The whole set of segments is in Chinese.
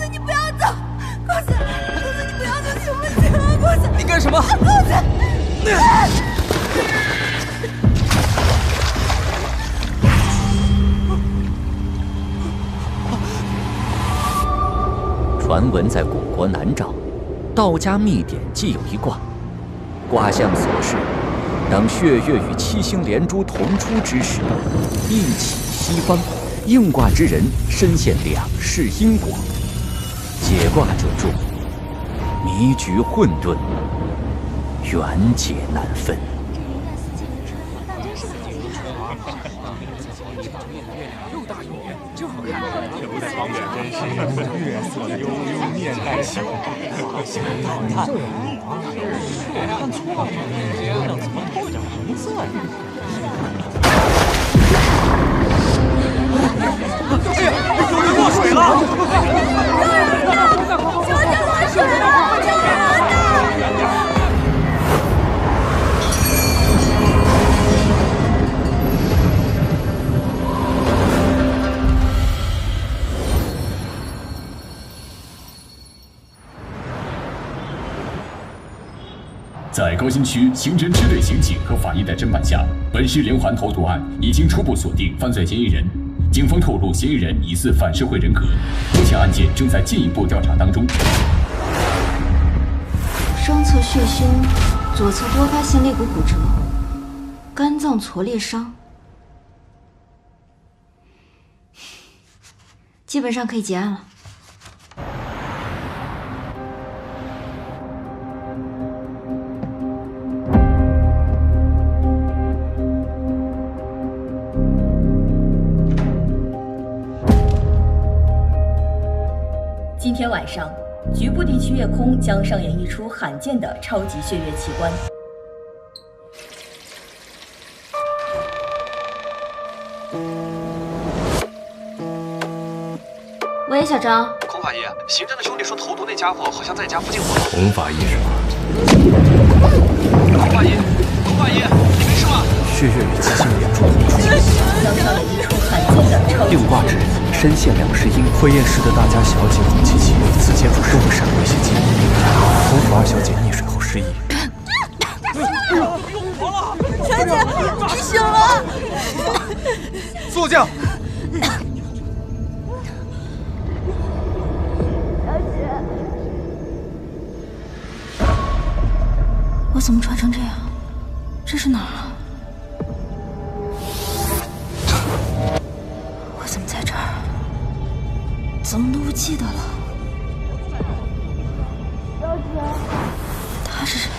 子，你不要走！公子，你不要走，行不行啊？公子，你干什么？公子！传闻在古国南诏，道家秘典既有一卦，卦象所示，当血月与七星连珠同出之时，地起西方，应卦之人身陷两世因果。解卦者注：迷局混沌，缘解难分。又大又圆，真好看。这不长远，真是月色悠悠，面带羞。看错了，怎么透点红色呀？哎呀，有人落水了！救人啊！小姐落水了！救人啊！在高新区刑侦支队刑警和法医的侦办下，本市连环投毒案已经初步锁定犯罪嫌疑人。警方透露，嫌疑人疑似反社会人格，目前案件正在进一步调查当中。双侧血胸，左侧多发性肋骨骨折，肝脏挫裂伤，基本上可以结案了。今天晚上，局部地区夜空将上演一出罕见的超级血月奇观。喂，小张。孔法医，刑侦的兄弟说投毒那家伙好像在家附近活动。孔法医是吗？孔法医，你没事吧？血月与七星连珠同出，将上演一出罕见的超级。应卦之人身陷两世因。会验室的大家小姐孔七七此前主受闪威胁击，孔府二小姐溺水后失忆。小姐，你醒了！肃静！我怎么穿成这样？这是哪儿啊？我怎么在这儿？怎么都不记得了？小姐，他是谁？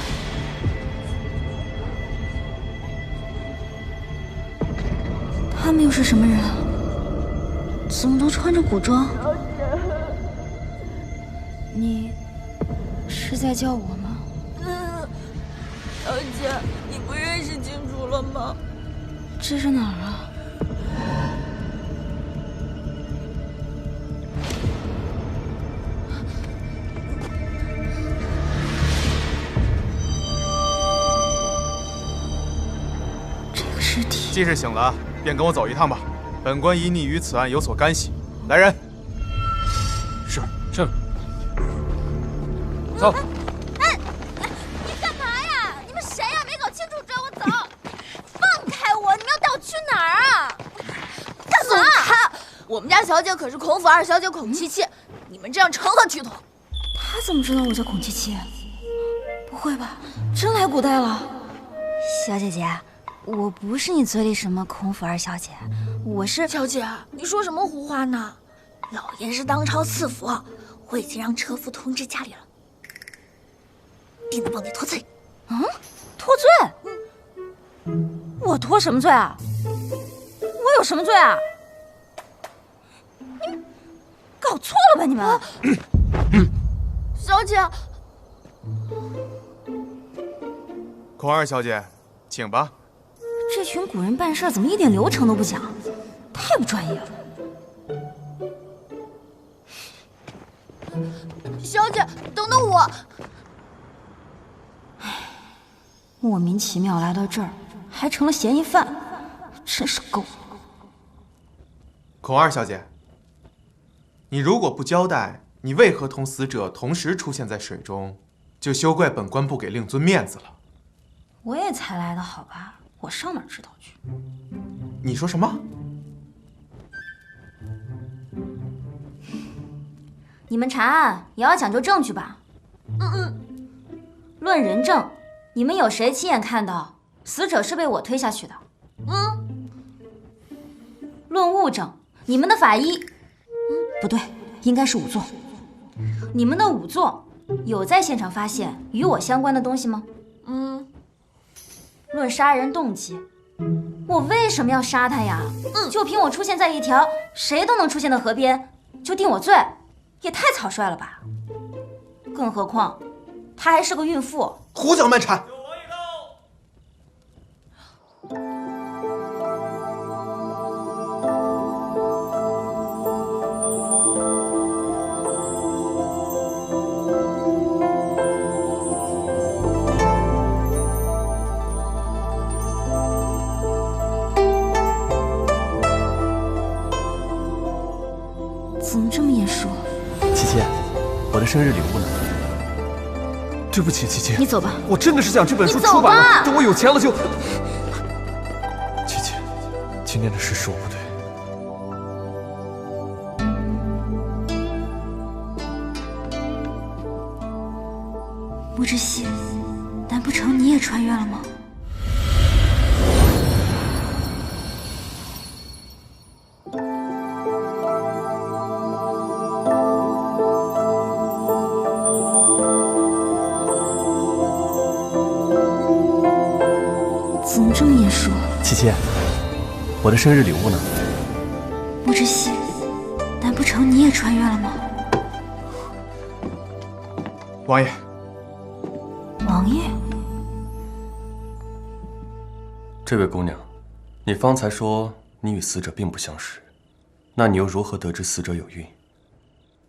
他们又是什么人啊？怎么都穿着古装？小姐，你是在叫我吗？小姐，你不认识清楚了吗？这是哪儿啊？这个尸体。既是醒了，便跟我走一趟吧。本官疑你与此案有所干系。来人。是。走。我们家小姐可是孔府二小姐孔七七，你们这样成何体统？他怎么知道我叫孔七七？不会吧，真来古代了？小姐姐，我不是你嘴里什么孔府二小姐，我是……小姐，你说什么胡话呢？老爷是当朝赐福，我已经让车夫通知家里了，定能帮你脱罪。脱罪？我脱什么罪啊？我有什么罪啊？搞错了吧你们？小姐，孔二小姐，请吧。这群古人办事怎么一点流程都不讲，太不专业了。小姐，等等我。莫名其妙来到这儿，还成了嫌疑犯，真是够了。孔二小姐，你如果不交代你为何同死者同时出现在水中，就休怪本官不给令尊面子了。我也才来的好吧，我上哪儿知道去？你说什么？你们查案也要讲究证据吧？论人证，你们有谁亲眼看到死者是被我推下去的？论物证，你们的法医，不对，应该是仵作。你们的仵作有在现场发现与我相关的东西吗？论杀人动机，我为什么要杀他呀？就凭我出现在一条谁都能出现的河边，就定我罪，也太草率了吧！更何况，她还是个孕妇。胡搅蛮缠！怎么这么眼熟？琪琪，我的生日礼物呢？对不起，琪琪，你走吧。我真的是想这本书你走吧出版了，等我有钱了就……琪琪，今天的事是我不对。穆之熙，难不成你也穿越了吗？怎么这么眼熟？琪琪，我的生日礼物呢？穆之熙，难不成你也穿越了吗？王爷，王爷，这位姑娘，你方才说你与死者并不相识，那你又如何得知死者有孕？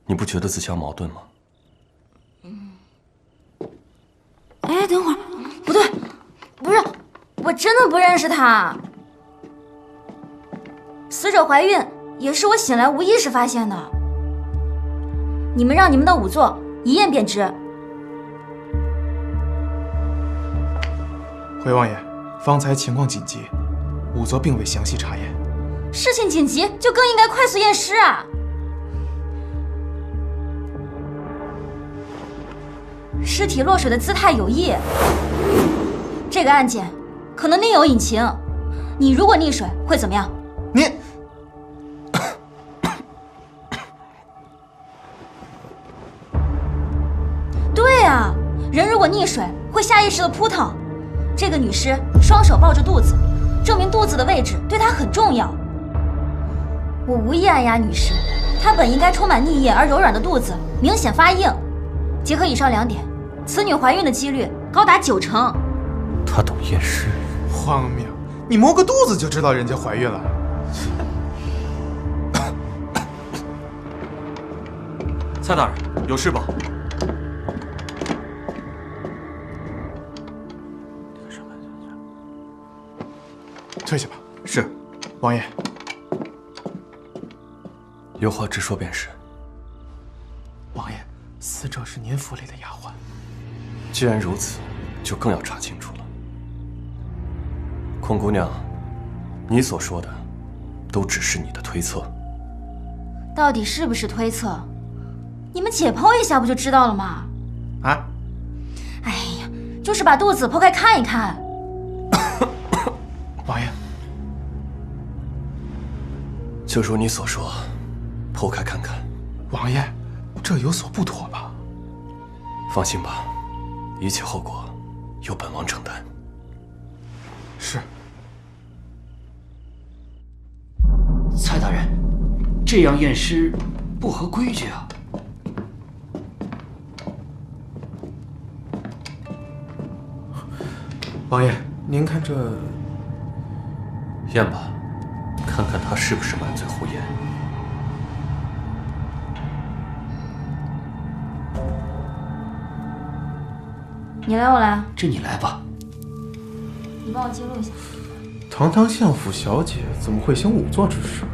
你不觉得自相矛盾吗？哎，等会儿，不对，不是，我真的不认识她。死者怀孕也是我醒来无意识发现的。你们让你们的仵作一验便知。回王爷，方才情况紧急，仵作并未详细查验。事情紧急就更应该快速验尸啊！尸体落水的姿态有异，这个案件可能另有隐情。你如果溺水会怎么样？你对啊，人如果溺水会下意识的扑腾。这个女尸双手抱着肚子，证明肚子的位置对她很重要。我无意按压女尸，她本应该充满溺液而柔软的肚子明显发硬。结合以上两点，此女怀孕的几率高达90%。她懂验尸？荒谬！你摸个肚子就知道人家怀孕了？蔡大人，有事吧？退下吧。是，王爷。有话直说便是。王爷，死者是您府里的丫鬟。既然如此，就更要查清楚了。孔姑娘，你所说的，都只是你的推测。到底是不是推测？你们解剖一下不就知道了吗？啊？哎呀，就是把肚子剖开看一看。王爷，就如你所说，剖开看看。王爷，这有所不妥吧？放心吧，一切后果由本王承担。是。蔡大人，这样验尸不合规矩啊！王爷，您看这……验吧，看看他是不是满嘴胡言。你来我来？这你来吧。你帮我记录一下。堂堂相府小姐怎么会行仵作之事？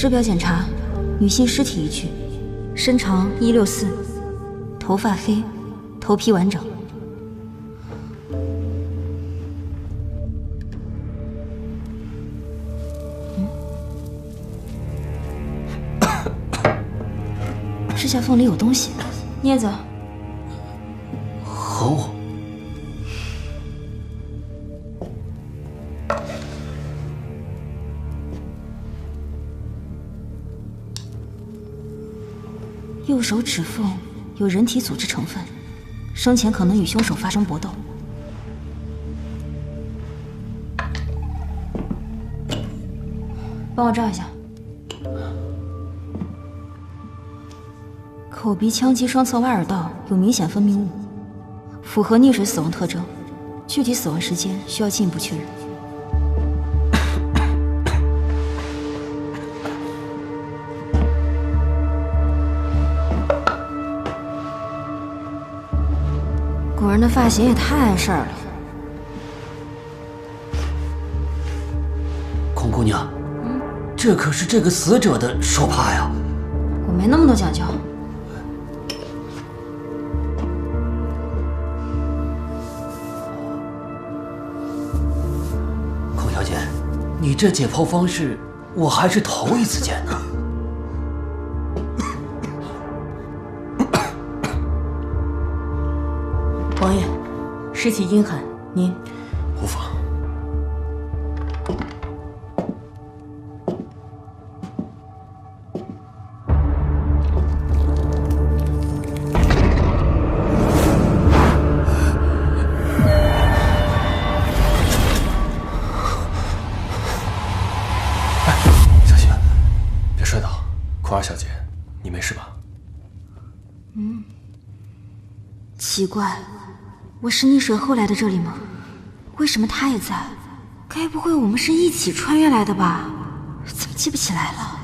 尸表检查，女性尸体一具，身长164，头发黑，头皮完整。指甲缝里有东西，镊子。猴。右手指缝有人体组织成分，生前可能与凶手发生搏斗。帮我照一下。口鼻腔及双侧挖耳道有明显分泌物，符合溺水死亡特征，具体死亡时间需要进一步确认。古人的发型也太碍事儿了。孔姑娘，这可是这个死者的手帕呀！我没那么多讲究。孔小姐，你这解剖方式我还是头一次见呢。王爷，尸体阴寒，您无妨。小心，别摔倒。孔二小姐，你没事吧？奇怪，我是溺水后来的这里吗？为什么他也在？该不会我们是一起穿越来的吧？怎么记不起来了？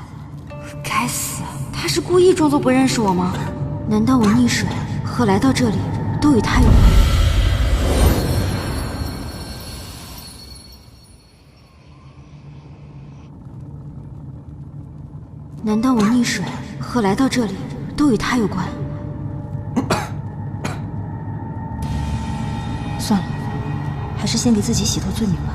该死，他是故意装作不认识我吗？难道我溺水和来到这里都与他有关？难道我溺水和来到这里都与他有关？算了，还是先给自己洗脱罪名吧。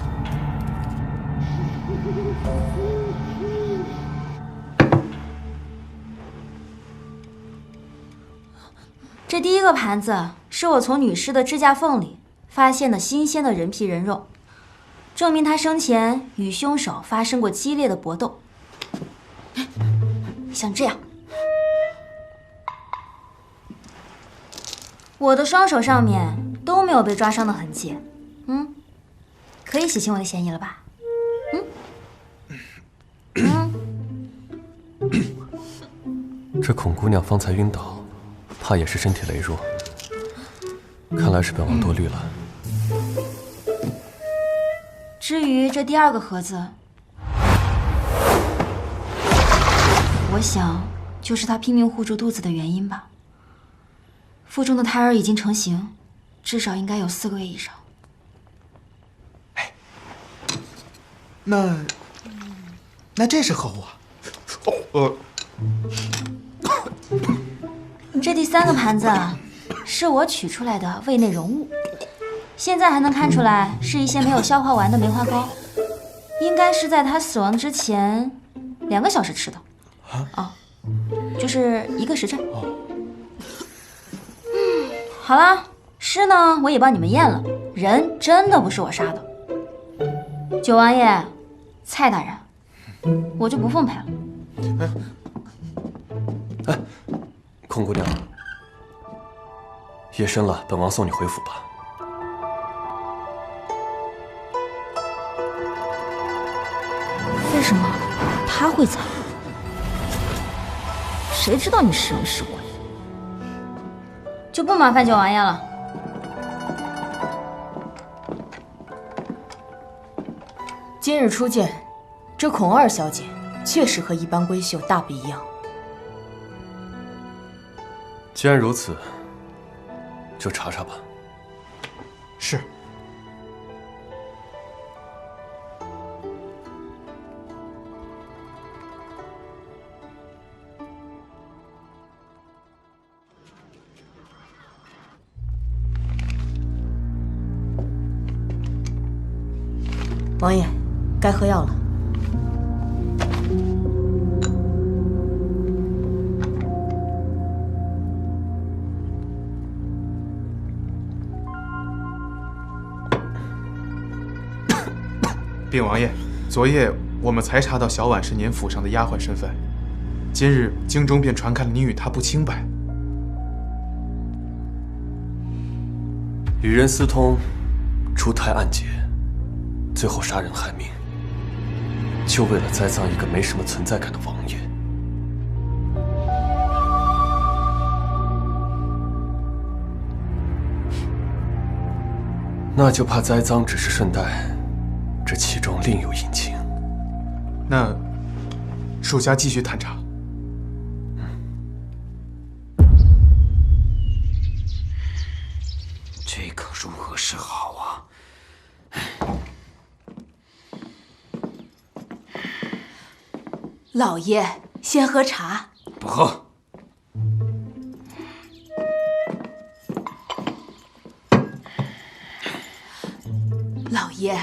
这第一个盘子是我从女尸的指甲缝里发现的新鲜的人皮人肉，证明她生前与凶手发生过激烈的搏斗。像这样，我的双手上面都没有被抓伤的痕迹，可以洗清我的嫌疑了吧？这孔姑娘方才晕倒，怕也是身体羸弱，看来是本王多虑了。至于这第二个盒子，我想就是他拼命护住肚子的原因吧。腹中的胎儿已经成型，至少应该有4个月以上。那这是何物啊？这第3个盘子是我取出来的胃内容物，现在还能看出来是一些没有消化完的梅花糕，应该是在他死亡之前2个小时吃的。就是1个时辰。好了，尸呢我也帮你们验了，人真的不是我杀的。九王爷，蔡大人，我就不奉陪了。孔姑娘，夜深了，本王送你回府吧。为什么他会在？谁知道你是人是鬼？就不麻烦九王爷了。今日初见，这孔二小姐确实和一般闺秀大不一样。既然如此，就查查吧。是。王爷，该喝药了。禀王爷，昨夜我们才查到小婉是您府上的丫鬟身份，今日京中便传开了您与她不清白。与人私通，出胎暗结，最后杀人害命，就为了栽赃一个没什么存在感的王爷。那就怕栽赃只是顺带，这其中另有隐情。那属下继续探查。这可如何是好啊？老爷，先喝茶。不喝。老爷，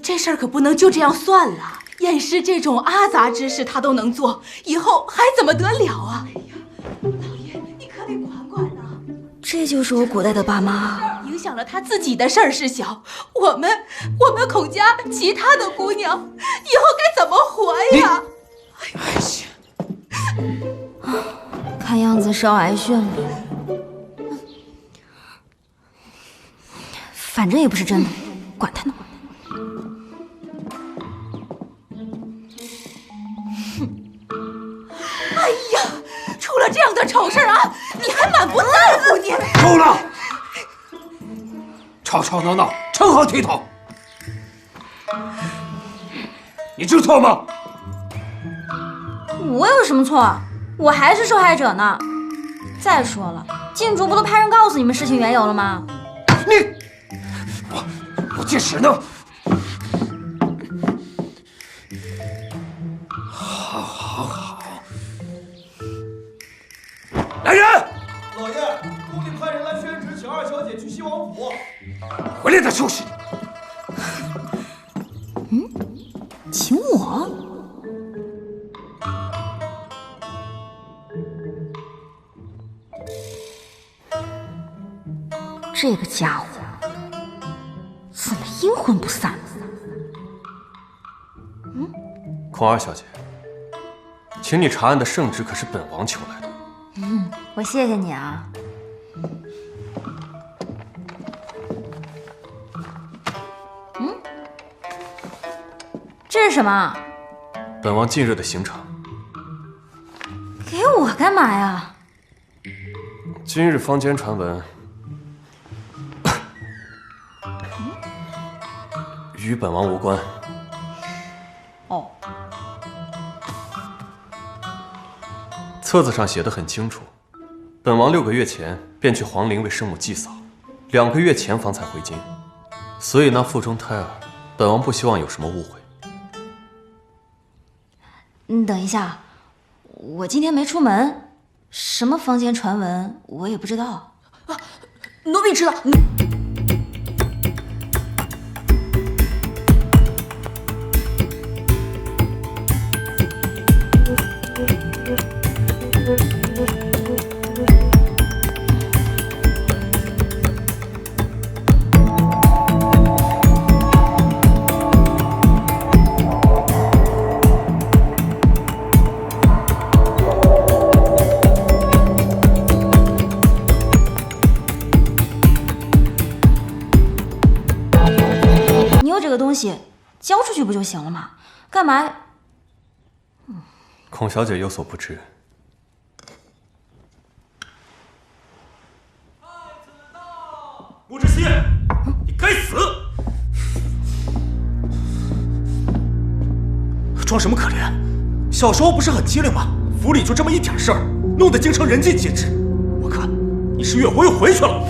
这事儿可不能就这样算了。验尸这种阿杂之事他都能做，以后还怎么得了啊？哎呀，老爷，你可得管管呐！这就是我古代的爸妈。影响了他自己的事儿是小，我们孔家其他的姑娘以后该怎么活呀？看样子是要挨训了。反正也不是真的，管他呢。哎呀，出了这样的丑事啊，你还满不在乎你？够了！吵吵闹闹，成何体统？你知错吗？我有什么错？我还是受害者呢。再说了，禁主不都派人告诉你们事情缘由了吗？我届时呢？好。来人！老爷，宫里派人来宣旨，请二小姐去西王府。回来再收拾。请我？这个家伙怎么阴魂不散？孔二小姐，请你查案的圣旨可是本王求来的。我谢谢你啊。这是什么？本王近日的行程。给我干嘛呀？今日坊间传闻，与本王无关。哦。册子上写得很清楚，本王6个月前便去皇陵为生母祭扫，2个月前方才回京，所以那腹中胎儿，本王不希望有什么误会。你等一下，我今天没出门，什么坊间传闻我也不知道。奴婢知道。东西交出去不就行了吗？干嘛？孔小姐有所不知，穆之西，你该死！装什么可怜？小时候不是很机灵吗？府里就这么一点事儿，弄得京城人尽皆知。我看你是越活越回去了。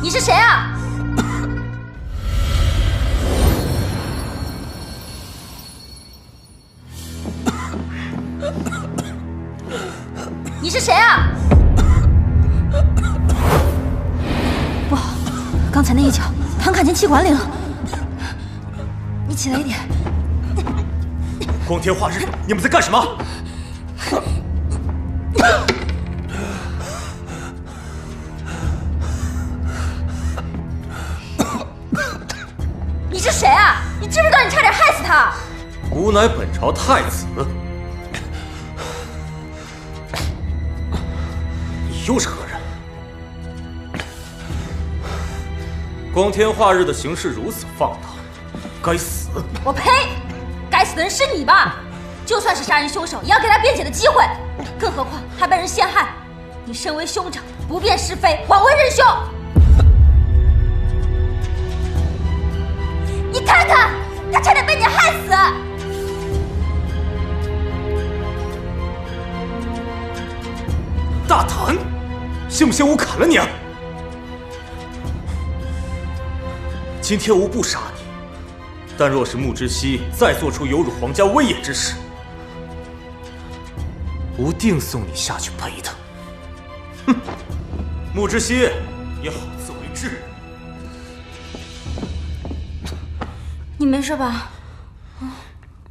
你是谁啊？你是谁啊？那一脚弹卡进气管里了。你起来一点。光天化日，你们在干什么？你是谁啊？你知不知道你差点害死他？吾乃本朝太子。你又是何人？光天化日的行事如此放荡，该死！我呸！该死的人是你吧？就算是杀人凶手，也要给他辩解的机会，更何况还被人陷害。你身为兄长，不辨是非，枉为人兄。你看看，他差点被你害死。大胆！信不信我砍了你啊？今天吾不杀你，但若是穆之熙再做出有辱皇家威严之事，吾定送你下去陪他。哼！穆之熙也好自为之。你没事吧？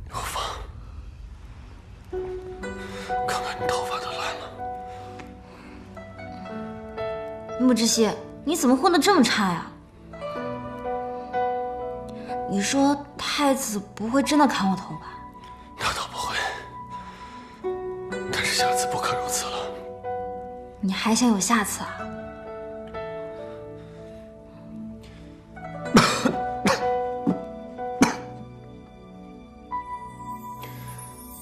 有发，看看你头发都烂了。穆之熙，你怎么混得这么差呀？你说太子不会真的砍我头吧？那倒不会，但是下次不可如此了。你还想有下次啊？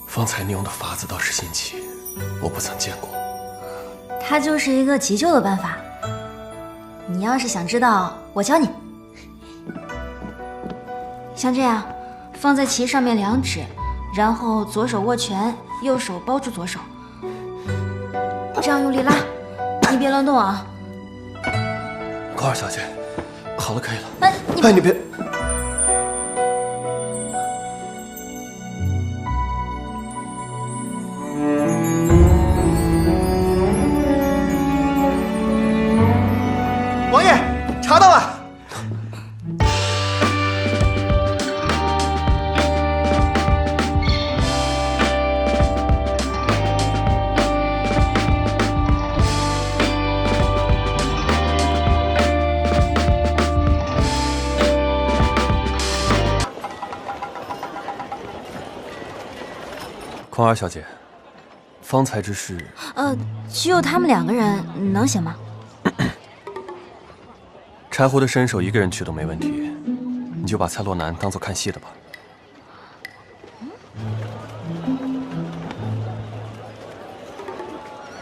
方才你用的法子倒是新奇，我不曾见过。它就是一个急救的办法。你要是想知道，我教你。像这样，放在旗上面2指，然后左手握拳，右手包住左手，这样用力拉，你别乱动啊。高二小姐，好了，可以了。哎，你别。王爷，查到了。匡儿小姐，方才之事，只有他们2个人，能行吗？柴胡的身手一个人去都没问题，你就把蔡洛南当做看戏的吧。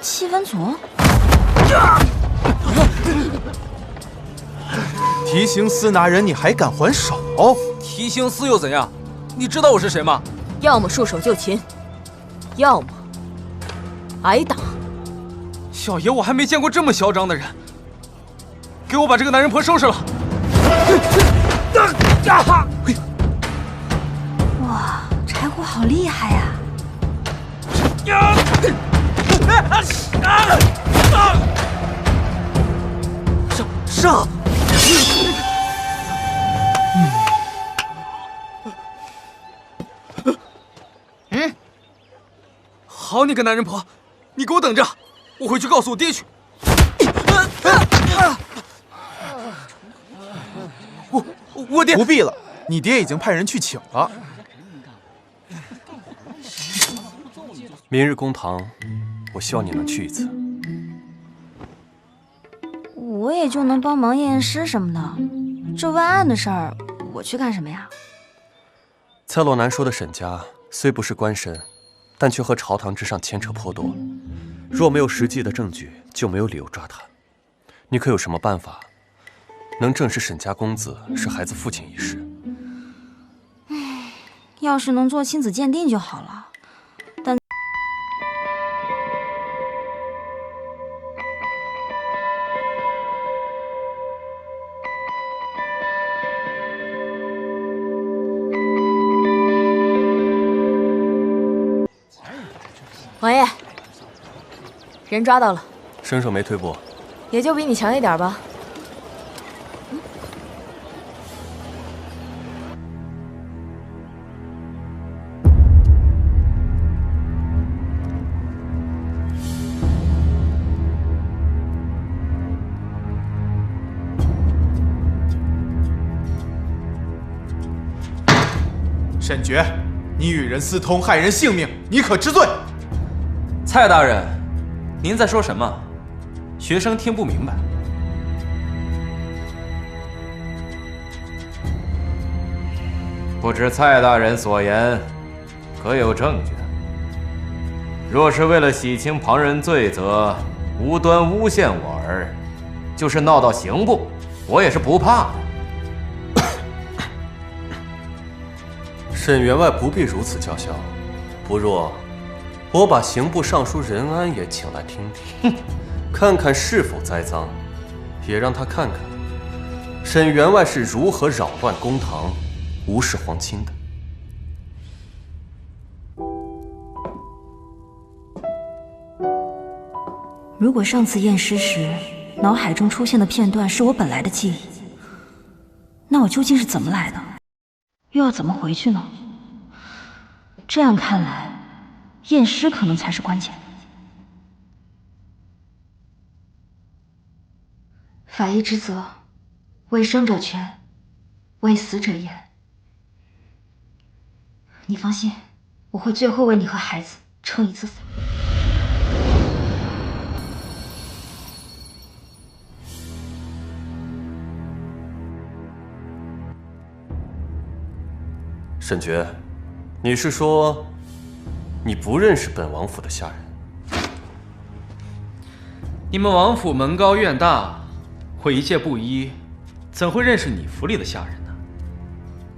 七分组？提刑司拿人，你还敢还手？提刑司又怎样？你知道我是谁吗？要么束手就擒，要么挨打。小爷我还没见过这么嚣张的人。给我把这个男人婆收拾了！哇，柴胡好厉害呀！上！好你个男人婆，你给我等着，我回去告诉我爹去。我爹不必了，你爹已经派人去请了。明日公堂，我希望你能去一次。我也就能帮忙验验尸什么的，这问案的事儿，我去干什么呀？蔡洛南说的沈家虽不是官绅，但却和朝堂之上牵扯颇多。若没有实际的证据，就没有理由抓他。你可有什么办法，能证实沈家公子是孩子父亲一事？要是能做亲子鉴定就好了。但王爷，人抓到了，身手没退步，也就比你强一点吧。沈觉，你与人私通，害人性命，你可知罪？蔡大人，您在说什么？学生听不明白。不知蔡大人所言，可有证据？若是为了洗清旁人罪责，无端诬陷我儿，就是闹到刑部，我也是不怕的。沈员外不必如此叫嚣，不若我把刑部尚书任安也请来听听，看看是否栽赃，也让他看看沈员外是如何扰乱公堂、无视皇亲的。如果上次验尸时脑海中出现的片段是我本来的记忆，那我究竟是怎么来的，又要怎么回去呢？这样看来，验尸可能才是关键。法医之责，为生者全，为死者严。你放心，我会最后为你和孩子撑一次伞。沈觉，你是说你不认识本王府的下人？你们王府门高院大，我一介布衣，怎会认识你府里的下人呢？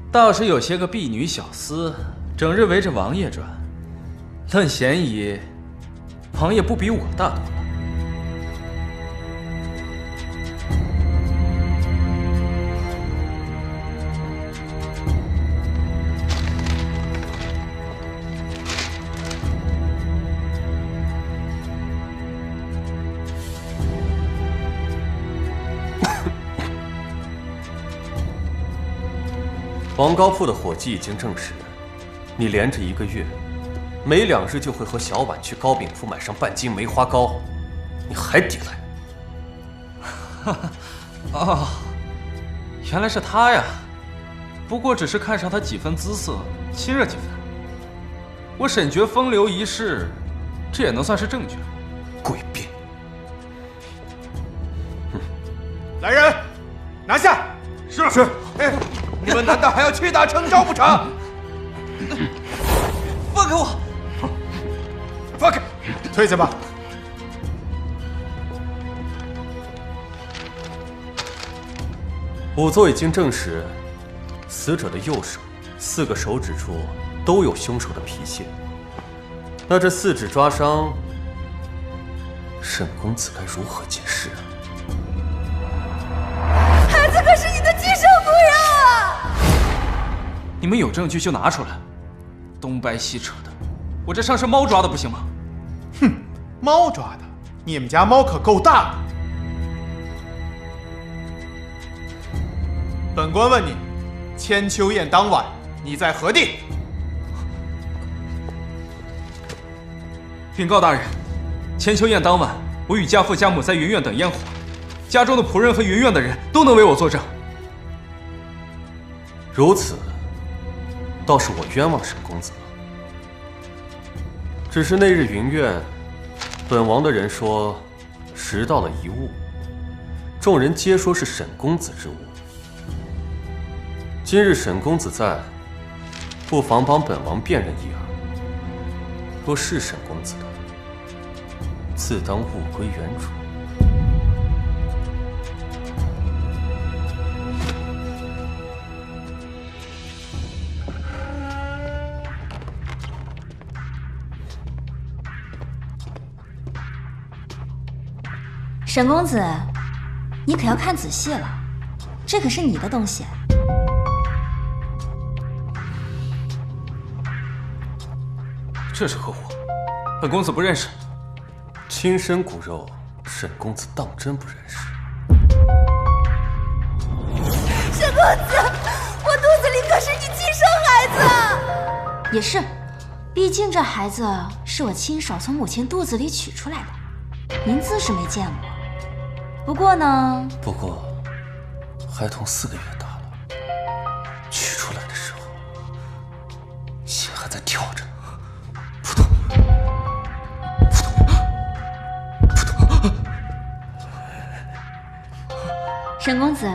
倒是有些个婢女小厮，整日围着王爷转，论嫌疑，王爷不比我大多了。王高铺的伙计已经证实，你连着1个月，每2日就会和小婉去糕饼铺买上半斤梅花糕，你还抵赖？哦，原来是他呀！不过只是看上他几分姿色，亲热几分。我沈觉风流一世，这也能算是证据。诡辩！来人，拿下！是。哎，你们难道还要屈打成招不成？放开我！放开！退下吧。仵作已经证实，死者的右手4个手指处都有凶手的皮屑。那这4指抓伤，沈公子该如何解释啊？孩子可是你的亲生女儿啊！你们有证据就拿出来，东掰西扯的，我这像是猫抓的不行吗？哼，猫抓的，你们家猫可够大的。本官问你，千秋宴当晚你在何地？禀告大人，千秋宴当晚，我与家父家母在云苑等烟火，家中的仆人和云苑的人都能为我作证。如此，倒是我冤枉沈公子了。只是那日云苑，本王的人说拾到了遗物，众人皆说是沈公子之物。今日沈公子在，不妨帮本王辨认一二。若是沈公子的，自当物归原主。沈公子，你可要看仔细了，这可是你的东西。这是何物？本公子不认识。亲生骨肉，沈公子当真不认识？沈公子，我肚子里可是你亲生孩子。也是，毕竟这孩子是我亲手从母亲肚子里取出来的，您自是没见过。不过呢，孩童4个月大了，取出来的时候，在跳着。沈公子，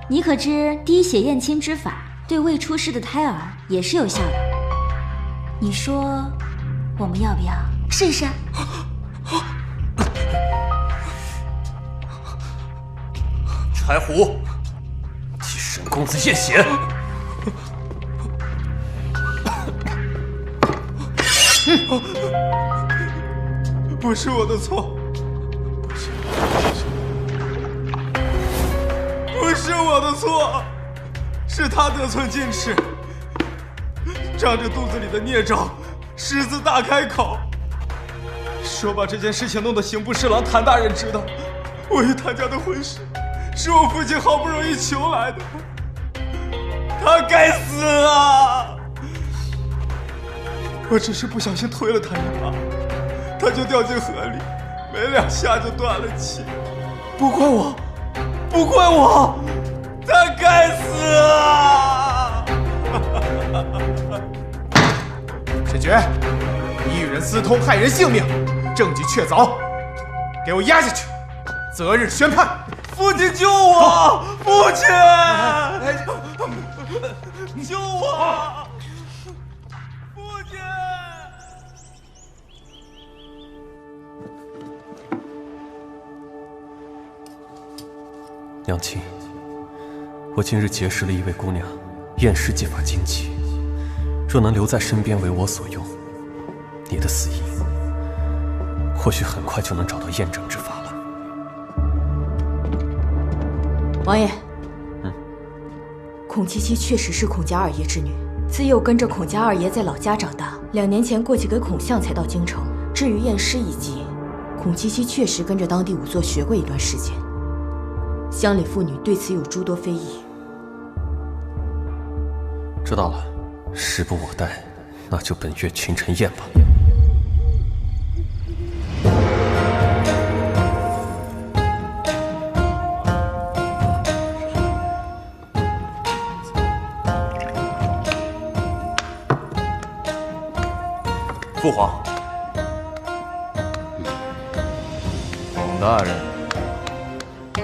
你可知滴血验亲之法对未出世的胎儿也是有效的？你说，我们要不要试试？柴胡，替沈公子验血。不是我的错，不是我的错，是他得寸进尺，仗着肚子里的孽障，狮子大开口，说把这件事情弄得刑部侍郎谭大人知道，我与谭家的婚事是我父亲好不容易求来的，他该死啊！我只是不小心推了他一把，他就掉进河里，没2下就断了气。不怪我，不怪我，他该死啊！沈觉，你与人私通，害人性命，证据确凿，给我押下去，择日宣判。父亲救我！父亲，救我！父亲！娘亲，我今日结识了一位姑娘，验尸技法精奇，若能留在身边为我所用，你的死因或许很快就能找到验证之法了。王爷，孔七七确实是孔家二爷之女，自幼跟着孔家二爷在老家长大，2年前过继给孔相才到京城。至于验尸一级，孔七七确实跟着当地仵作学过一段时间。乡里妇女对此有诸多非议。知道了，时不我待，那就本月群臣宴吧。父皇，孔大人。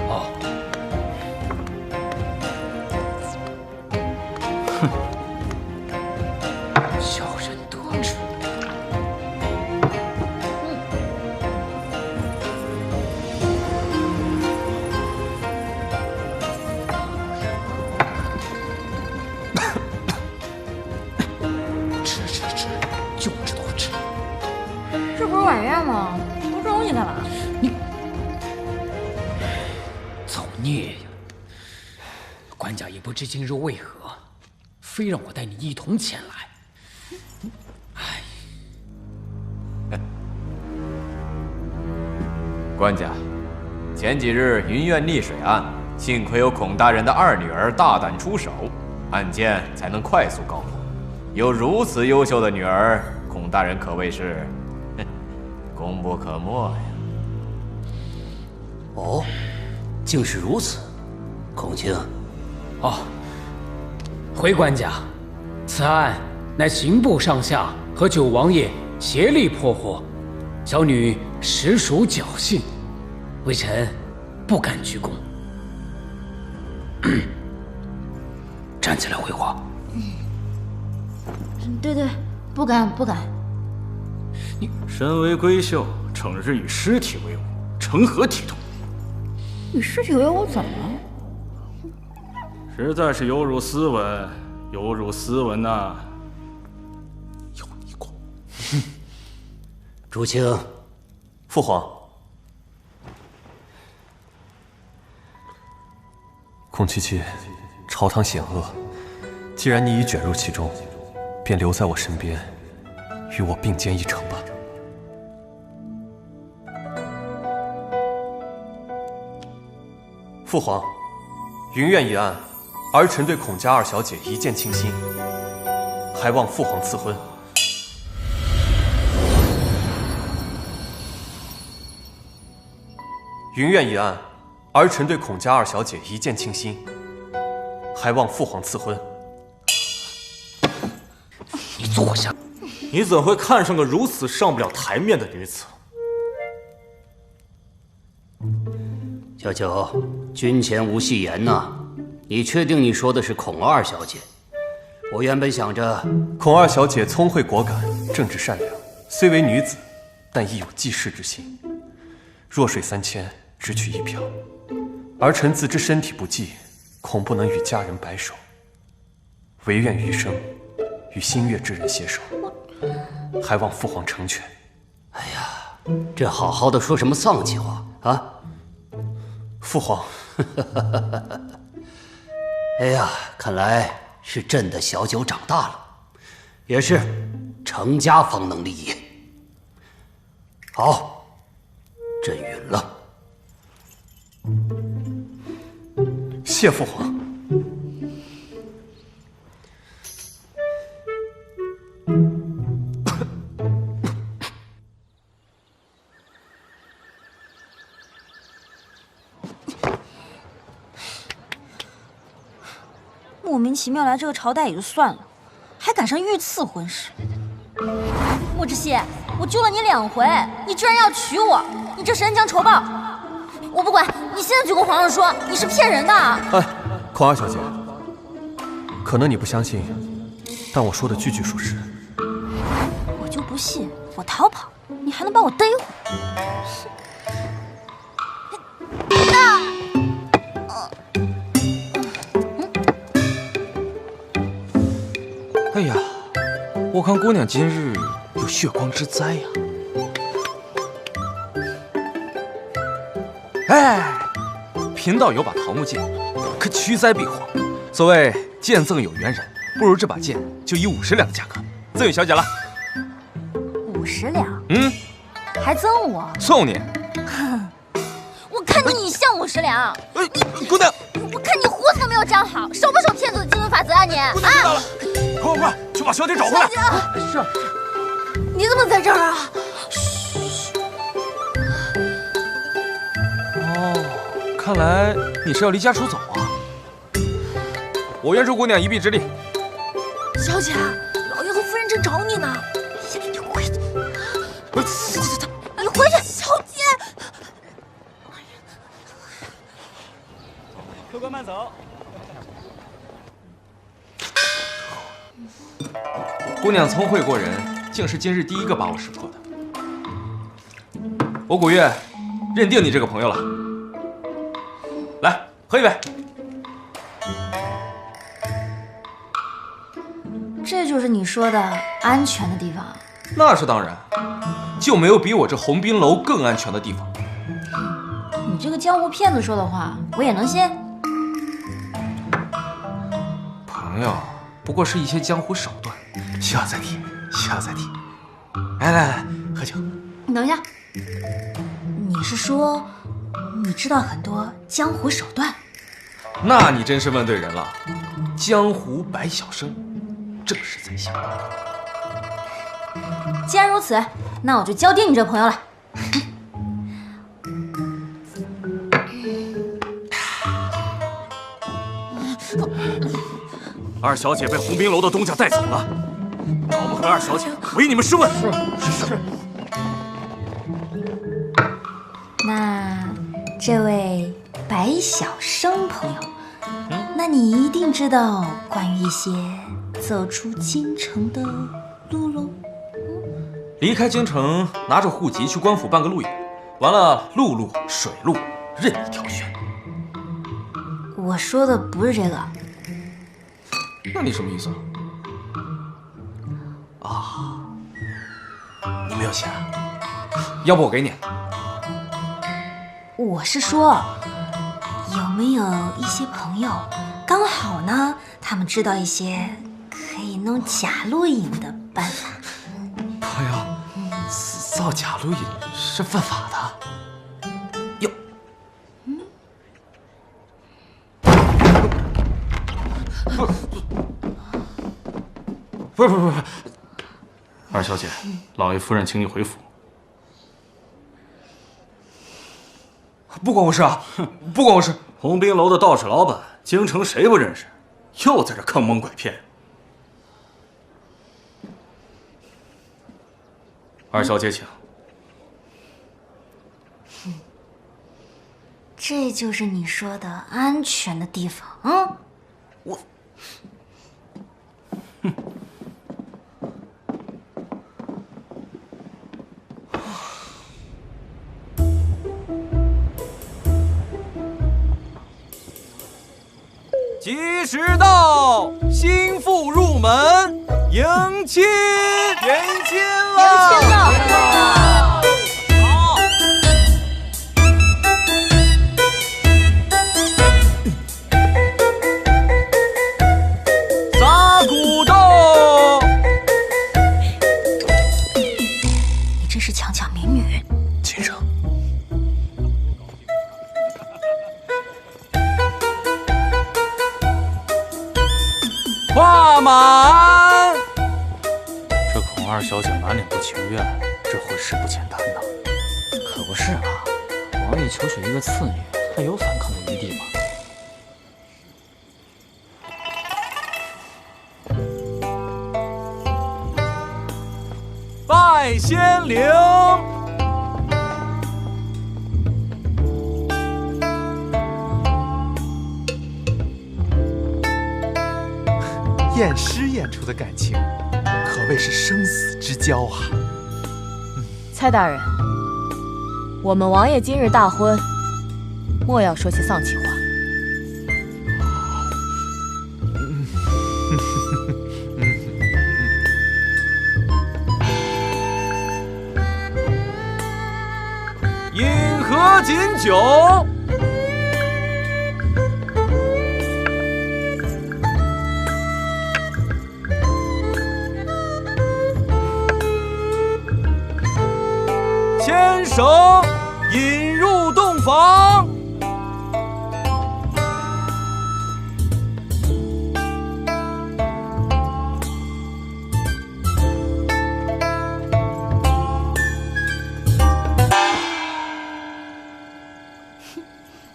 哦，哼，小人得知。吃，就知道吃。这不是晚宴吗？多这东西干嘛？你造孽呀！官家也不知今日为何，非让我带你一同前来。官家，前几日云苑溺水案，幸亏有孔大人的二女儿大胆出手，案件才能快速告破。有如此优秀的女儿，孔大人可谓是功不可没呀。哦，竟是如此，孔卿。哦，回官家，此案乃刑部上下和九王爷协力破获，小女实属侥幸，微臣不敢居功。站起来回话。对，不敢。你身为闺秀，整日与尸体为伍，成何体统？与尸体为伍怎么了？实在是有辱斯文，有辱斯文呐！有你过。竹青，父皇，孔七七，朝堂险恶，既然你已卷入其中，便留在我身边，与我并肩一程吧。父皇，云苑一案，儿臣对孔家二小姐一见倾心，还望父皇赐婚。云苑一案，儿臣对孔家二小姐一见倾心，还望父皇赐婚。你坐下。你怎会看上个如此上不了台面的女子？小九，君前无戏言呐。你确定你说的是孔二小姐？我原本想着，孔二小姐聪慧果敢，正直善良，虽为女子，但亦有济世之心。弱水三千，只取一瓢。儿臣自知身体不济，恐不能与家人白首，唯愿余生与心悦之人携手，还望父皇成全。哎呀，这好好的说什么丧气话啊！父皇，哎呀，看来是朕的小九长大了，也是成家方能立业。好，朕允了。谢父皇。莫名其妙来这个朝代也就算了，还赶上御赐婚事。莫知悉，我救了你2回，你居然要娶我，你这是恩将仇报！我不管，你现在就跟皇上说你是骗人的！哎，孔二小姐，可能你不相信，但我说的句句属实。我就不信，我逃跑，你还能把我逮回？哎呀，我看姑娘今日有血光之灾呀！哎，贫道有把桃木剑，可驱灾避祸。所谓剑赠有缘人，不如这把剑就以50两的价格赠与小姐了。50两？嗯，还赠我？送你。我看你像50两。你姑娘，我看你胡子都没有长好，守不守骗子的经文法则啊你？姑娘知道了，快去把小姐找回来！是。你怎么在这儿啊？哦，看来你是要离家出走啊！我愿助姑娘一臂之力。小姐，老爷和夫人正找你呢。你回去。你回去，小姐。客官慢走。姑娘聪慧过人，竟是今日第一个把我识破的。我古月认定你这个朋友了。来，喝一杯。这就是你说的安全的地方？那是当然，就没有比我这红冰楼更安全的地方。你这个江湖骗子说的话，我也能信。朋友，不过是一些江湖手段，需要再提，需要再提。来，喝酒。你等一下，你是说你知道很多江湖手段？那你真是问对人了。江湖百晓生，正是在下。既然如此，那我就交定你这朋友了。二小姐被红冰楼的东家带走了，找不回二小姐，唯你们是问。是。那这位白晓生朋友，那你一定知道关于一些走出京城的路喽？离开京城，拿着户籍去官府办个路演，完了陆路、水路任你挑选。我说的不是这个。那你什么意思啊？你没有钱？要不我给你。我是说，有没有一些朋友，刚好呢，他们知道一些可以弄假录影的办法？朋友，造假录影是犯法的。哟，不是，二小姐，老爷夫人请你回府。不关我事啊，不关我事。红冰楼的道士老板，京城谁不认识？又在这坑蒙拐骗。二小姐，请。这就是你说的安全的地方啊！我，吉时到，新妇入门，迎亲，迎亲了，迎亲了。撒骨豆，你真是强抢民女，秦生。画满。这孔二小姐满脸不情愿，这婚事不简单呐。可不是嘛，王爷求娶一个次女，还有反抗的余地吗？拜仙灵。验尸验出的感情，可谓是生死之交啊！蔡大人，我们王爷今日大婚，莫要说些丧气话。饮河锦酒。牵手引入洞房，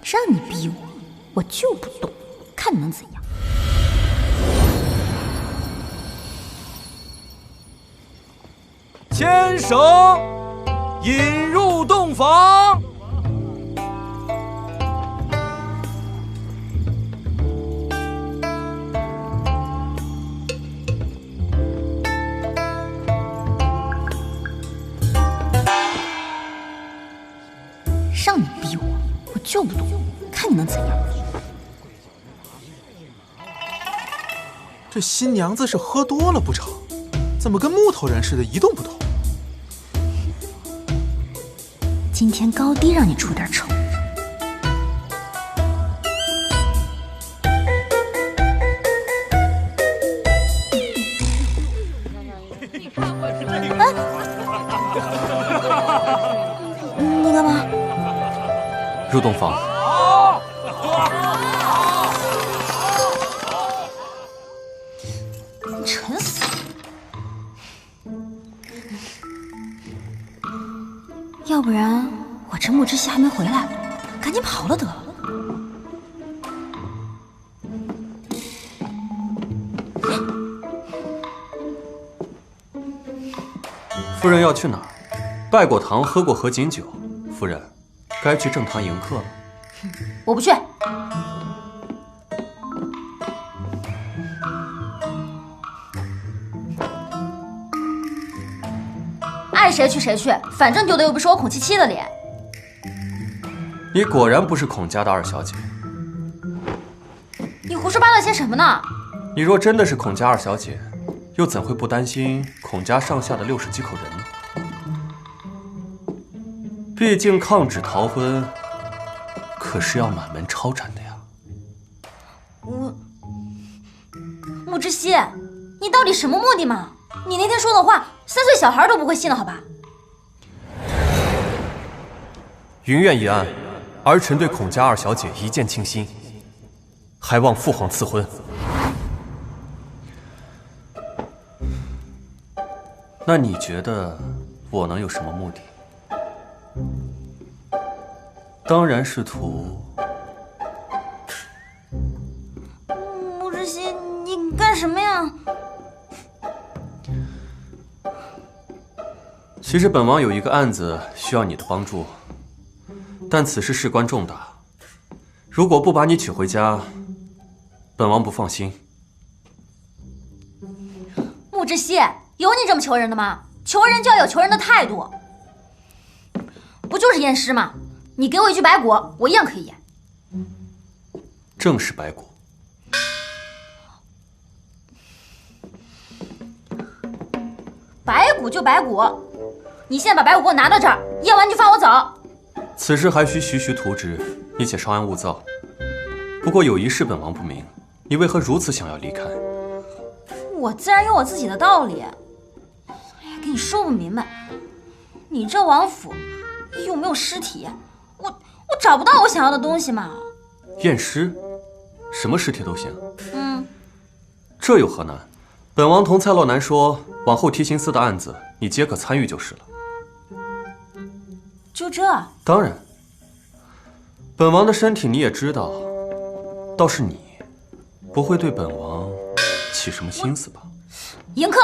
让你逼我，我就不动，看你能怎样。牵手引入洞房，让你逼我，我就不动，看你能怎样。这新娘子是喝多了不成？怎么跟木头人似的，一动不动？今天高低让你出点丑。你干嘛？入洞房。沉死！要不然我这木之熙还没回来，赶紧跑了得了。夫人要去哪儿？拜过堂，喝过合卺酒，夫人该去正堂迎客了。我不去。爱谁去谁去，反正丢的又不是我孔七七的脸。你果然不是孔家的二小姐。你胡说八道些什么呢？你若真的是孔家二小姐，又怎会不担心孔家上下的60几口人呢？毕竟抗旨逃婚，可是要满门抄斩的呀。木之熙，你到底什么目的嘛？你那天说的话，3岁小孩都不会信的好吧？云苑一案，儿臣对孔家二小姐一见倾心，还望父皇赐婚。那你觉得我能有什么目的？当然是图……木之熙，你干什么呀？其实本王有一个案子需要你的帮助，但此事事关重大，如果不把你娶回家，本王不放心。穆之熙，有你这么求人的吗？求人就要有求人的态度。不就是验尸吗？你给我一具白骨，我一样可以验。正是白骨。白骨就白骨，你现在把白骨给我拿到这儿，验完就放我走。此事还需徐徐图纸，你且稍安勿躁。不过有一事本王不明，你为何如此想要离开？我自然有我自己的道理。哎呀，跟你说不明白，你这王府有没有尸体？我找不到我想要的东西嘛。验尸，什么尸体都行。这有何难？本王同蔡洛南说，往后提刑司的案子，你皆可参与就是了。就这？当然。本王的身体你也知道，倒是你，不会对本王起什么心思吧？迎客。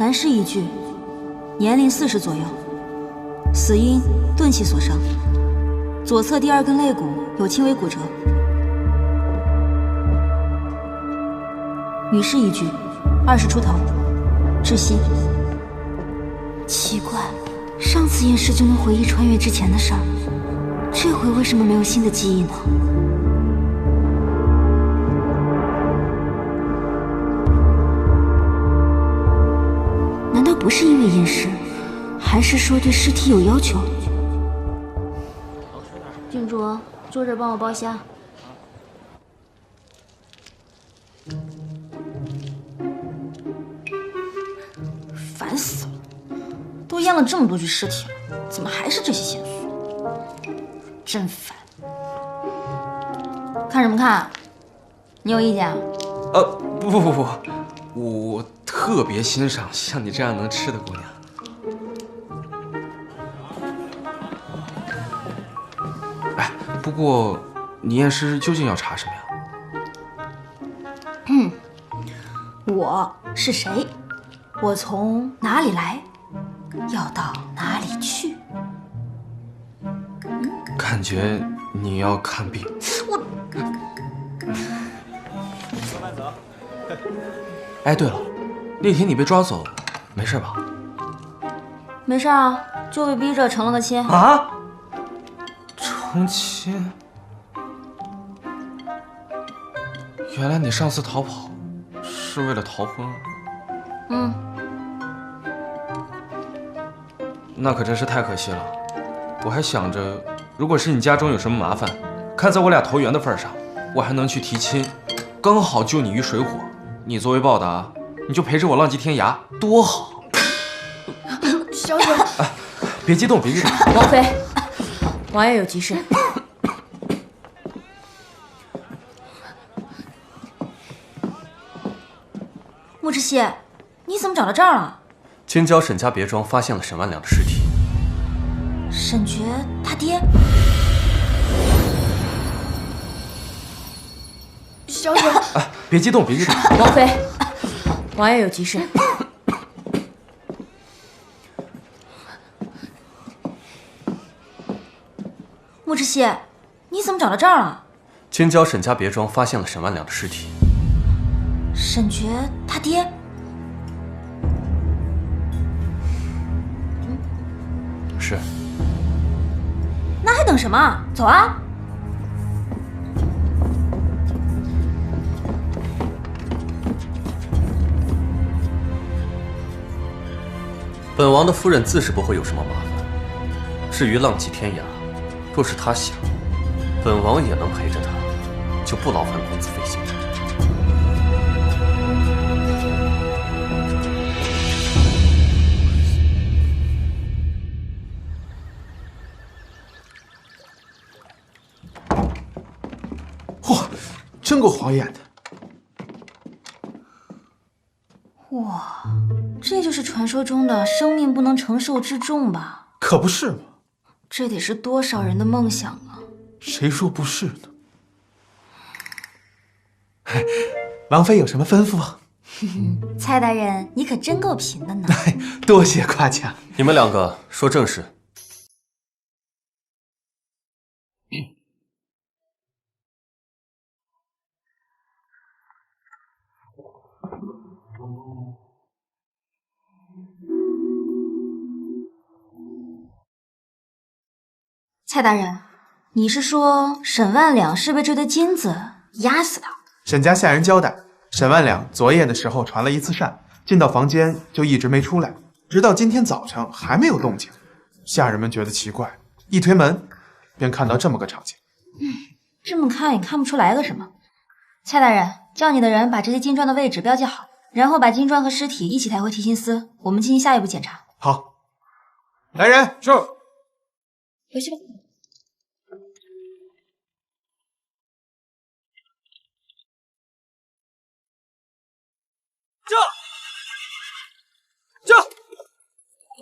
男尸一具，年龄40左右，死因钝器所伤，左侧第2根肋骨有轻微骨折。女尸一具，20出头，窒息。奇怪，上次验尸就能回忆穿越之前的事儿，这回为什么没有新的记忆呢？难道不是因为验尸，还是说对尸体有要求？郡主，坐这儿帮我剥虾。烦死了！都腌了这么多具尸体了，怎么还是这些线索？真烦！看什么看？你有意见啊？不，我特别欣赏像你这样能吃的姑娘。哎，不过你验尸究竟要查什么呀？我是谁？我从哪里来？要到哪里去？感觉你要看病。我。哎，对了，那天你被抓走，没事吧？没事啊，就被逼着成了个亲。啊？成亲？原来你上次逃跑是为了逃婚啊？那可真是太可惜了。我还想着，如果是你家中有什么麻烦，看在我俩投缘的份上，我还能去提亲，刚好救你于水火。你作为报答，你就陪着我浪迹天涯，多好！小姐，别激动，别激动。王妃，王爷有急事。穆之熙，你怎么找到这儿了？京郊沈家别庄发现了沈万良的尸体。沈爵他爹？小姐，别激动，别激动。王妃，王爷有急事。穆之熙，你怎么找到这儿了？京郊沈家别庄发现了沈万良的尸体。沈爵他爹？是。那还等什么？走啊！本王的夫人自是不会有什么麻烦。至于浪迹天涯，若是她想，本王也能陪着她，就不劳烦公子费心。嚯，真够晃眼的！哇，这就是传说中的生命不能承受之重吧？可不是嘛！这得是多少人的梦想啊！谁说不是呢？王妃有什么吩咐？蔡大人，你可真够贫的呢。多谢夸奖。你们两个说正事。蔡大人，你是说沈万两是被这堆金子压死的？沈家下人交代，沈万两昨夜的时候传了一次扇，进到房间就一直没出来，直到今天早上还没有动静。下人们觉得奇怪，一推门便看到这么个场景。这么看也看不出来个什么。蔡大人，叫你的人把这些金砖的位置标记好，然后把金砖和尸体一起抬回提刑司，我们进行下一步检查。好。来人，是。回去吧。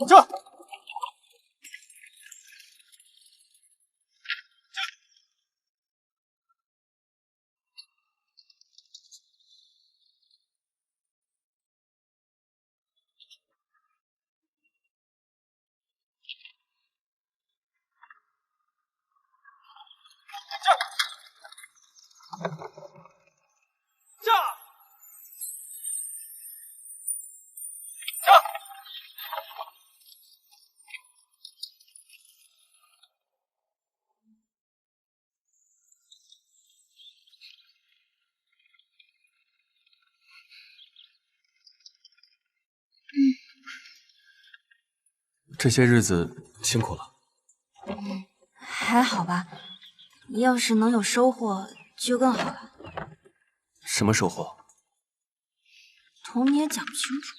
这这些日子辛苦了。还好吧，要是能有收获就更好了。什么收获？童你也讲不清楚。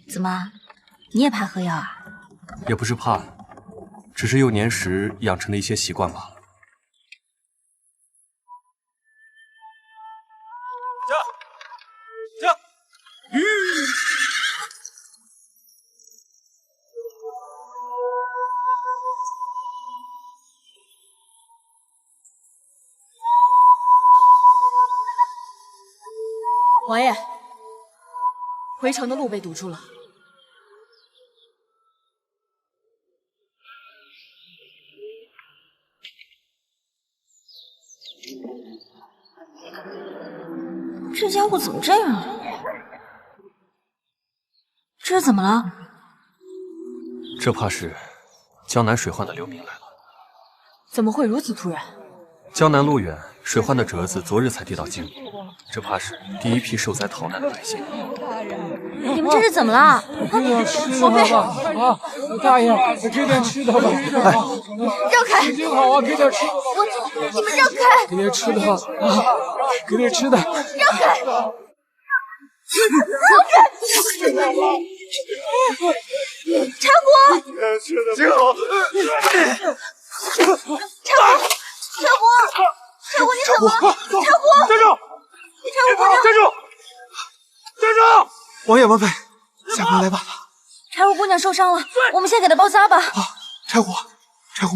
怎么，你也怕喝药啊？也不是怕，只是幼年时养成的一些习惯罢了。王爷，回城的路被堵住了。这家伙怎么这样啊？这是怎么了？这怕是江南水患的流民来了。怎么会如此突然？江南路远，水患的折子昨日才递到京，这怕是第一批受灾逃难的百姓。你们这是怎么了？王妃，大爷，给点吃的吧！让开！心情好啊，给点吃。你们让开！给点吃的啊，给点吃的。让开！柴火！金好。柴火，你怎么了？柴火！站住！柴火，站住！站住！王爷王妃，下官来晚了。柴火姑娘受伤了，我们先给她包扎吧。柴火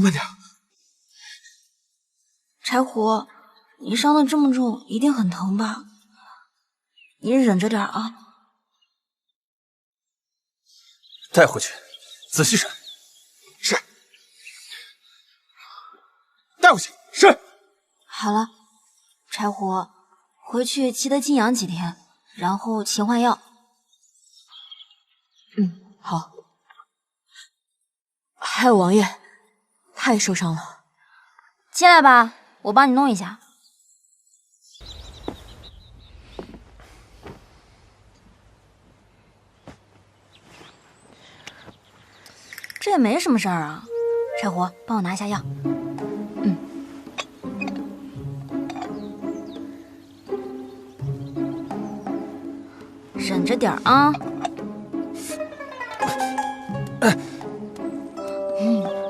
慢点。柴火，你伤得这么重，一定很疼吧？你忍着点啊。带回去，仔细审。是。带回去。是。好了，柴火，回去记得静养几天，然后勤换药。好。还有王爷，他也受伤了。进来吧，我帮你弄一下。这也没什么事儿啊。柴火，帮我拿一下药。忍着点啊。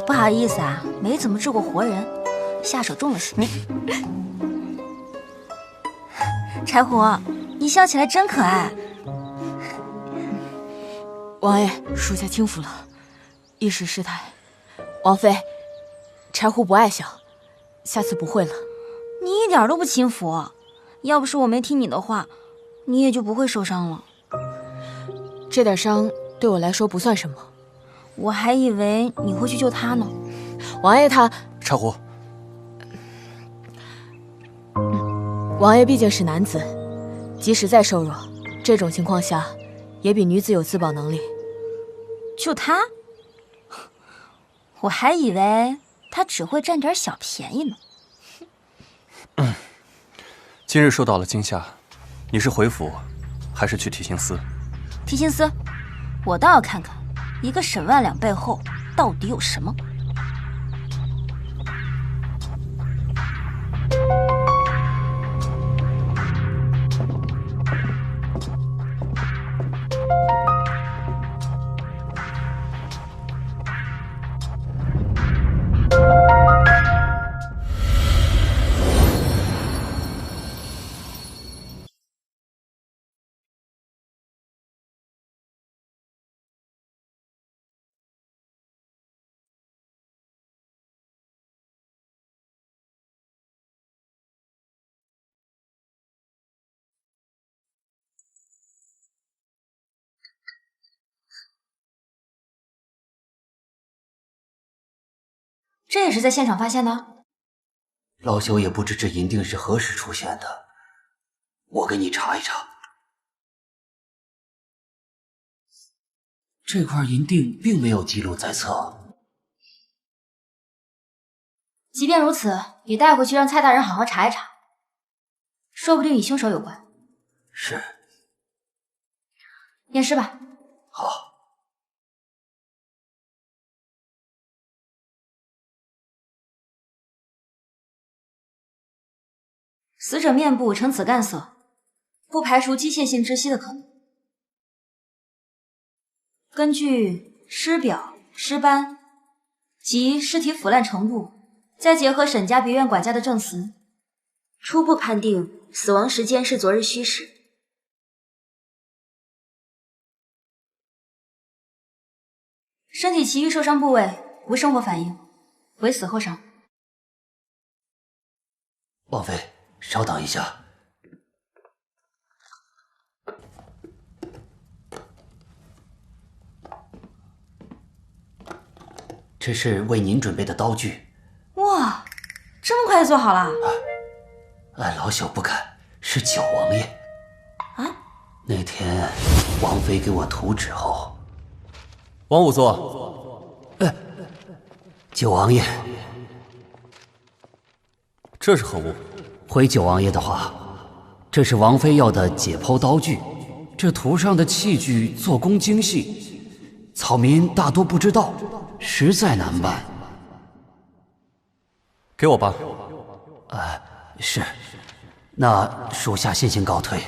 不好好意思啊，没怎么治过活人，下手重了些。你，柴胡，你笑起来真可爱。王爷，属下轻浮了，一时失态。王妃，柴胡不爱笑，下次不会了。你一点都不轻浮，要不是我没听你的话，你也就不会受伤了。这点伤对我来说不算什么。我还以为你会去救他呢。王爷他……柴胡，王爷毕竟是男子，即使再瘦弱，这种情况下也比女子有自保能力。就他？我还以为他只会占点小便宜呢。今日受到了惊吓，你是回府，还是去提刑司？提刑司，我倒要看看一个沈万两背后到底有什么。这也是在现场发现的？老朽也不知这银锭是何时出现的，我给你查一查。这块银锭并没有记录在册。即便如此，也带回去让蔡大人好好查一查，说不定与凶手有关。是。验尸吧。好。死者面部呈紫干色，不排除机械性窒息的可能。根据尸表、尸斑及尸体腐烂程度，再结合沈家别院管家的证词，初步判定死亡时间是昨日戌时。身体其余受伤部位无生活反应，为死后伤。王妃，稍等一下。这是为您准备的刀具。哇，这么快就做好了？老朽不敢，是九王爷。啊？那天王妃给我图纸后，王仵作，九王爷，这是何物？回九王爷的话，这是王妃要的解剖刀具。这图上的器具做工精细，草民大多不知道，实在难办。给我吧。是。那属下先行告退。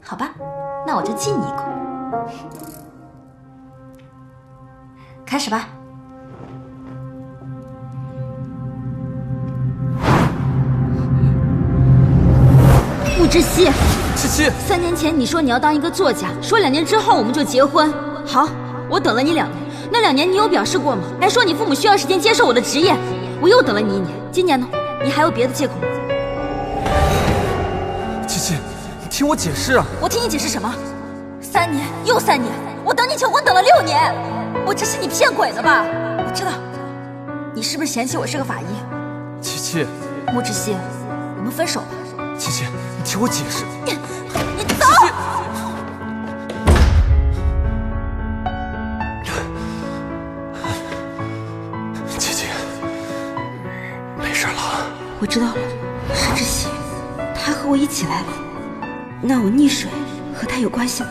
好吧，那我就敬你一口。开始吧。穆之熙，七七，3年前你说你要当一个作家，说2年之后我们就结婚。好，我等了你2年，那2年你有表示过吗？还说你父母需要时间接受我的职业，我又等了你1年。今年呢？你还有别的借口吗？七七，你听我解释啊！我听你解释什么？3年又3年，我等你求婚等了6年，我这是你骗鬼的吧？我知道，你是不是嫌弃我是个法医？七七，穆之熙，我们分手吧。七七，你听我解释。你走！七七，没事了。我知道了，是之熙，他和我一起来了。那我溺水和他有关系吗？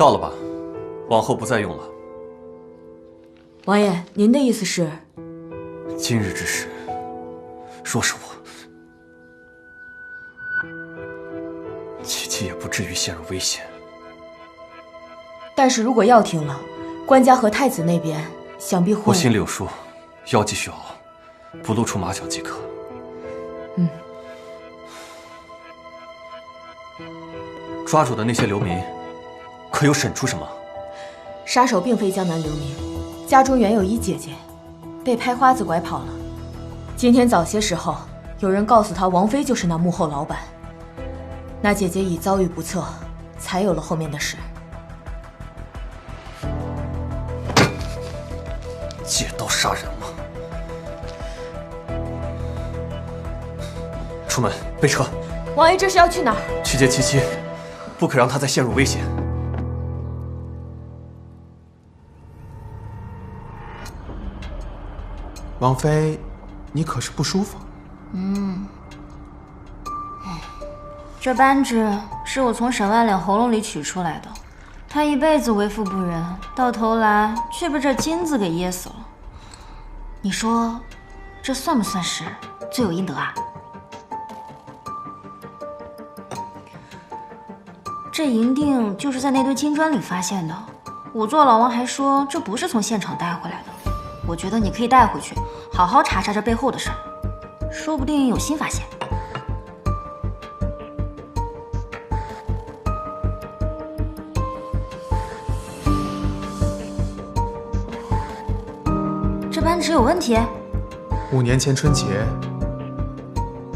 到了吧？往后不再用了。王爷，您的意思是？今日之事，若是我，琪琪也不至于陷入危险。但是如果药停了，官家和太子那边想必会……我心里有数，药继续熬，不露出马脚即可。嗯。抓住的那些流民，可有审出什么？杀手并非江南流民，家中原有一姐姐，被拍花子拐跑了。今天早些时候，有人告诉他王妃就是那幕后老板。那姐姐已遭遇不测，才有了后面的事。借刀杀人吗？出门备车。王爷这是要去哪儿？去接七七，不可让她再陷入危险。王妃，你可是不舒服？这扳指是我从沈万两喉咙里取出来的，他一辈子为富不仁，到头来却被这金子给噎死了。你说，这算不算是罪有应得啊？这银锭就是在那堆金砖里发现的，仵作老王还说这不是从现场带回来的。我觉得你可以带回去，好好查查这背后的事儿，说不定有新发现。这扳指有问题？5年前春节，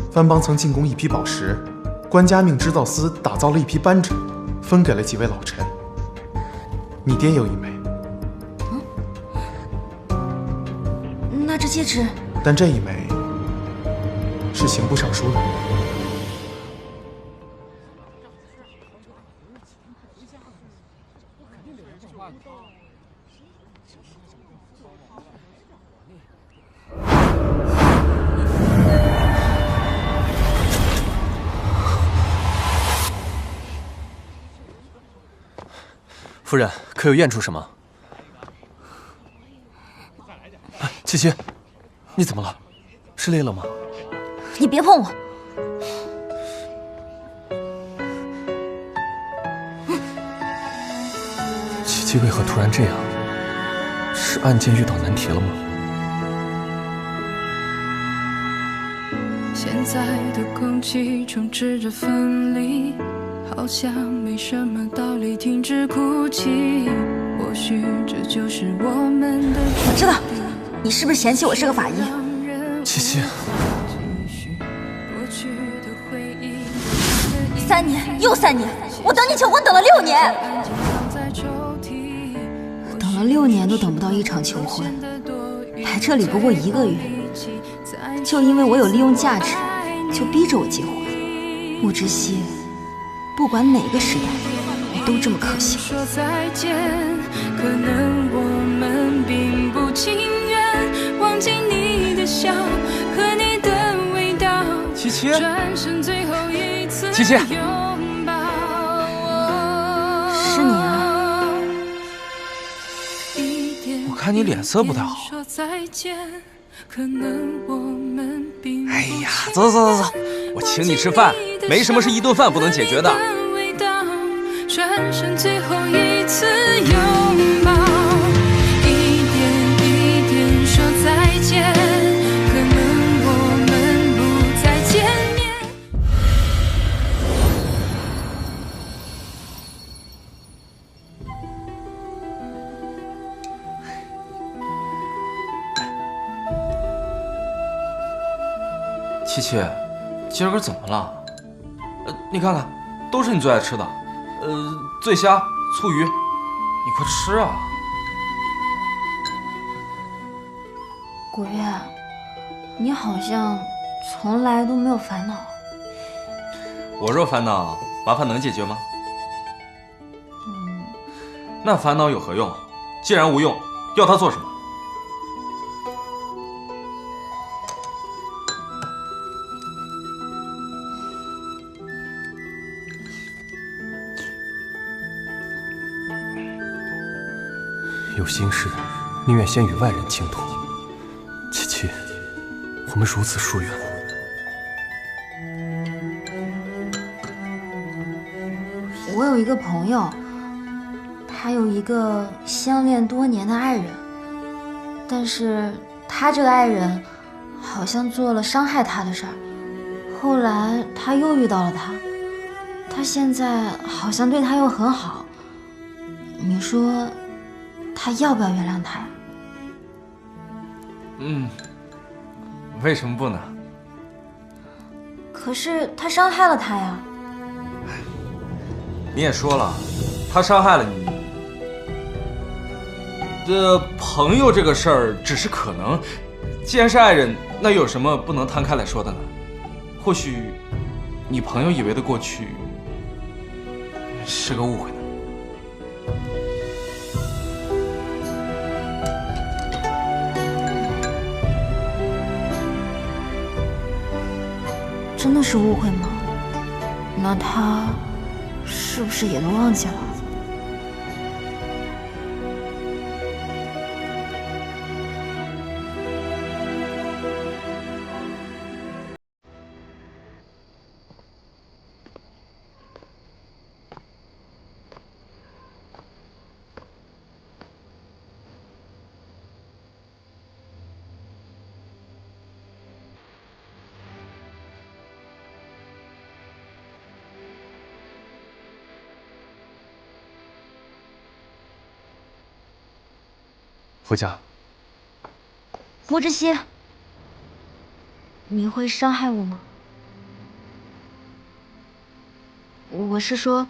藩邦曾进贡一批宝石，官家命织造司打造了一批扳指，分给了几位老臣。你爹有一枚。那这戒指，但这一枚是刑部尚书的。夫人，可有验出什么？七七，你怎么了？是累了吗？你别碰我！七七为何突然这样？是案件遇到难题了吗？现在的空气充斥着分离，好像没什么道理停止哭泣。或许这就是我们的。我知道。你是不是嫌弃我是个法医？七七，3年又3年，我等你求婚等了6年，等了6年都等不到一场求婚，来这里不过1个月，就因为我有利用价值，就逼着我结婚。我只希，不管哪个时代，我都这么可惜。说再见，可能我们并不情愿。忘记你的笑和你的味道。七七，七七，是你啊！我看你脸色不太好。哎呀，走，我请你吃饭，没什么是1顿饭不能解决的。转身最后一次拥抱。七七，今儿个怎么了？你看看，都是你最爱吃的，醉虾、醋鱼，你快吃啊！古月，你好像从来都没有烦恼。我若烦恼，麻烦能解决吗？那烦恼有何用？既然无用，要它做什么？心事，宁愿先与外人倾吐。七七，我们如此疏远了。我有一个朋友，他有一个相恋多年的爱人，但是他这个爱人好像做了伤害他的事儿，后来他又遇到了他，他现在好像对他又很好，你说他要不要原谅他呀？为什么不呢？可是他伤害了他呀。你也说了，他伤害了你。朋友这个事儿只是可能，既然是爱人，那有什么不能摊开来说的呢？或许你朋友以为的过去是个误会呢。真的是误会吗？那他是不是也都忘记了？夫家，莫之熙，你会伤害我吗？我是说，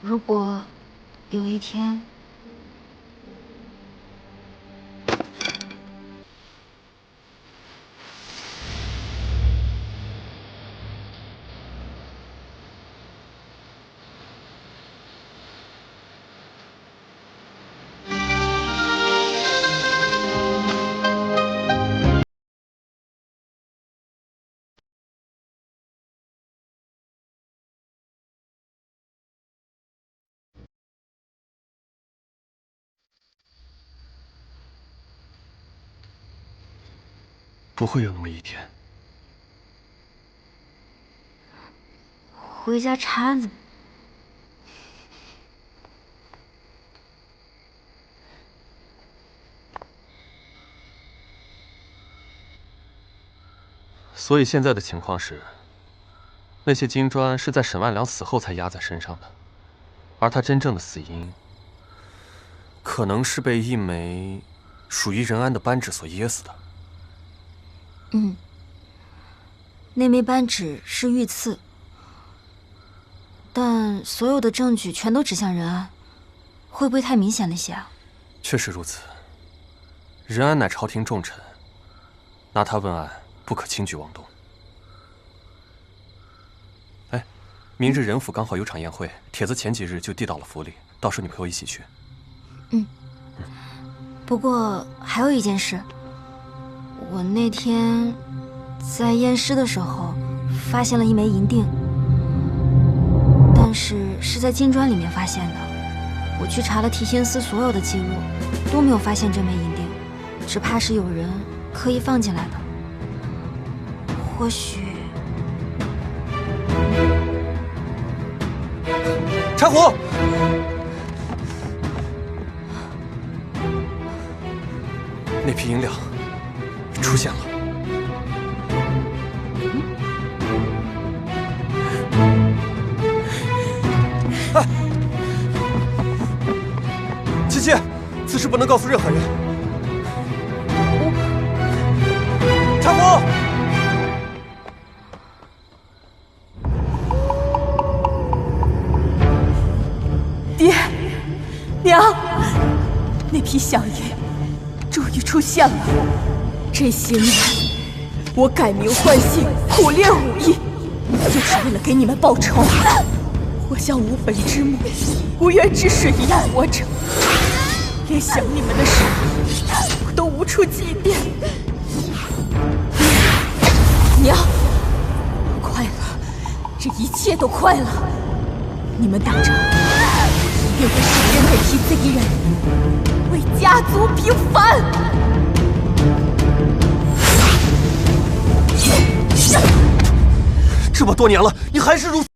如果有一天……不会有那么一天。回家查案子。所以现在的情况是，那些金砖是在沈万良死后才压在身上的，而他真正的死因，可能是被一枚属于任安的扳指所噎死的。那枚扳指是御刺，但所有的证据全都指向任安，会不会太明显了些啊？确实如此。任安乃朝廷重臣，拿他问案不可轻举妄动。哎，明日任府刚好有场宴会，帖子前几日就递到了府里，到时候你陪我一起去。不过还有一件事，我那天在验尸的时候发现了一枚银锭，但是在金砖里面发现的。我去查了提刑司所有的记录，都没有发现这枚银锭，只怕是有人刻意放进来的。或许……柴胡，那批银两出现了。哎，七七，此事不能告诉任何人。柴胡。爹，娘，那批响银终于出现了。这些年，我改名换姓，苦练武艺，就是为了给你们报仇。我像无本之木、无源之水一样活着，连想你们的时候，我都无处祭奠。娘，快了，这一切都快了。你们等着，愿为谁人代替贼人，为家族平反。这么多年了，你还是如此。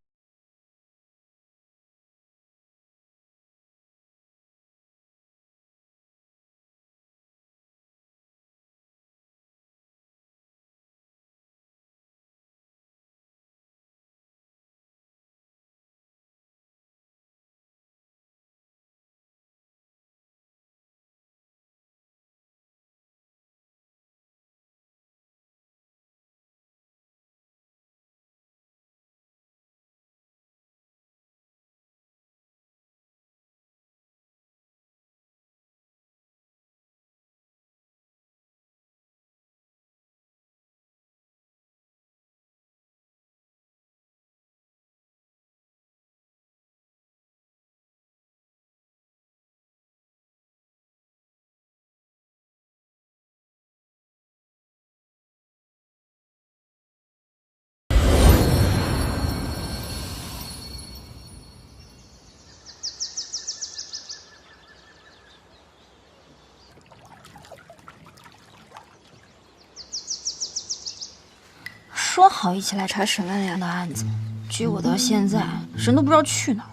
说好一起来查沈万良的案子，结果到现在人都不知道去哪儿。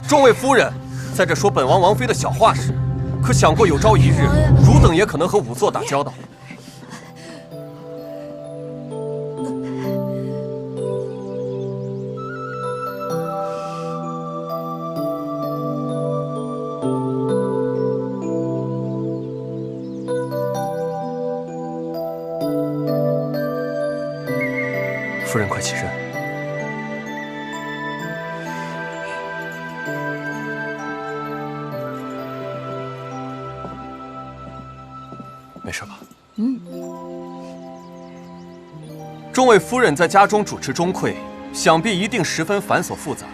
众位夫人，在这说本王王妃的小话时，可想过有朝一日，汝等也可能和仵作打交道？夫人，快起身。没事吧？众位夫人在家中主持钟馗，想必一定十分繁琐复杂。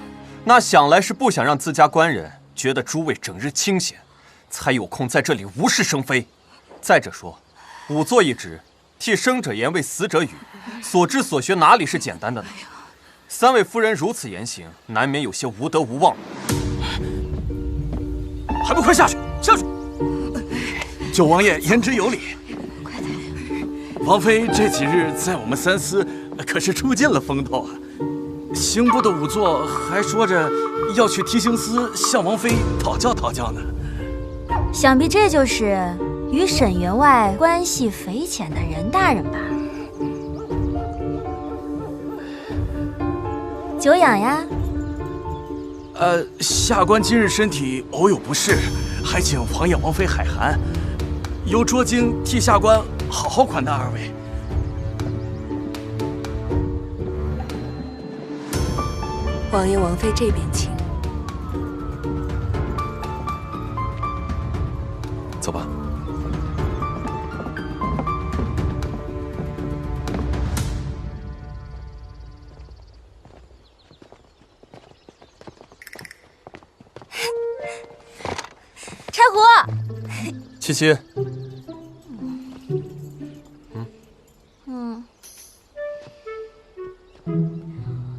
那想来是不想让自家官人觉得诸位整日清闲，才有空在这里无事生非。再者说，仵作一职，替生者言，为死者语，所知所学哪里是简单的呢？三位夫人如此言行，难免有些无德无望。还不快下去！下去！九王爷言之有理。王妃这几日在我们三司可是出尽了风头啊！刑部的仵作还说着要去提刑司向王妃讨教讨教呢。想必这就是与沈员外关系匪浅的任大人吧？久仰呀。下官今日身体偶有不适，还请王爷王妃海涵。由卓京替下官好好款待二位。王爷王妃这边请。走吧。柴胡。七七。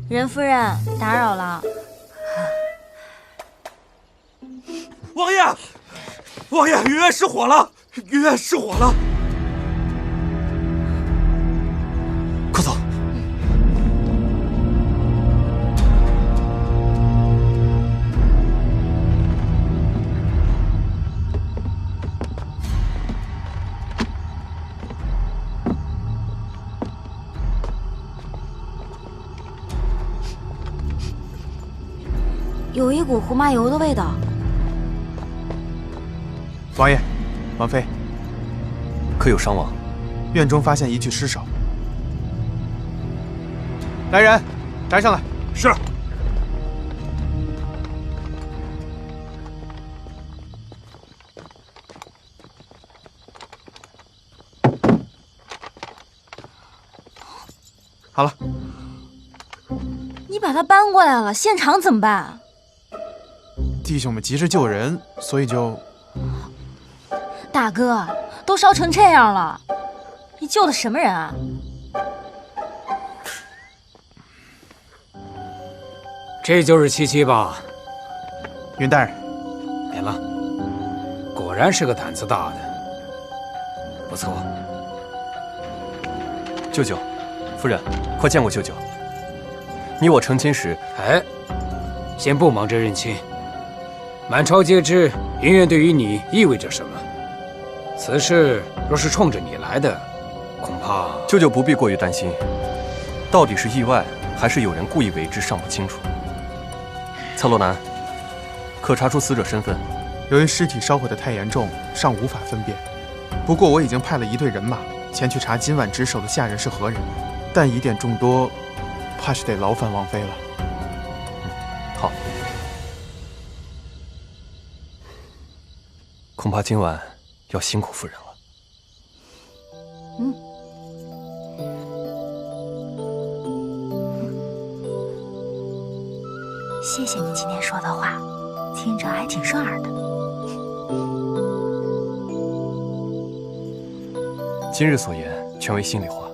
任夫人，打扰了。王爷，王爷，御苑失火了！御苑失火了！快走！有一股胡麻油的味道。王爷，王妃，可有伤亡？院中发现一具尸首。来人，抬上来。是。好了。你把他搬过来了，现场怎么办？弟兄们急着救人，所以就……大哥，都烧成这样了，你救的什么人啊？这就是七七吧？云大人，免了。果然是个胆子大的，不错。舅舅，夫人，快见过舅舅。你我成亲时，哎，先不忙着认亲。满朝皆知，银院对于你意味着什么。此事若是冲着你来的，恐怕……舅舅不必过于担心，到底是意外，还是有人故意为之，尚不清楚。策洛南，可查出死者身份？由于尸体烧毁得太严重，尚无法分辨。不过我已经派了一队人马前去查今晚值守的下人是何人，但疑点众多，怕是得劳烦王妃了。好。恐怕今晚要辛苦夫人了。谢谢你今天说的话，听着还挺顺耳的。今日所言全为心里话。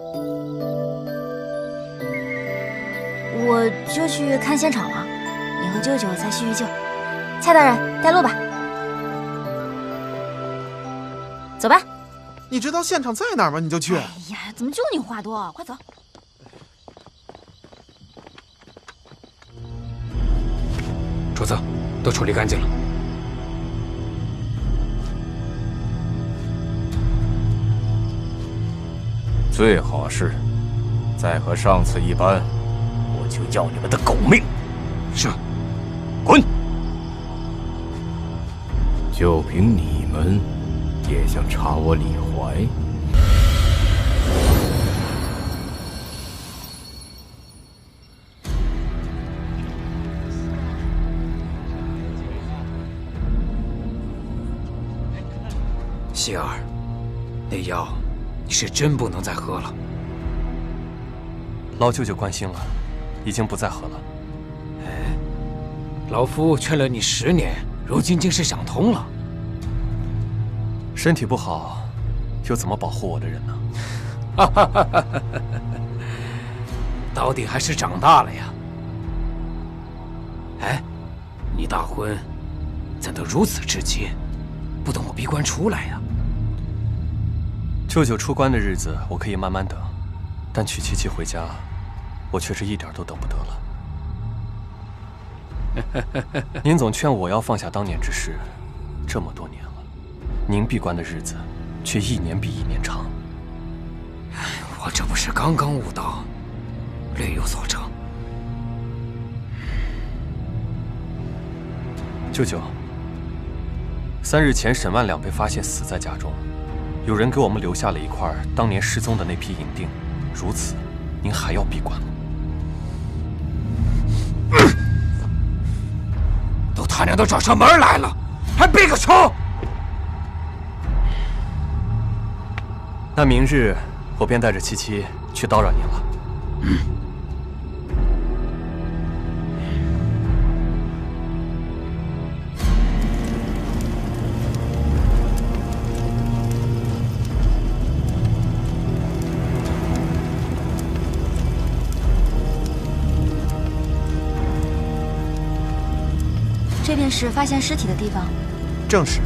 我就去看现场了，你和舅舅再叙叙旧。蔡大人，带路吧。走吧。你知道现场在哪儿吗？你就去。哎呀，怎么就你话多？快走。主子，都处理干净了。最好是，再和上次一般，我就要你们的狗命！是，滚！就凭你们，也想查我李怀？希儿，那药你是真不能再喝了。老舅舅关心了，已经不再喝了。哎，老夫劝了你10年，如今竟是想通了。身体不好，又怎么保护我的人呢？哈哈哈哈哈！到底还是长大了呀。哎，你大婚怎得如此之急？不等我闭关出来呀？舅舅出关的日子，我可以慢慢等，但娶七七回家，我却是一点都等不得了。您总劝我要放下当年之事，这么多年了，您闭关的日子却1年比1年长。我这不是刚刚悟道，略有所成。舅舅，3日前沈万两被发现死在家中。有人给我们留下了一块当年失踪的那批银锭，如此，您还要闭关吗？都他娘的找上门来了，还闭个仇！那明日我便带着七七去叨扰您了。这便是发现尸体的地方。正是。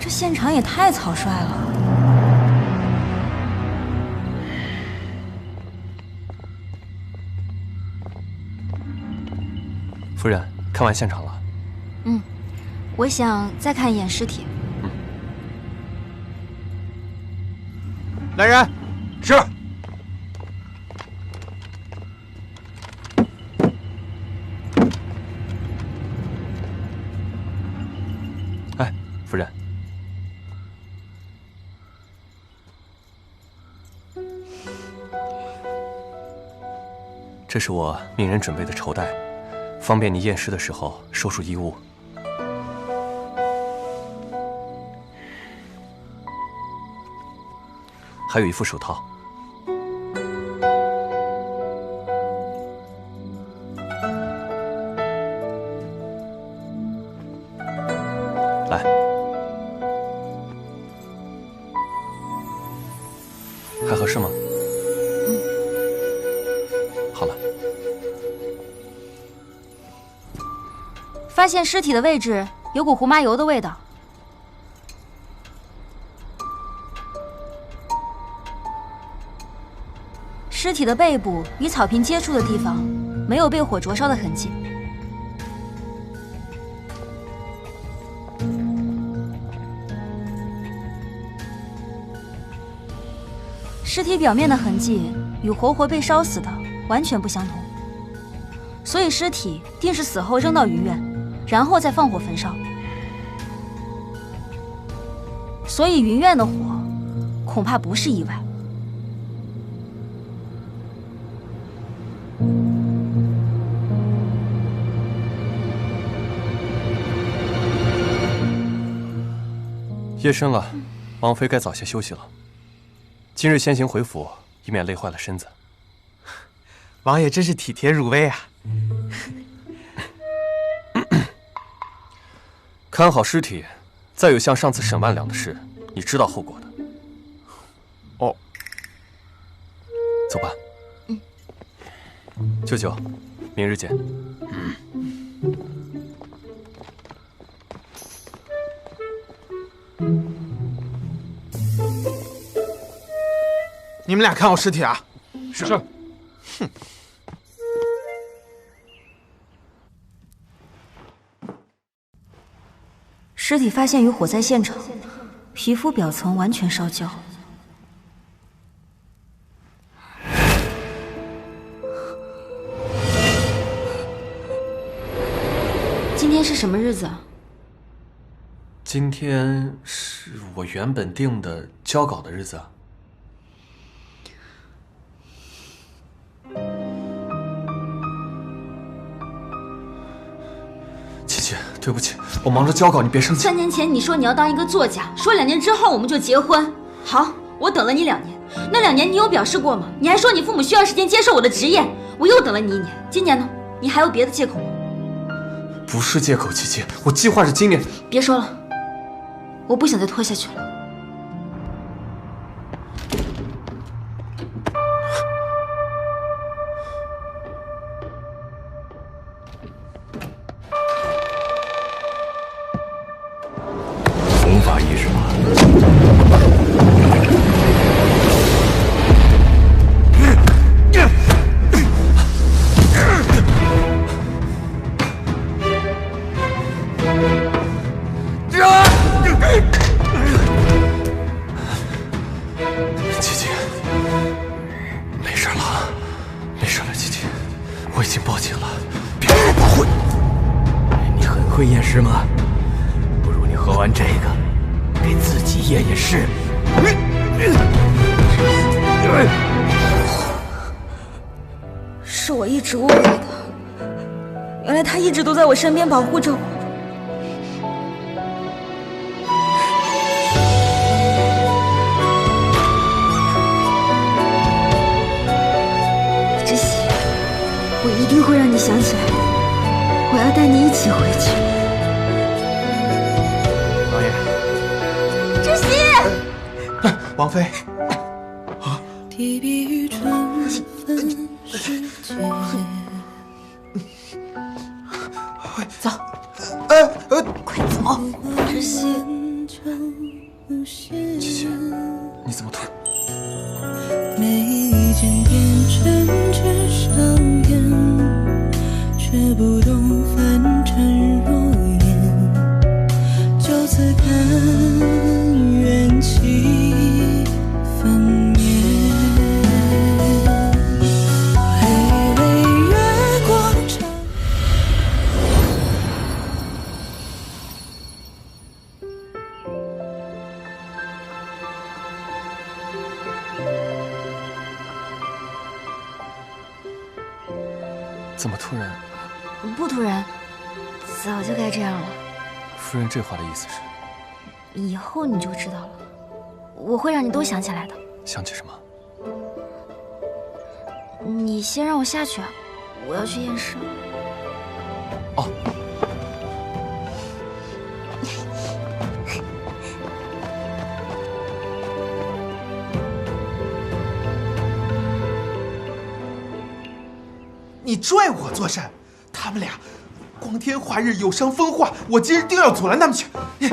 这现场也太草率了。夫人，看完现场了。我想再看一眼尸体。来人。是。哎，夫人。这是我命人准备的绸带，方便你验尸的时候收束衣物。还有一副手套。来，还合适吗？好了。发现尸体的位置有股胡麻油的味道。尸体的背部与草坪接触的地方没有被火灼烧的痕迹。尸体表面的痕迹与活被烧死的完全不相同，所以尸体定是死后扔到云院，然后再放火焚烧。所以云院的火恐怕不是意外。夜深了，王妃该早些休息了。今日先行回府，以免累坏了身子。王爷真是体贴入微啊！看好尸体，再有像上次沈万两的事，你知道后果的。哦，走吧。舅舅，明日见。你们俩看好尸体啊！是。哼。尸体发现于火灾现场，皮肤表层完全烧焦。今天是什么日子啊？今天是我原本定的交稿的日子啊。琪琪，对不起，我忙着交稿，你别生气。3年前你说你要当一个作家，说2年之后我们就结婚。好，我等了你2年，那2年你有表示过吗？你还说你父母需要时间接受我的职业，我又等了你1年。今年呢？你还有别的借口吗？不是借口，琪琪，我计划着今年。别说了，我不想再拖下去了。弘法意识吗？琪琪，没事了，没事了，琪琪，我已经报警了，别让我保护你。你很会验尸吗？不如你喝完这个，给自己验验尸。是我一直误会的，原来他一直都在我身边保护着我。知悉，我一定会让你想起来的，我要带你一起回去。王爷，知悉，王妃，提笔于春分时节。走，快走！知悉，琪琪，你怎么突然？眉间变成纸上烟，却不懂凡尘若烟。就此看缘起分。怎么突然？不突然，早就该这样了。夫人这话的意思是？以后你就知道了，我会让你都想起来的。想起什么？你先让我下去啊，我要去验尸。哦。你拽我做甚？他们俩光天化日，有伤风化，我今日定要阻拦他们去。你。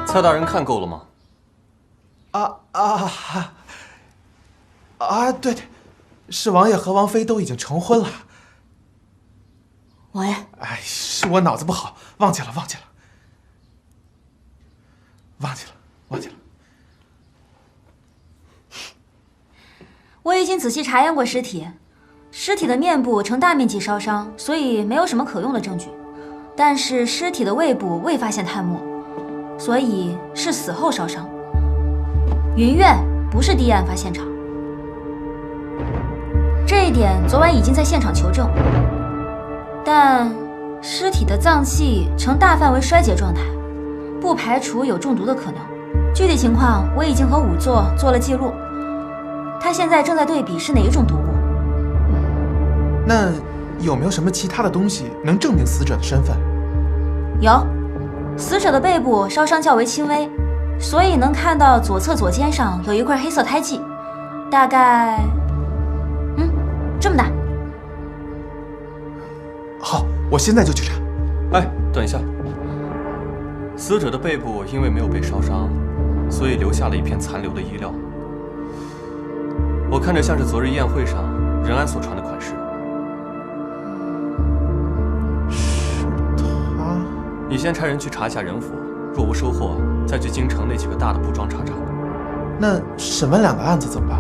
蔡大人看够了吗？对，是王爷和王妃都已经成婚了。王爷，哎，是我脑子不好，忘记了。我已经仔细查验过尸体，尸体的面部呈大面积烧伤，所以没有什么可用的证据。但是尸体的胃部未发现炭末，所以是死后烧伤。云苑不是第一案发现场，这一点昨晚已经在现场求证。但尸体的脏器呈大范围衰竭状态，不排除有中毒的可能。具体情况我已经和仵作做了记录，他现在正在对比是哪一种毒物。那有没有什么其他的东西能证明死者的身份？有，死者的背部烧伤较为轻微，所以能看到左侧左肩上有一块黑色胎记，大概这么大。好，我现在就去查。哎，等一下，死者的背部因为没有被烧伤，所以留下了一片残留的衣料。我看着像是昨日宴会上任安所穿的款式。是他。你先差人去查一下人府，若无收获，再去京城那几个大的布庄查查。那沈万两的案子怎么办？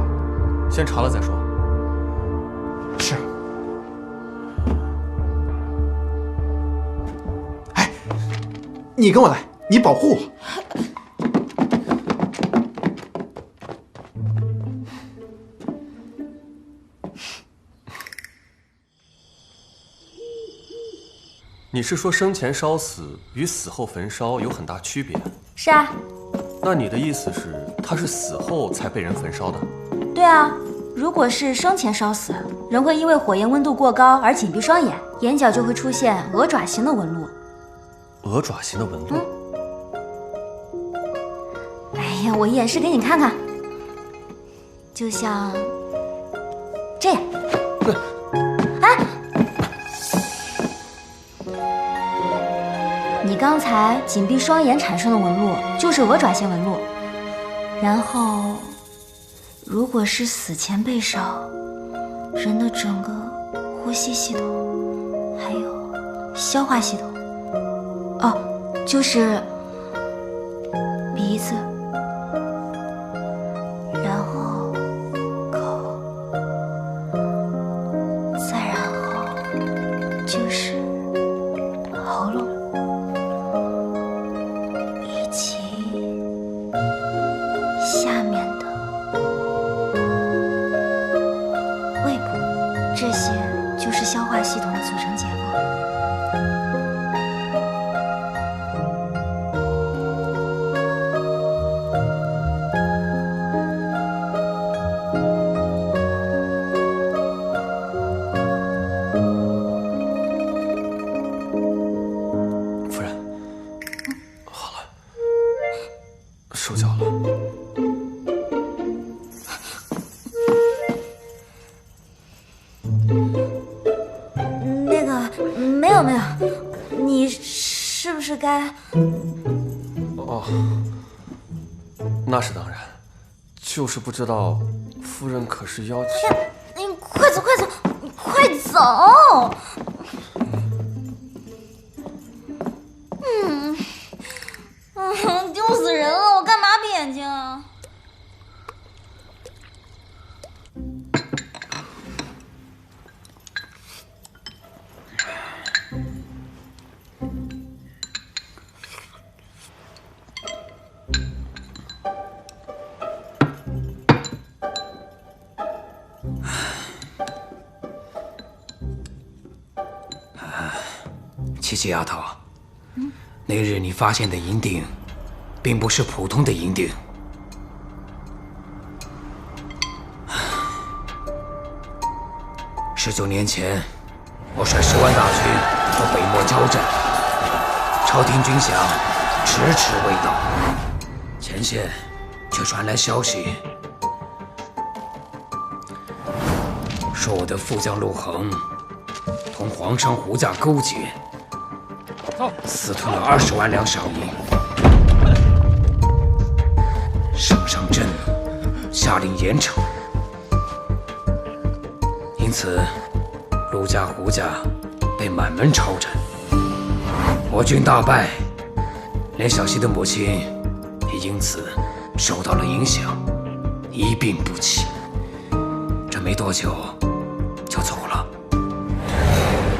先查了再说。是。哎，你跟我来，你保护我。你是说生前烧死与死后焚烧有很大区别？是啊。那你的意思是，他是死后才被人焚烧的？对啊，如果是生前烧死，人会因为火焰温度过高而紧闭双眼，眼角就会出现鹅爪形的纹路。鹅爪形的纹路？哎呀，我演示给你看看，就像这样。哎，你刚才紧闭双眼产生的纹路就是鹅爪形纹路，然后如果是死前被烧，人的整个呼吸系统还有消化系统，就是鼻子，然后口，再然后就是喉咙，以及下面的胃部，这些就是消化系统的组成结构。受脚了。那个，没有，你是不是该？哦，那是当然，就是不知道夫人可是要求。你快走，你快走！丢死人了！我干嘛闭眼睛啊？七七丫头，那日你发现的银锭，并不是普通的银锭。19年前，我率10万大军到北漠交战，朝廷军饷迟迟未到，前线却传来消息，说我的副将陆衡同皇上胡家勾结，私吞了20万两赏银。圣上震怒，下令严惩。因此，陆家、胡家被满门抄斩，我军大败，连小溪的母亲也因此受到了影响，一病不起。这没多久就走了。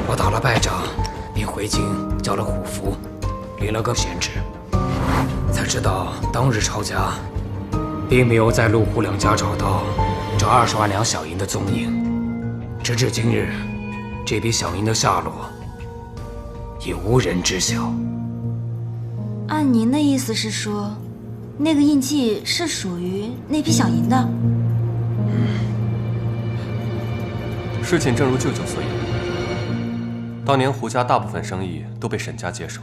我打了败仗，便回京交了虎符，领了个闲职，才知道当日抄家并没有在陆胡两家找到这20万两小银的踪影。直至今日，这笔小银的下落也无人知晓。按您的意思是说，那个印记是属于那批小银的？事情正如舅舅所言，当年胡家大部分生意都被沈家接手，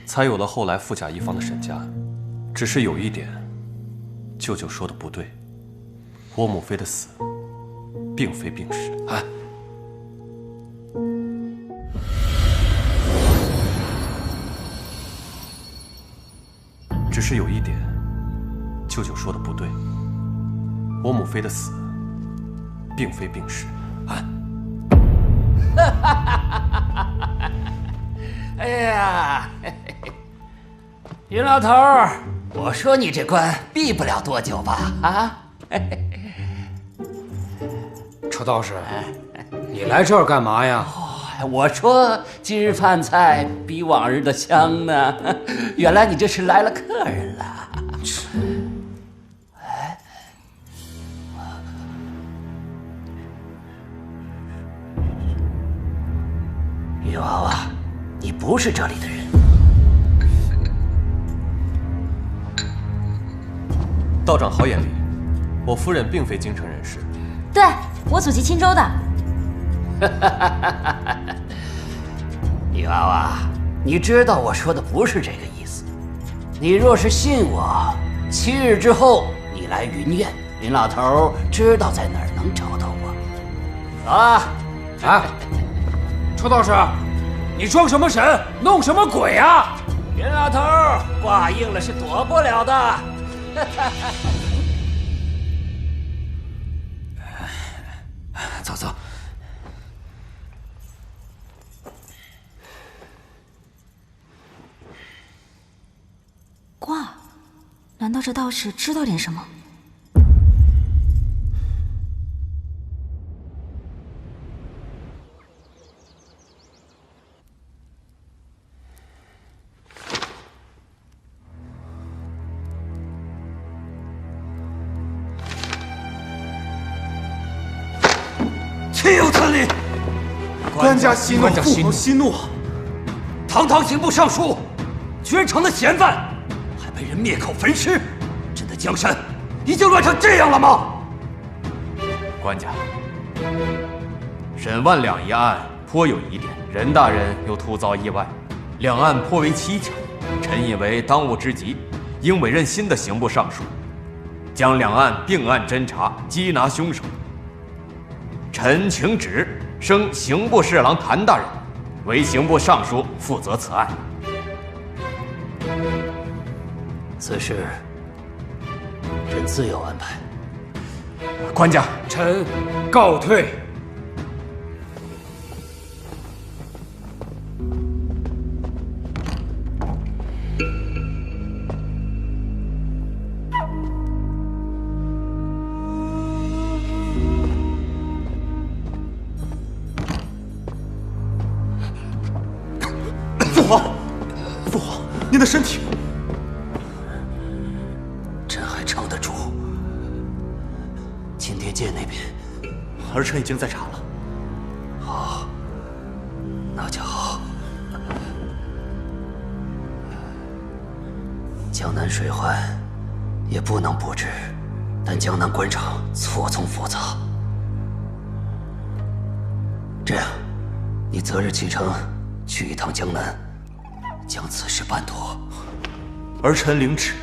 才有了后来富甲一方的沈家。只是有一点，舅舅说的不对，我母妃的死并非病逝。只是有一点，舅舅说的不对，我母妃的死并非病逝。哎呀，云老头儿，我说你这关闭不了多久吧？啊？仇道士，你来这儿干嘛呀？我说今日饭菜比往日的香呢，原来你这是来了客人了。女娃娃，你不是这里的人。道长好眼力，我夫人并非京城人士。对，我祖籍青州的。女娃娃，你知道我说的不是这个意思。你若是信我，7日之后你来云苑，林老头知道在哪儿能找到我。走啊！啊！仇道士，你装什么神，弄什么鬼啊？云老头挂硬了是躲不了的。走走。卦，难道这道士知道点什么？岂有此理！官家息怒，官家息怒！堂堂刑部尚书，绝城的嫌犯，还被人灭口焚尸，朕的江山已经乱成这样了吗？官家，沈万两一案颇有疑点，任大人又突遭意外，两案颇为蹊跷。臣以为当务之急，应委任新的刑部尚书，将两案并案侦查，缉拿凶手。臣请旨升刑部侍郎谭大人为刑部尚书，负责此案。此事朕自有安排。官家，臣告退。父皇，您的身体，朕还撑得住。金蝶界那边，儿臣已经在查了。哦，那就好。江南水患也不能不治，但江南官场错综复杂。这样，你择日启程，去一趟江南，将此事办妥。儿臣领旨。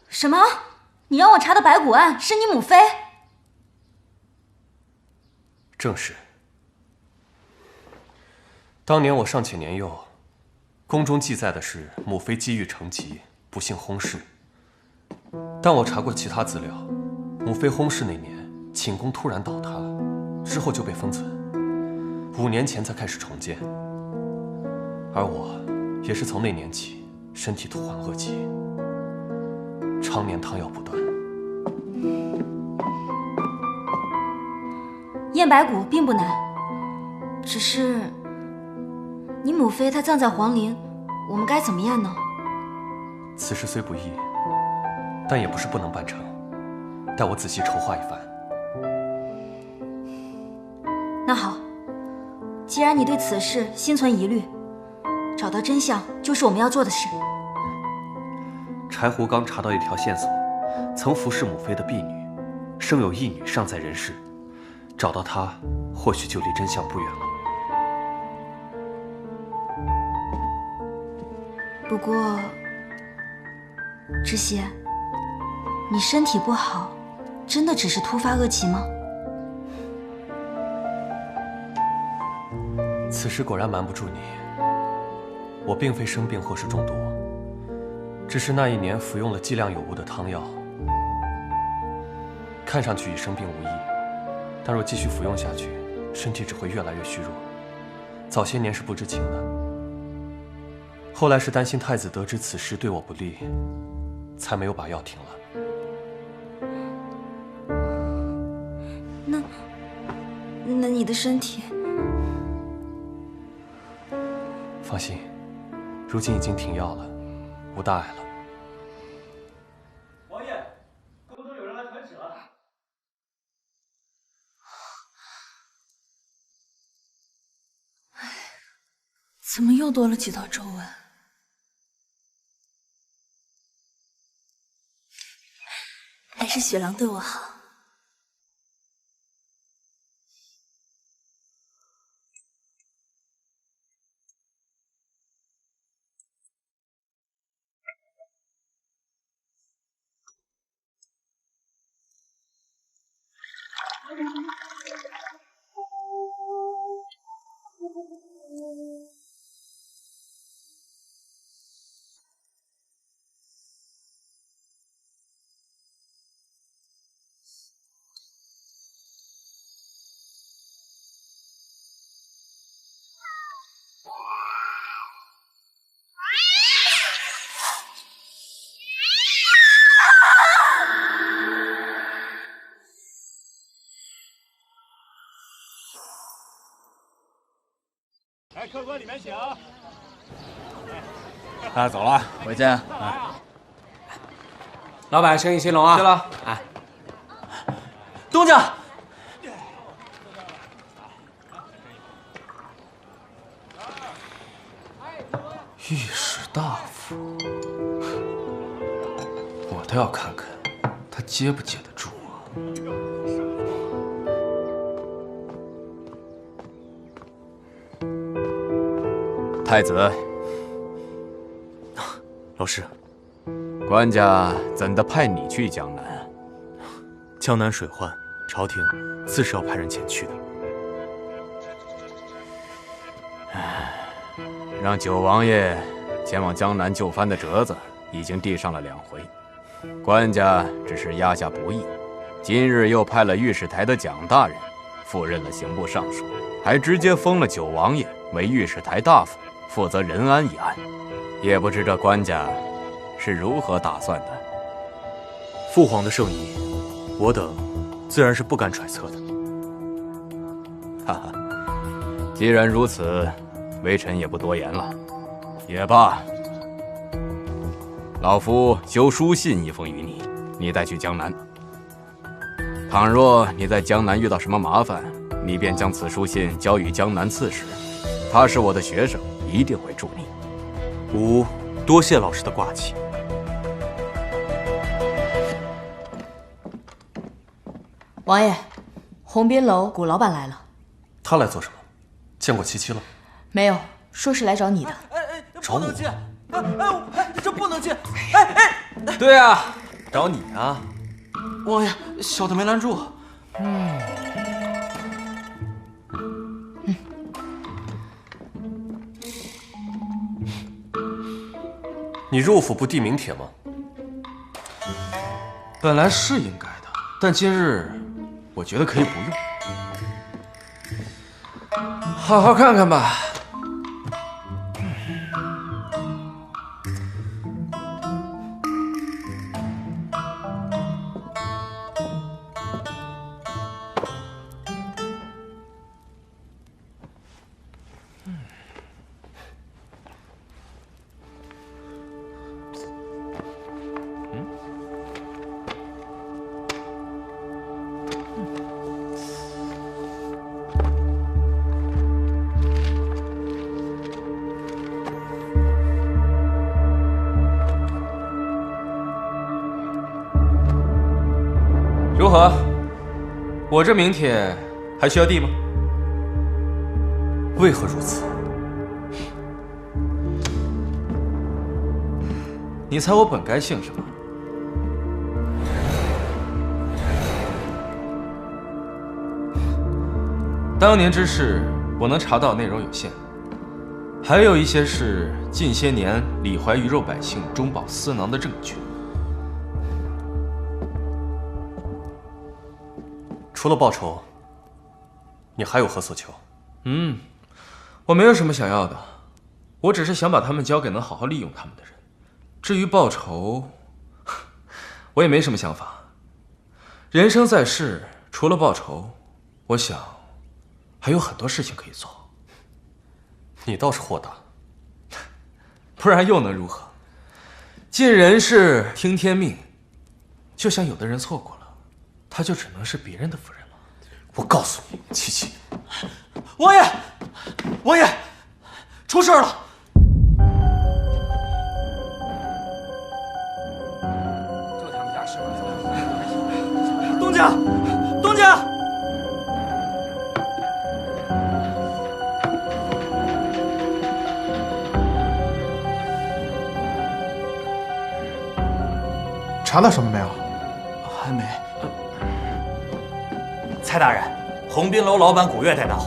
什么？你让我查的白骨案是你母妃？正是。当年我尚且年幼，宫中记载的是母妃积郁成疾，不幸薨逝。但我查过其他资料，母妃薨逝那年，寝宫突然倒塌，之后就被封存，5年前才开始重建。而我也是从那年起，身体突患恶疾，常年汤药不断。验白骨并不难，只是你母妃她葬在皇陵，我们该怎么验呢？此事虽不易，但也不是不能办成。待我仔细筹划一番。那好，既然你对此事心存疑虑，找到真相就是我们要做的事。柴胡刚查到一条线索，曾服侍母妃的婢女，生有一女尚在人世。找到她，或许就离真相不远了。不过，知悉，你身体不好，真的只是突发恶疾吗？此事果然瞒不住你，我并非生病或是中毒，只是那一年服用了剂量有误的汤药，看上去与生病无异。但若继续服用下去，身体只会越来越虚弱。早些年是不知情的，后来是担心太子得知此事对我不利，才没有把药停了。那你的身体？放心，如今已经停药了，无大碍了。王爷，宫中有人来传旨了。怎么又多了几道皱纹？还是雪狼对我好。来，客官里面请。走了，回见。老板，生意兴隆啊！谢了。哎，东家，御史大夫，我倒要看看他接不接得住啊！太子，老师，官家怎的派你去江南？江南水患，朝廷自是要派人前去的。让九王爷前往江南救藩的折子已经递上了2回，官家只是压下不义，今日又派了御史台的蒋大人赴任了刑部尚书，还直接封了九王爷为御史台大夫，负责仁安一案，也不知这官家是如何打算的。父皇的圣意，我等自然是不敢揣测的。哈哈，既然如此，微臣也不多言了。也罢，老夫修书信一封于你，你带去江南。倘若你在江南遇到什么麻烦，你便将此书信交与江南刺史，他是我的学生，一定会助你。吾多谢老师的挂记。王爷，鸿宾楼谷老板来了。他来做什么？见过77了？没有，说是来找你的。找我？这不能进！对啊，找你啊！王爷，小的没拦住。你入府不递名帖吗？本来是应该的，但今日我觉得可以不用。好好看看吧。如何？我这名帖还需要递吗？为何如此？你猜我本该姓什么？当年之事，我能查到内容有限，还有一些是近些年李怀鱼肉百姓中饱私囊的证据。除了报仇，你还有何所求？我没有什么想要的，我只是想把他们交给能好好利用他们的人。至于报仇，我也没什么想法。人生在世，除了报仇，我想还有很多事情可以做。你倒是豁达，不然又能如何？尽人事，听天命。就像有的人错过了，他就只能是别人的夫人了。我告诉你，77，王爷，王爷，出事了！就他们家是吧？东家，东家！查到什么没有？还没。蔡大人，鸿宾楼老板古月带到。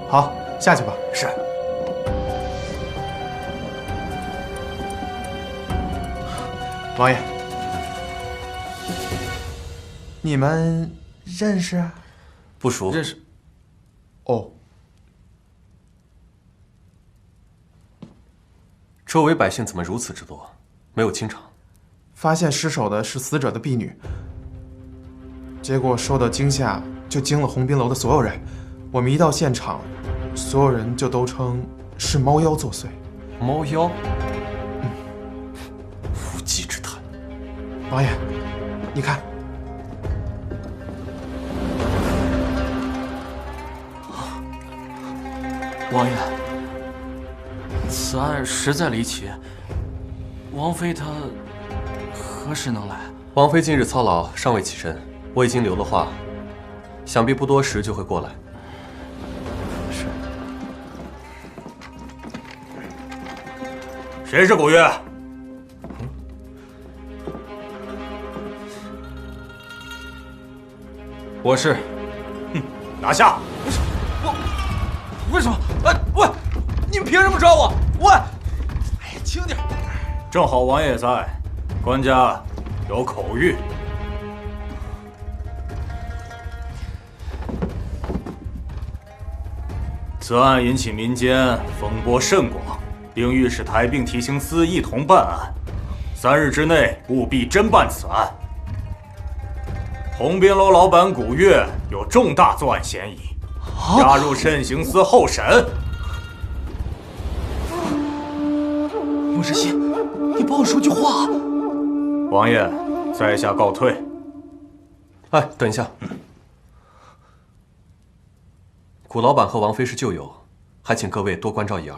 好，下去吧。是。王爷，你们认识？不熟。认识。哦。周围百姓怎么如此之多？没有清场。发现尸首的是死者的婢女。结果受到惊吓，就惊了鸿宾楼的所有人。我们一到现场，所有人就都称是猫妖作祟。猫妖？无稽之谈。王爷，你看，王爷，此案实在离奇。王妃她何时能来？王妃近日操劳，尚未起身。我已经留了话，想必不多时就会过来。是。谁是古月？我是。拿下！为什么？喂！你们凭什么抓我？喂！哎呀，轻点！正好王爷在，官家有口谕。此案引起民间风波甚广，并御史台并提刑司一同办案，3日之内务必侦办此案。鸿宾楼老板古月有重大作案嫌疑，押入慎刑司候审。莫知悉，你帮我说句话。王爷，在下告退。哎，等一下。古老板和王妃是旧友，还请各位多关照一二。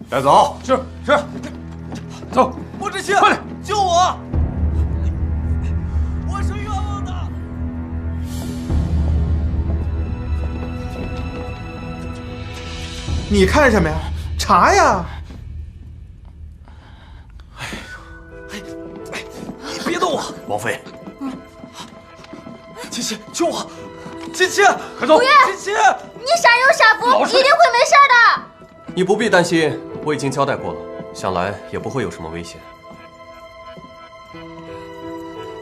带走。是。走。莫知悉，快点救我！我是冤枉的。你看什么呀？查呀！你别动我！王妃，七七，救我！七七，快走！不愿，七七，你傻有傻福，一定会没事的。你不必担心，我已经交代过了，想来也不会有什么危险。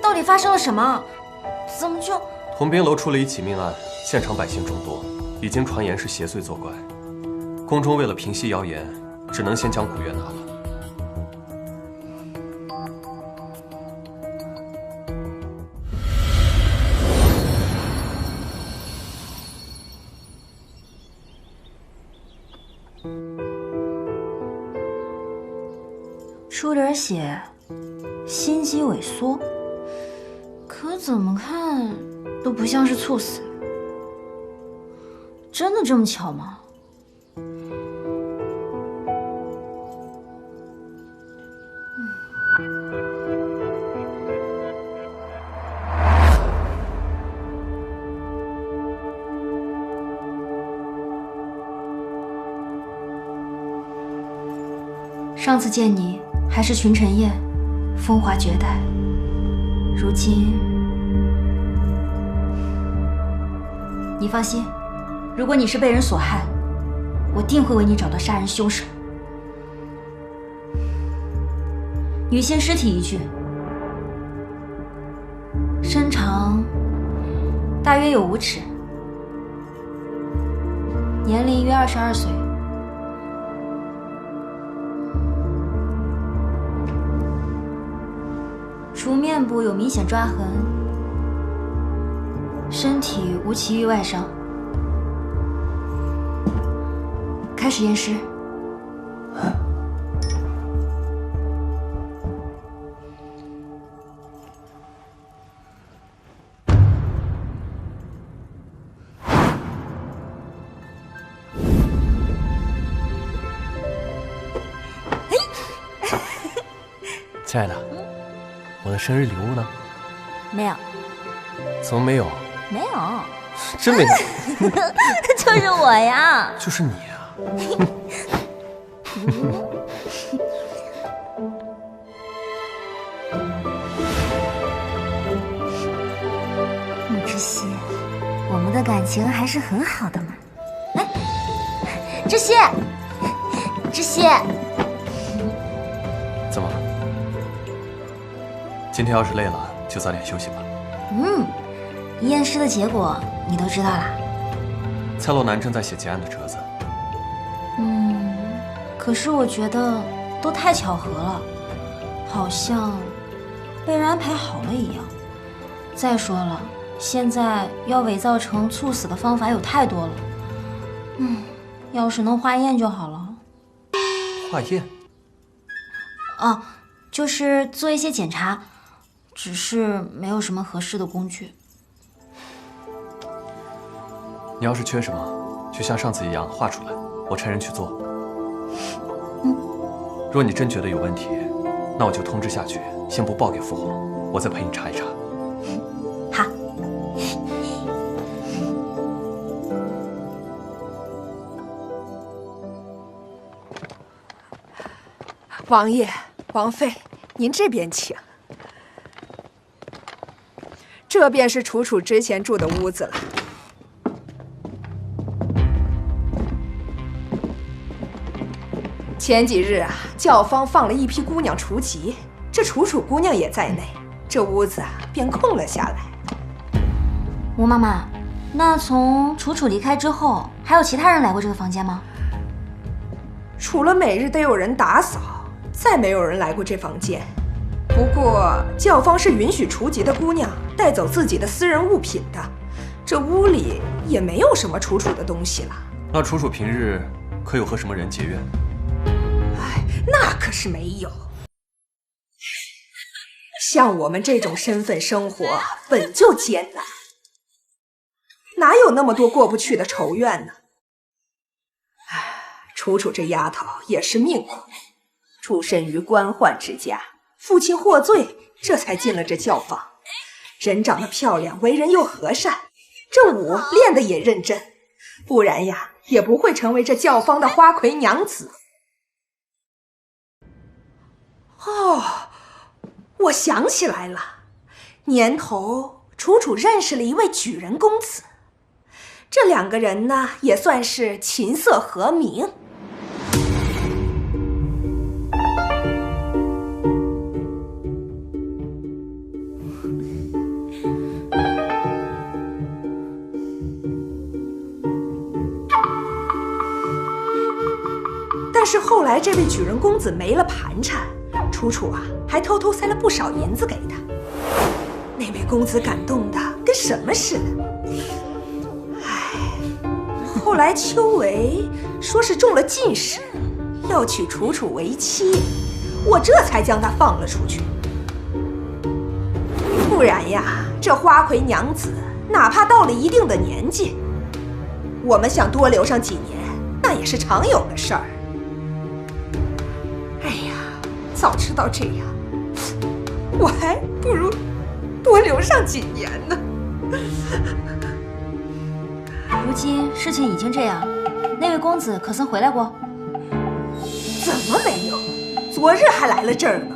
到底发生了什么？怎么就……同宾楼出了一起命案，现场百姓众多，已经传言是邪祟作怪。宫中为了平息谣言，只能先将古月拿了。出点血，心肌萎缩，可怎么看都不像是猝死。真的这么巧吗？上次见你还是群臣宴，风华绝代。如今，你放心，如果你是被人所害，我定会为你找到杀人凶手。女性尸体一具，身长大约有5尺，年龄约22岁。除面部有明显抓痕，身体无其余外伤。开始验尸。亲爱的，我的生日礼物呢？没有。怎么没有？没有。真没有。就是我呀。就是你啊。穆知悉，我们的感情还是很好的嘛。哎，知悉，知悉。怎么了？今天要是累了，就早点休息吧。验尸的结果你都知道啦？蔡洛南正在写结案的折子。可是我觉得都太巧合了，好像被人安排好了一样。再说了，现在要伪造成猝死的方法有太多了。要是能化验就好了。化验？哦，就是做一些检查，只是没有什么合适的工具。你要是缺什么，就像上次一样画出来，我差人去做。若你真觉得有问题，那我就通知下去，先不报给父皇，我再陪你查一查。好。王爷、王妃，您这边请。这便是楚楚之前住的屋子了。前几日啊，教坊放了一批姑娘除籍，这楚楚姑娘也在内，这屋子啊便空了下来。吴妈妈，那从楚楚离开之后，还有其他人来过这个房间吗？除了每日得有人打扫，再没有人来过这房间。不过教坊是允许除籍的姑娘带走自己的私人物品的，这屋里也没有什么楚楚的东西了。那楚楚平日可有和什么人结怨？哎，那可是没有。像我们这种身份生活本就艰难，哪有那么多过不去的仇怨呢？哎，楚楚这丫头也是命苦，出身于官宦之家，父亲获罪，这才进了这教坊。人长得漂亮，为人又和善，这舞练得也认真，不然呀，也不会成为这教坊的花魁娘子。哦，我想起来了，年头楚楚认识了一位举人公子，这两个人呢，也算是琴瑟和鸣。但是后来这位举人公子没了盘缠，楚楚啊还偷偷塞了不少银子给他。那位公子感动的跟什么似的。唉，后来秋维说是中了进士，要娶楚楚为妻，我这才将她放了出去。不然呀，这花魁娘子哪怕到了一定的年纪，我们想多留上几年，那也是常有的事儿。哎呀，早知道这样，我还不如多留上几年呢。如今事情已经这样，那位公子可曾回来过？怎么没有？昨日还来了这儿呢，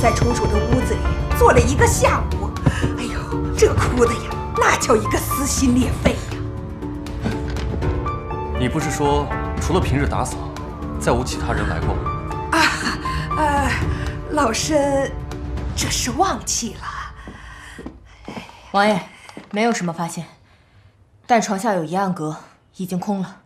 在楚楚的屋子里坐了一个下午。哎呦，这哭的呀，那叫一个撕心裂肺呀！你不是说除了平日打扫，再无其他人来过吗？老身这是忘记了。王爷，没有什么发现，但床下有一暗格，已经空了。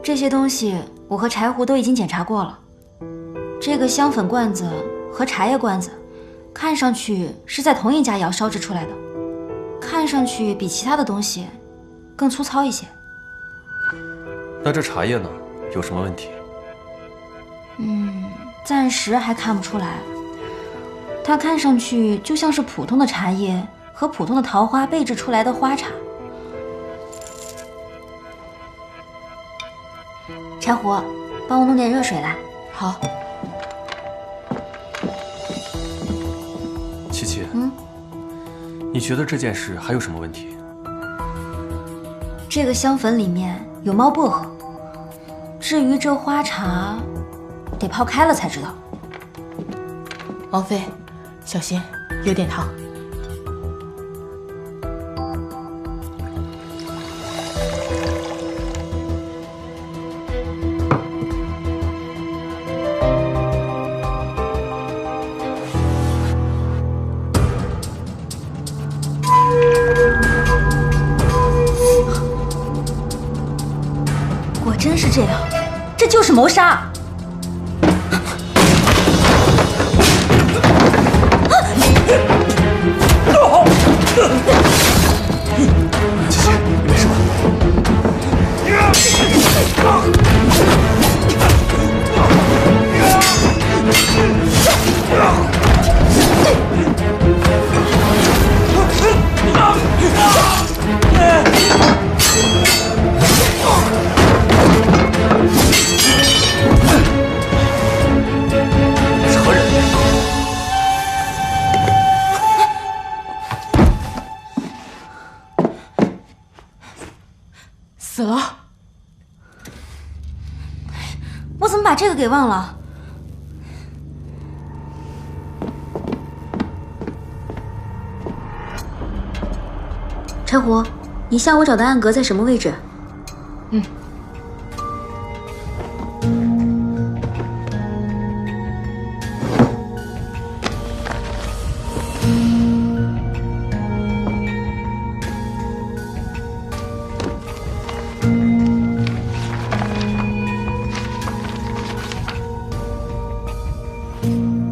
这些东西我和柴胡都已经检查过了。这个香粉罐子和茶叶罐子，看上去是在同一家窑烧制出来的，看上去比其他的东西更粗糙一些。那这茶叶呢，有什么问题？暂时还看不出来。它看上去就像是普通的茶叶和普通的桃花焙制出来的花茶。柴胡，帮我弄点热水来。好。琪琪，你觉得这件事还有什么问题？这个香粉里面有猫薄荷，至于这花茶，得泡开了才知道。王妃，小心，有点烫。果真是这样，这就是谋杀！琪琪，你没事吧？我怎么把这个给忘了？柴胡，你下午找的暗格在什么位置？嗯。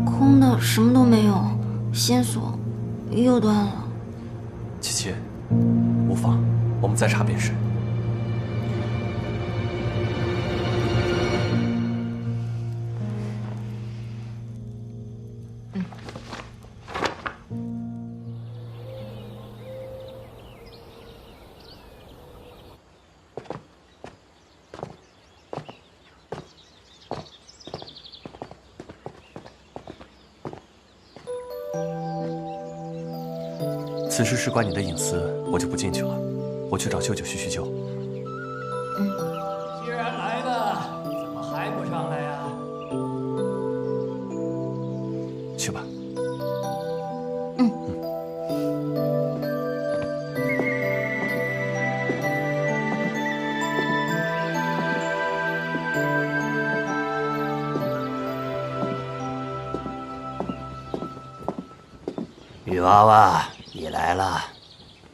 空的，什么都没有，线索又断了。琪琪，无妨，我们再查便是。此事事关你的隐私，我就不进去了。我去找舅舅叙叙旧。既然来了，怎么还不上来呀？去吧。女娃娃，你来了。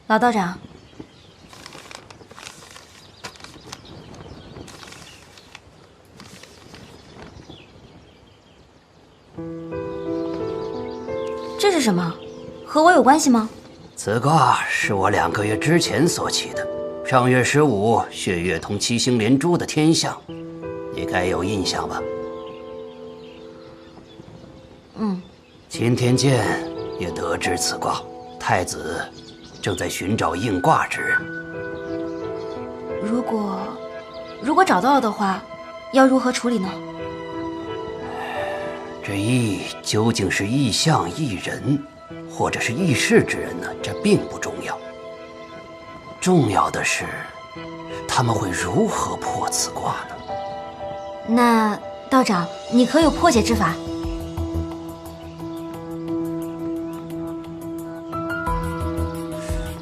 老道长，这是什么？和我有关系吗？此卦是我2个月之前所起的，上月15血月同七星连珠的天象，你该有印象吧？嗯。今天见也得知此卦，太子正在寻找应卦之人。如果找到了的话，要如何处理呢？这意究竟是异象异人，或者是异事之人呢？这并不重要，重要的是他们会如何破此卦呢？那道长，你可有破解之法？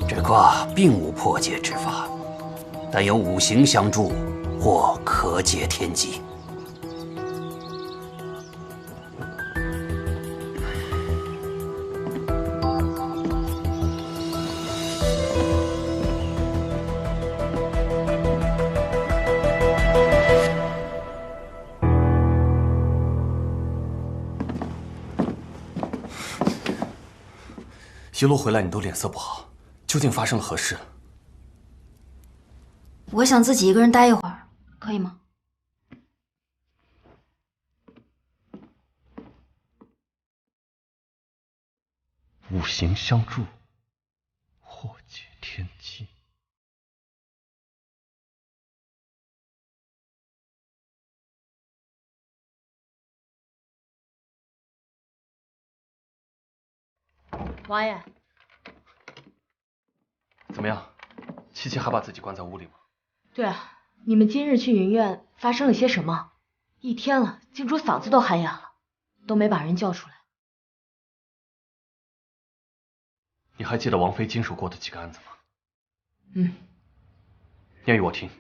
这卦并无破解之法，但有五行相助，或可解天机。一路回来你都脸色不好，究竟发生了何事？我想自己一个人待一会儿，可以吗？五行相助，或解天机。王爷，怎么样？七七还把自己关在屋里吗？对啊，你们今日去云院发生了些什么？一天了，静主嗓子都喊哑了，都没把人叫出来。你还记得王妃经手过的几个案子吗？嗯，念与我听。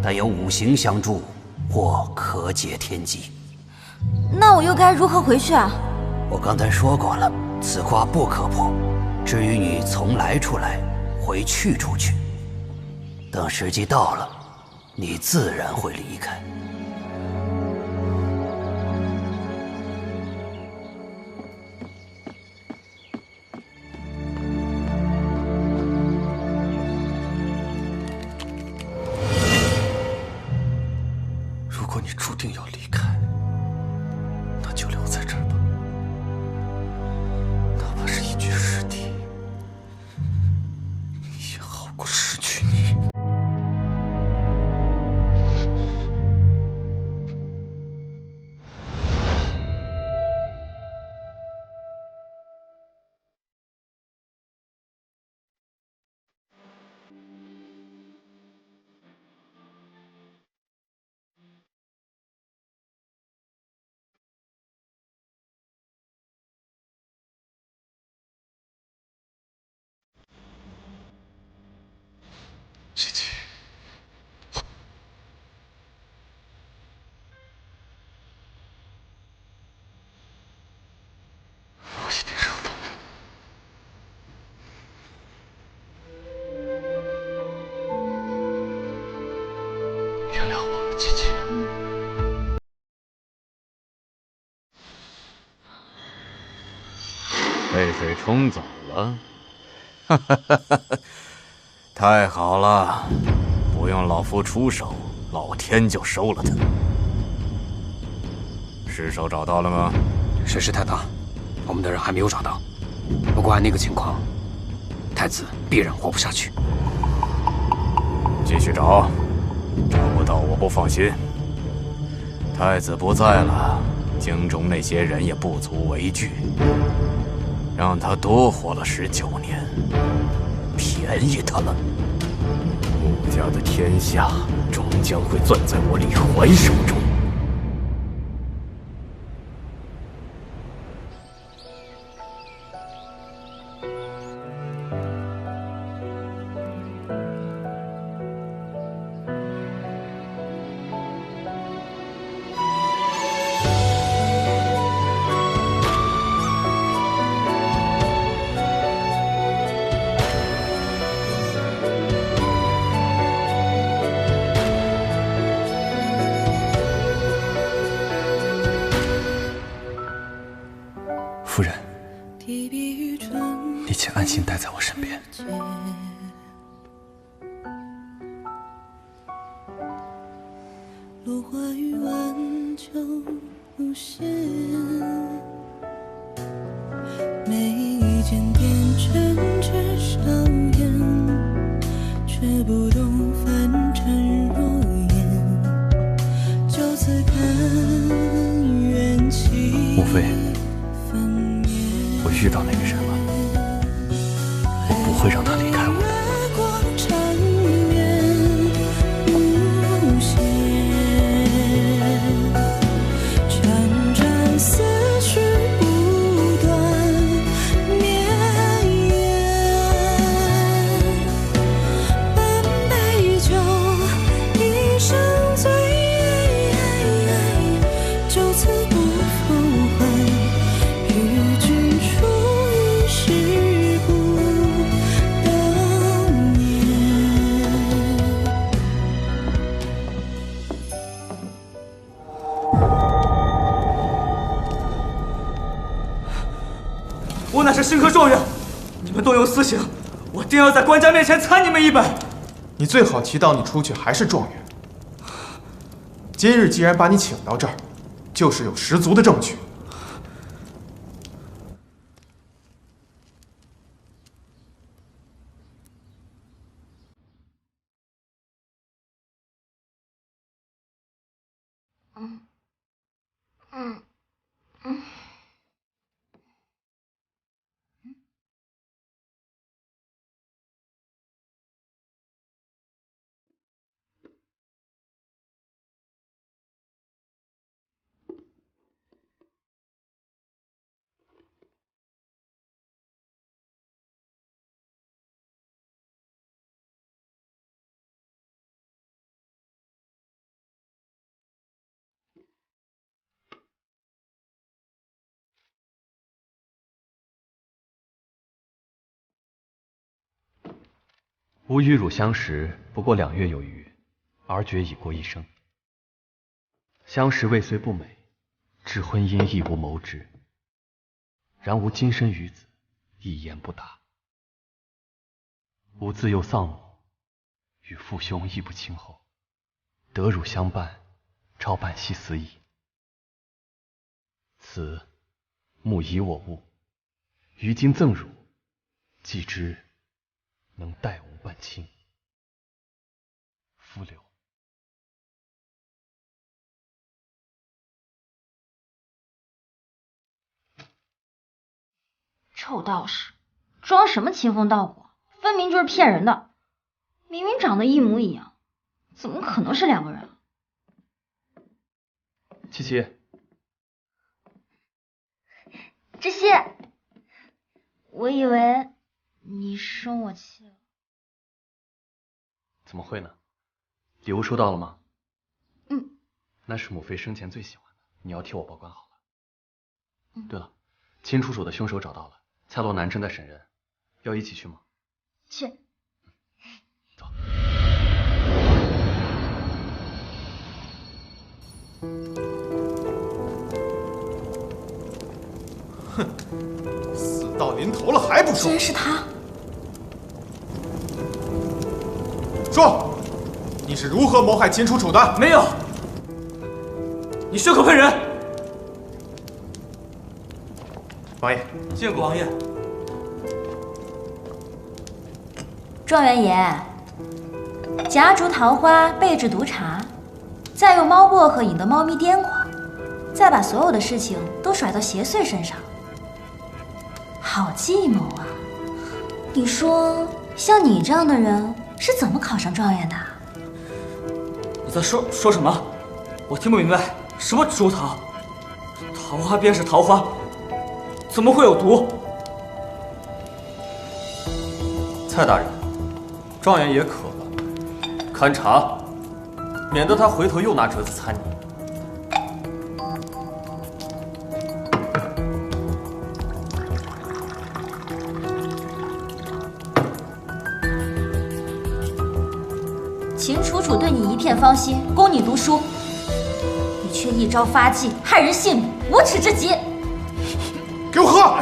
但有五行相助，或可解天机。那我又该如何回去啊？我刚才说过了，此卦不可破。至于你从来出来，回去出去，等时机到了，你自然会离开。如果你注定要离开，那就留在这儿吧，哪怕是一具尸体，也好过失去你。琪琪，我一定让他们原谅我，琪琪。被水冲走了，哈哈哈哈！太好了，不用老夫出手，老天就收了他。尸首找到了吗？声势太大，我们的人还没有找到。不过按那个情况，太子必然活不下去。继续找，找不到我不放心。太子不在了，京中那些人也不足为惧。让他多活了19年，便宜他了。穆家的天下终将会攥在我李环手中。夫人，你且安心待在我身边。落花与晚秋无限，每一件点针至少眼，却不懂凡尘若烟，就此看缘起。莫非我遇到那个人了？我不会让他离开我的。我乃是星河状元，你们动用私刑，我定要在官家面前参你们一本。你最好祈祷你出去还是状元。今日既然把你请到这儿，就是有十足的证据。吾与汝相识不过2月有余，而觉已过一生。相识未虽不美，至婚姻亦无谋之。然吾今身于子，一言不答。吾自幼丧母，与父兄亦不亲厚，得汝相伴，朝伴夕死矣。此母以我物，于今赠汝，既知能待吾半亲。夫留。臭道士，装什么清风道骨？分明就是骗人的！明明长得一模一样，怎么可能是2个人？七七，知悉，我以为你生我气了。怎么会呢？礼物收到了吗？嗯，那是母妃生前最喜欢的，你要替我保管好了。对了，秦楚楚的凶手找到了，蔡洛南正在审人，要一起去吗？去。走。哼，死到临头了还不说！竟然是他！说，你是如何谋害秦楚楚的？没有，你血口喷人！王爷，见过王爷。状元爷，夹竹桃花备制毒茶，再用猫薄荷引得猫咪癫狂，再把所有的事情都甩到邪祟身上，好计谋啊！你说，像你这样的人是怎么考上状元的？你在说什么？我听不明白。什么竹桃？桃花便是桃花，怎么会有毒？蔡大人，状元爷渴了，看茶，免得他回头又拿折子参你。秦楚楚对你一片芳心，供你读书，你却一朝发迹，害人性命，无耻至极！给我喝！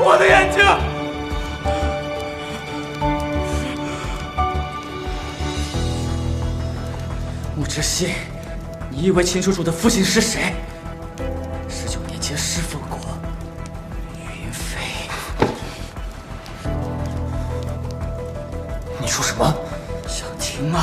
我的眼睛！穆知悉，你以为秦楚楚的父亲是谁？19年前侍奉过云飞。你说什么？想听吗？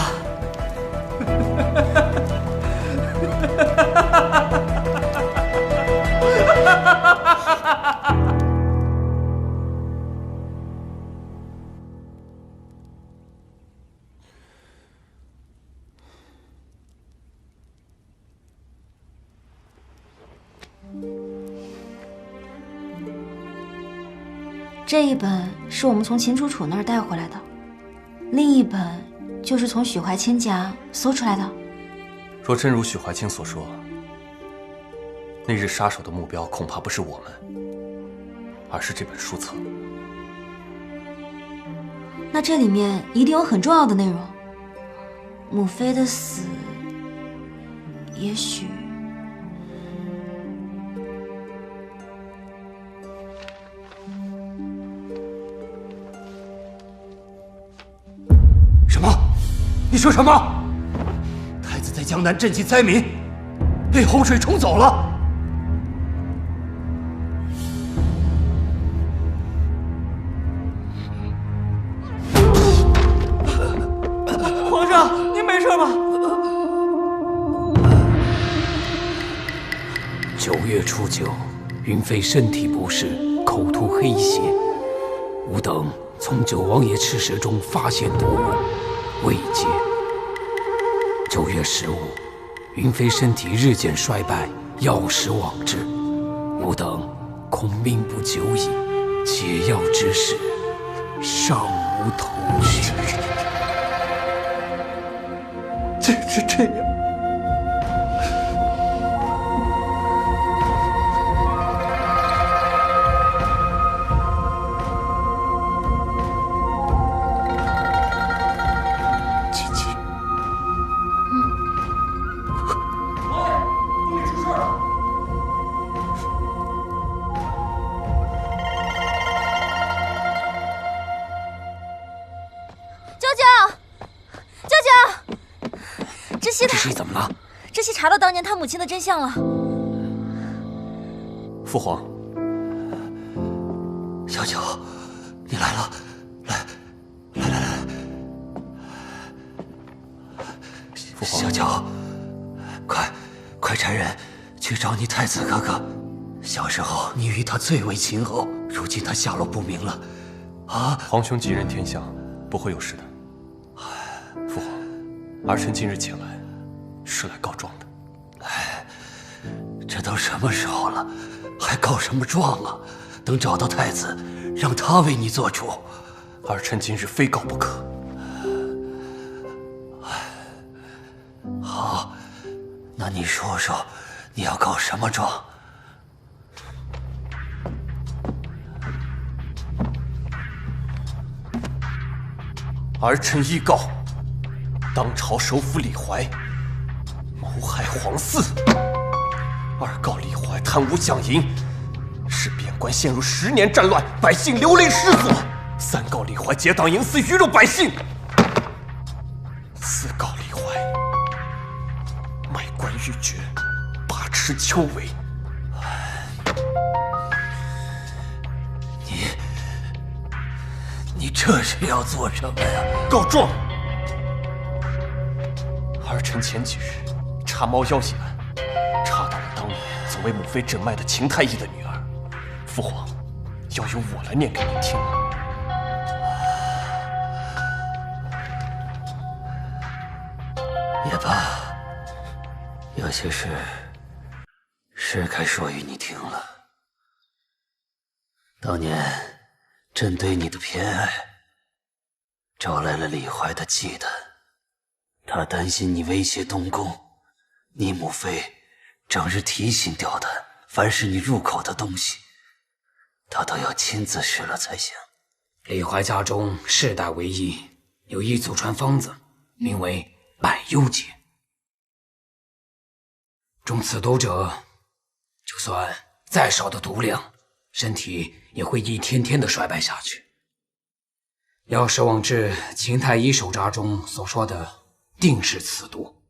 这一本是我们从秦楚楚那儿带回来的，另一本就是从许怀清家搜出来的。若真如许怀清所说，那日杀手的目标恐怕不是我们，而是这本书册。那这里面一定有很重要的内容。母妃的死，也许……什么？你说什么？太子在江南赈济灾民，被洪水冲走了。皇上，您没事吧？9月初9，云妃身体不适，口吐黑血。吾等从九王爷赤蛇中发现毒物，未解。9月15，云妃身体日渐衰败，药石罔至，吾等恐命不久矣，解药之时，尚无头绪。竟是这样！熙他，这是怎么了？这熙查到当年他母亲的真相了。父皇，小九，你来了，来。父皇，小九，快差人去找你太子哥哥。小时候你与他最为亲厚，如今他下落不明了，啊！皇兄吉人天相，不会有事的。父皇，儿臣今日前来，是来告状的。这都什么时候了，还告什么状啊？等找到太子，让他为你做主。儿臣今日非告不可。好，那你说说，你要告什么状？儿臣依告，当朝首辅李怀谋害皇嗣；二告李怀贪污奖银，使边关陷入10年战乱，百姓流离失所；三告李怀结党营私，鱼肉百姓；四告李怀卖官鬻爵，把持丘闱。你这是要做什么呀？告状！儿臣前几日查猫妖一案，查到了当年曾为母妃诊脉的秦太医的女儿。父皇，要由我来念给您听吗？也罢，有些事是该说与你听了。当年朕对你的偏爱，招来了李怀的忌惮。他担心你威胁东宫，你母妃整日提心吊胆，凡是你入口的东西，他都要亲自试了才行。李怀家中世代为医，有一祖传方子，名为百忧解。中此毒者，就算再少的毒量，身体也会一天天的衰败下去。要是往至秦太医手札中所说的，定是此毒。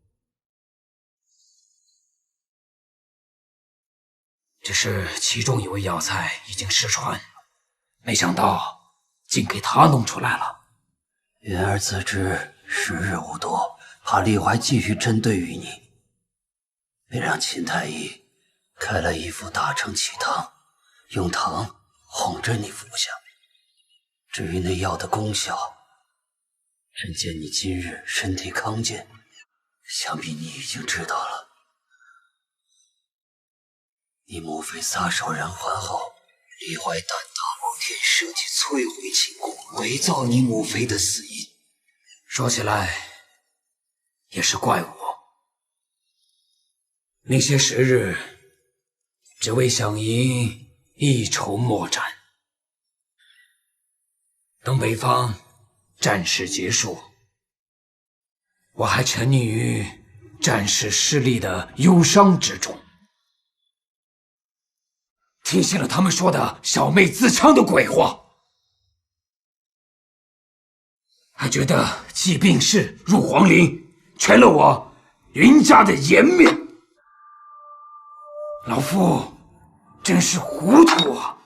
只是其中一味药材已经失传，没想到竟给他弄出来了。元儿自知时日无多，怕李怀继续针对于你，便让秦太医开了一副大承气汤，用糖哄着你服下。至于那药的功效，朕见你今日身体康健，想必你已经知道了。你母妃撒手人寰后，李怀胆大包天，设计摧毁秦宫，伪造你母妃的死因。说起来，也是怪我。那些时日，只为想赢一筹莫展。等北方战事结束，我还沉溺于战事失利的忧伤之中，听信了他们说的小妹自戕的鬼话，还觉得弃病逝入皇陵，全了我云家的颜面。老夫真是糊涂啊！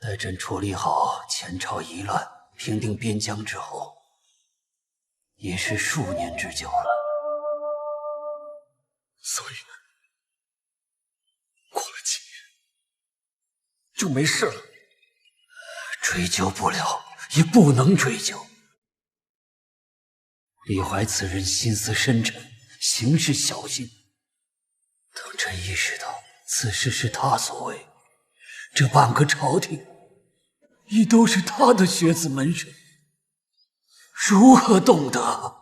待朕处理好前朝疑乱，平定边疆之后，也是数年之久了。所以呢，过了几年就没事了。追究不了，也不能追究。李怀此人心思深沉，行事小心。等朕意识到此事是他所为，这半个朝廷亦都是他的学子门生，如何动得？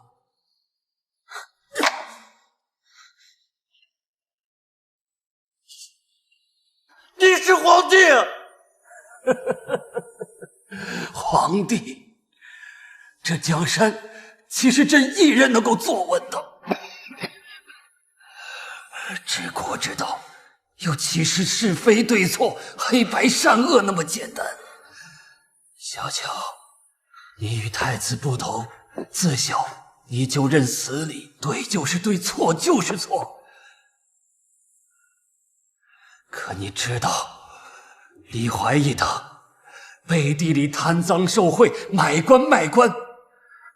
你是皇帝啊！皇帝，这江山岂是朕一人能够坐稳的？治国之道，又岂是是非对错、黑白善恶那么简单？小乔，你与太子不同，自小你就认死理，对就是对，错就是错。可你知道，李怀一等背地里贪赃受贿、买官卖官，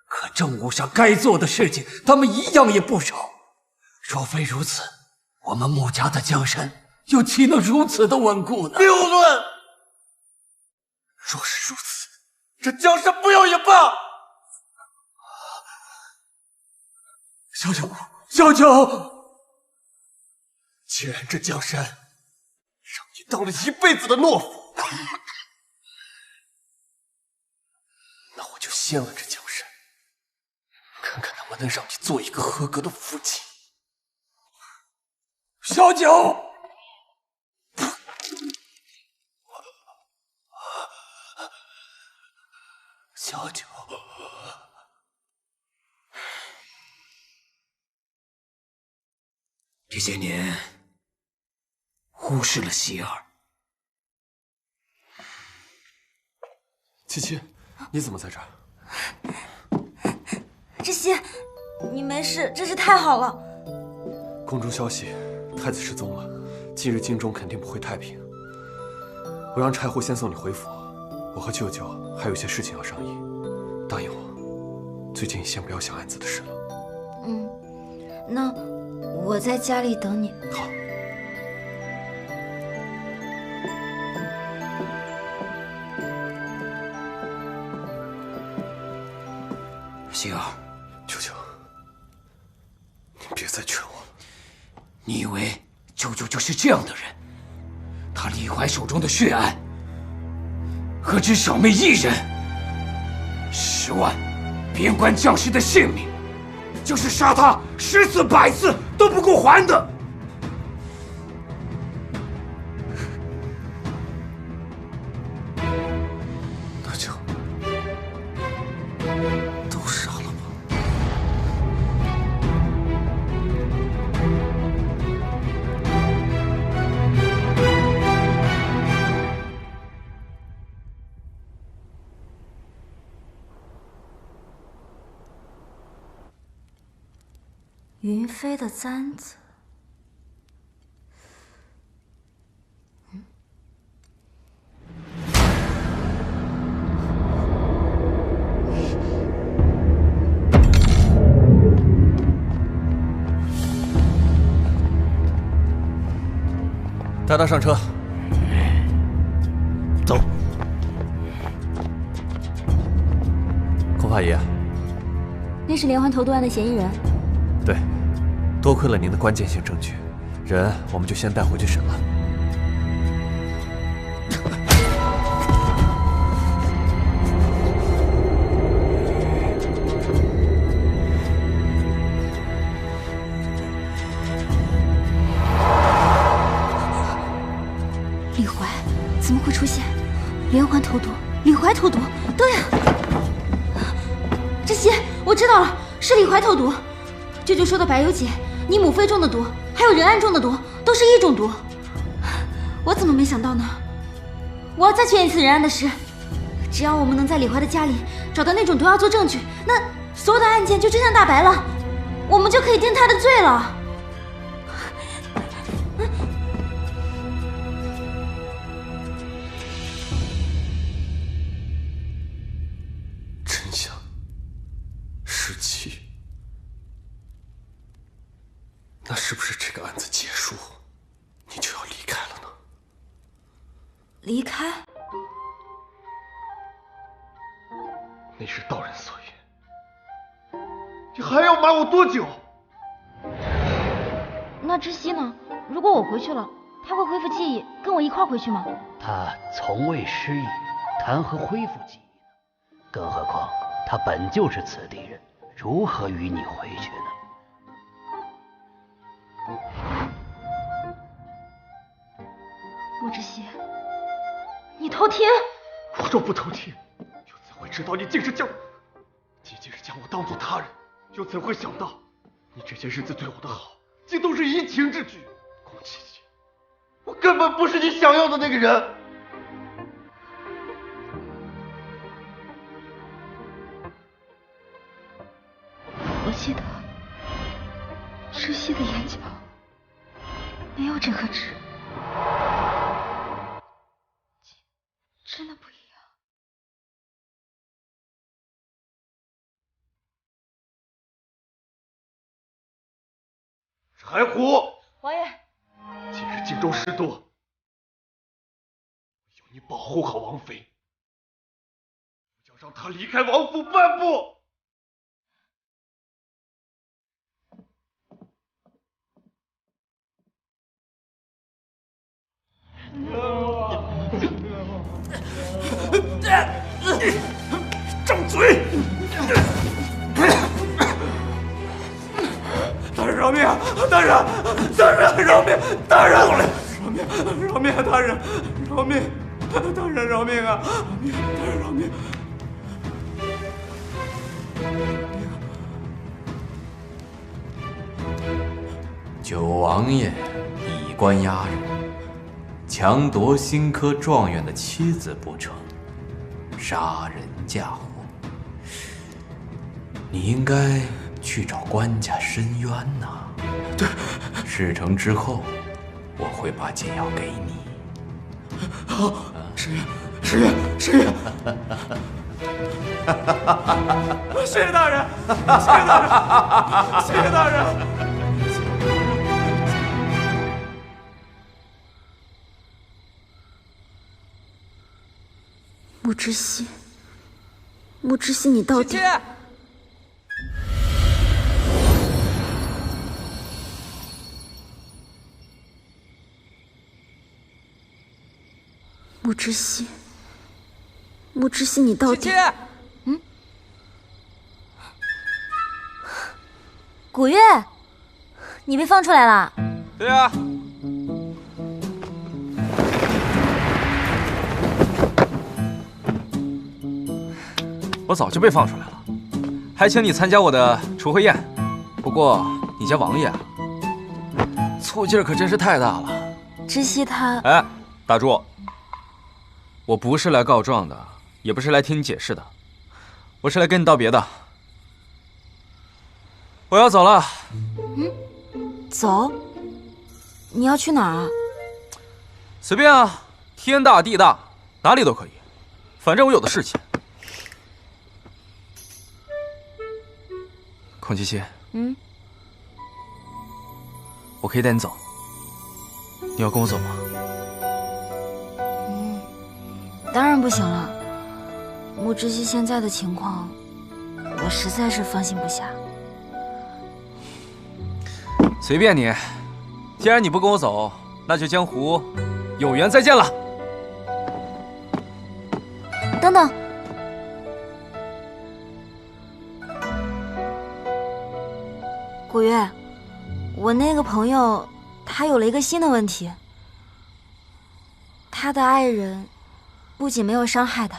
可政务上该做的事情，他们一样也不少。若非如此，我们穆家的江山又岂能如此的稳固呢？谬论！若是如此，这江山不要也罢。小九，小九，既然这江山让你当了一辈子的懦夫，那我就掀了这江山，看看能不能让你做一个合格的夫妻。小九，小九，这些年忽视了希儿。七七，你怎么在这儿？知悉，你没事，真是太好了。宫中消息，太子失踪了，近日京中肯定不会太平。我让柴户先送你回府，我和舅舅还有一些事情要商议，答应我，最近先不要想安子的事了。那我在家里等你。好。希儿，舅舅，你别再劝我了。你以为舅舅就是这样的人？他李怀手中的血案，何止小妹一人，10万边关将士的性命，就是杀他10次100次都不够还的。那就都杀了吧。云飞的簪子，带他上车。走。孔法爷，那是连环投毒案的嫌疑人。对，多亏了您的关键性证据，人我们就先带回去审了。李怀怎么会出现？连环投毒，李怀投毒，对啊！知悉，我知道了，是李怀投毒。舅舅说的白油姐、你母妃中的毒，还有仁安中的毒，都是一种毒。我怎么没想到呢？我要再确认一次仁安的事。只要我们能在李怀的家里找到那种毒药做证据，那所有的案件就真相大白了，我们就可以定他的罪了。真相17，那是不是这个案子结束，你就要离开了呢？离开？那是道人所言，你还要瞒我多久？那知悉呢？如果我回去了，他会恢复记忆，跟我一块回去吗？他从未失忆，谈何恢复记忆呢？更何况他本就是此地人，如何与你回去呢？穆知悉，你偷听！我若不偷听，又怎会知道你竟是将我当做他人？又怎会想到你这些日子对我的好，竟都是移情之举？宫七七，本不是你想要的那个人。我记得窒息的眼角没有这颗痣，真的不一样。柴虎，王爷，今日荆州事多，有你保护好王妃，不要让她离开王府半步。张嘴！大人饶命啊！大人饶命！大人饶命！大人饶命！大人饶命啊！大人饶命！九王爷以官压人，强夺新科状元的妻子不成，杀人嫁祸。你应该去找官家申冤呐。对，事成之后，我会把解药给你。好，申冤！谢谢大人！谢谢大人！穆之熙，你到底……穆之熙，你到底……古月，你被放出来了？对啊。我早就被放出来了，还请你参加我的除会宴。不过你家王爷啊，醋劲儿可真是太大了。知悉他……哎，打住！我不是来告状的，也不是来听你解释的，我是来跟你道别的。我要走了。走？你要去哪儿啊？随便啊，天大地大，哪里都可以，反正我有的是钱。孔七七，我可以带你走，你要跟我走吗？当然不行了。穆之熙现在的情况，我实在是放心不下。随便你，既然你不跟我走，那就江湖有缘再见了。等等。古月，我那个朋友他有了一个新的问题，他的爱人不仅没有伤害他，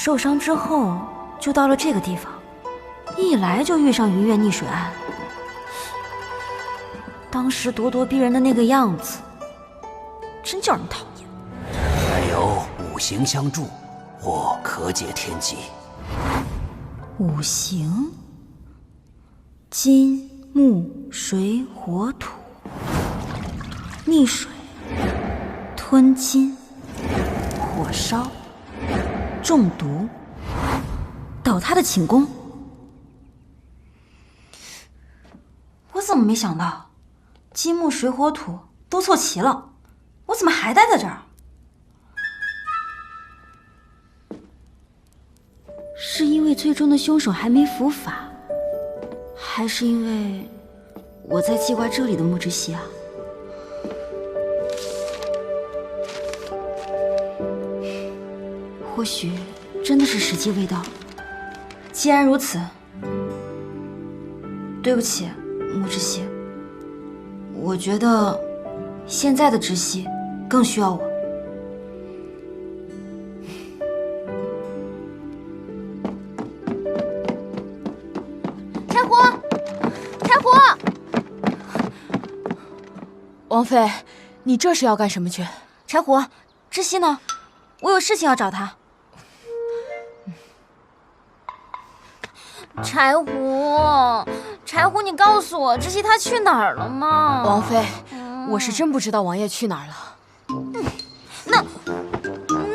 受伤之后就到了这个地方，一来就遇上云月溺水案。当时咄咄逼人的那个样子，真叫人讨厌。还有五行相助，或可解天机。五行：金、木、水、火、土。溺水、吞金、火烧、中毒、倒塌的寝宫。我怎么没想到，金木水火土都凑齐了，我怎么还待在这儿？是因为最终的凶手还没伏法，还是因为我在记挂这里的木之息啊？或许真的是时机未到。既然如此，对不起，木之息，我觉得现在的知悉更需要我。柴火，柴火！王妃，你这是要干什么去？柴火，知悉呢？我有事情要找他。柴胡，柴胡，你告诉我，知悉他去哪儿了吗？王妃，我是真不知道王爷去哪儿了。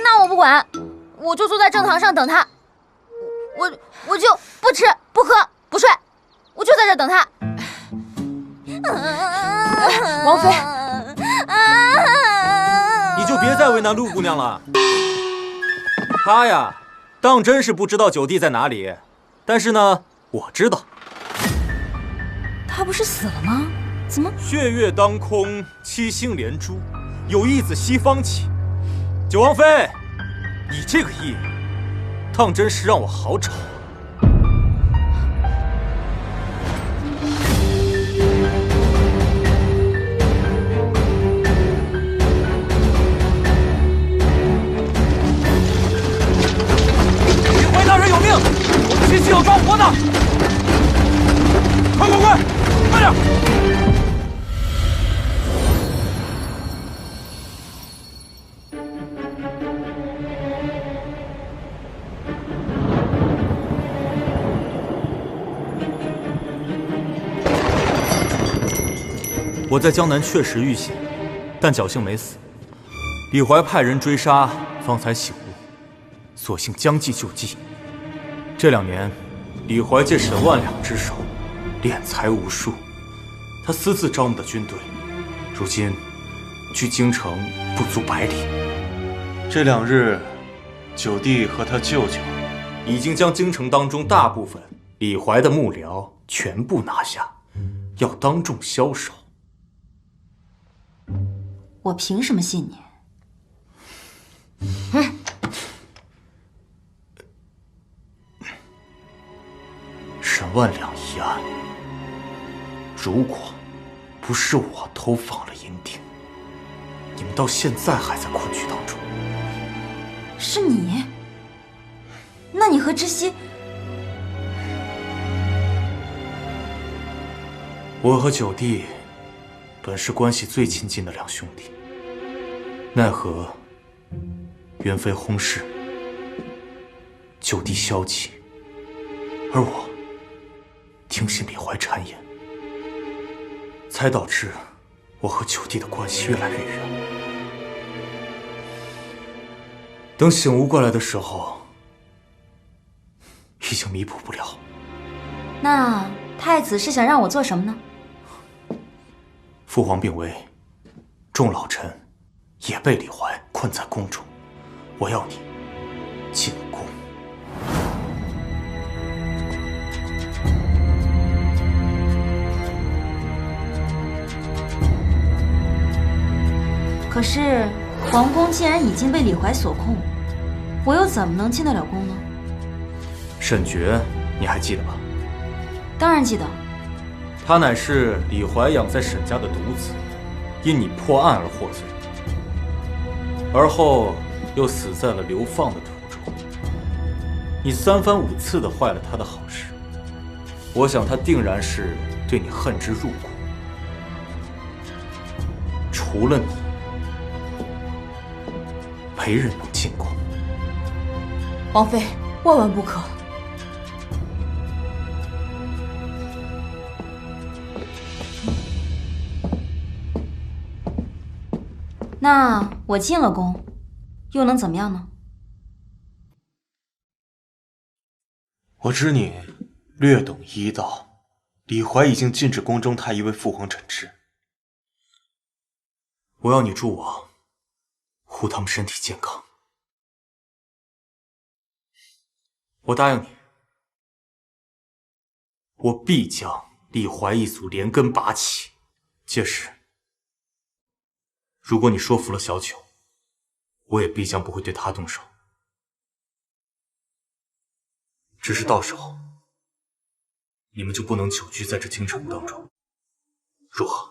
那我不管，我就坐在正堂上等他。我就不吃不喝不睡，我就在这等他。王妃，你就别再为难陆姑娘了。她呀，当真是不知道九弟在哪里。但是呢，我知道。他不是死了吗？怎么？血月当空，七星连珠，有意自西方起。九王妃，你这个意，当真是让我好找。李怀大人有命！七夕要抓活的，快快快，快点！我在江南确实遇险，但侥幸没死。李怀派人追杀，方才醒悟，索性将计就计。这2年，李怀借沈万两之手，敛财无数。他私自招募的军队，如今距京城不足100里。这2日，九弟和他舅舅已经将京城当中大部分李怀的幕僚全部拿下，要当众枭首。我凭什么信你？沈万两一案，如果不是我偷放了银锭，你们到现在还在困局当中。是你？那你和知悉？我和九弟本是关系最亲近的2兄弟，奈何元妃薨逝，九弟消极，而我听信李怀谗言，才导致我和九弟的关系越来越远。等醒悟过来的时候，已经弥补不了。那太子是想让我做什么呢？父皇病危，众老臣也被李怀困在宫中，我要你进宫。可是皇宫既然已经被李怀所控，我又怎么能进得了宫呢？沈觉，你还记得吧？当然记得。他乃是李怀养在沈家的独子，因你破案而获罪，而后又死在了流放的途中。你3番5次的坏了他的好事，我想他定然是对你恨之入骨。除了你，没人能进宫。王妃，万万不可！那我进了宫，又能怎么样呢？我知你略懂医道，李怀已经禁止宫中太医为父皇诊治。我要你助我护他们身体健康。我答应你，我必将李怀一族连根拔起。届时，如果你说服了小九，我也必将不会对他动手。只是到时候，你们就不能久居在这京城当中，如何？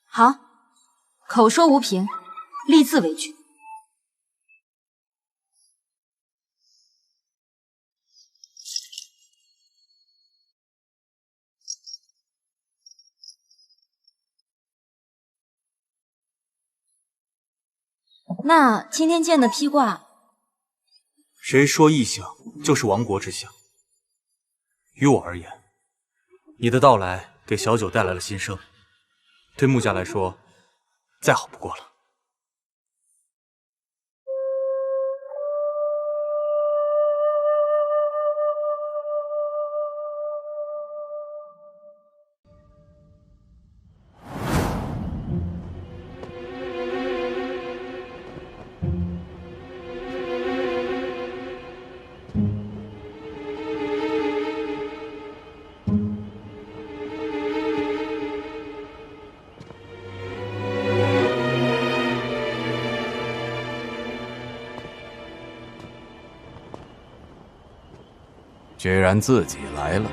好，口说无凭，立字为据。那今天见的披挂，谁说异象就是亡国之象？于我而言，你的到来给小九带来了新生，对穆家来说，再好不过了。居然自己来了，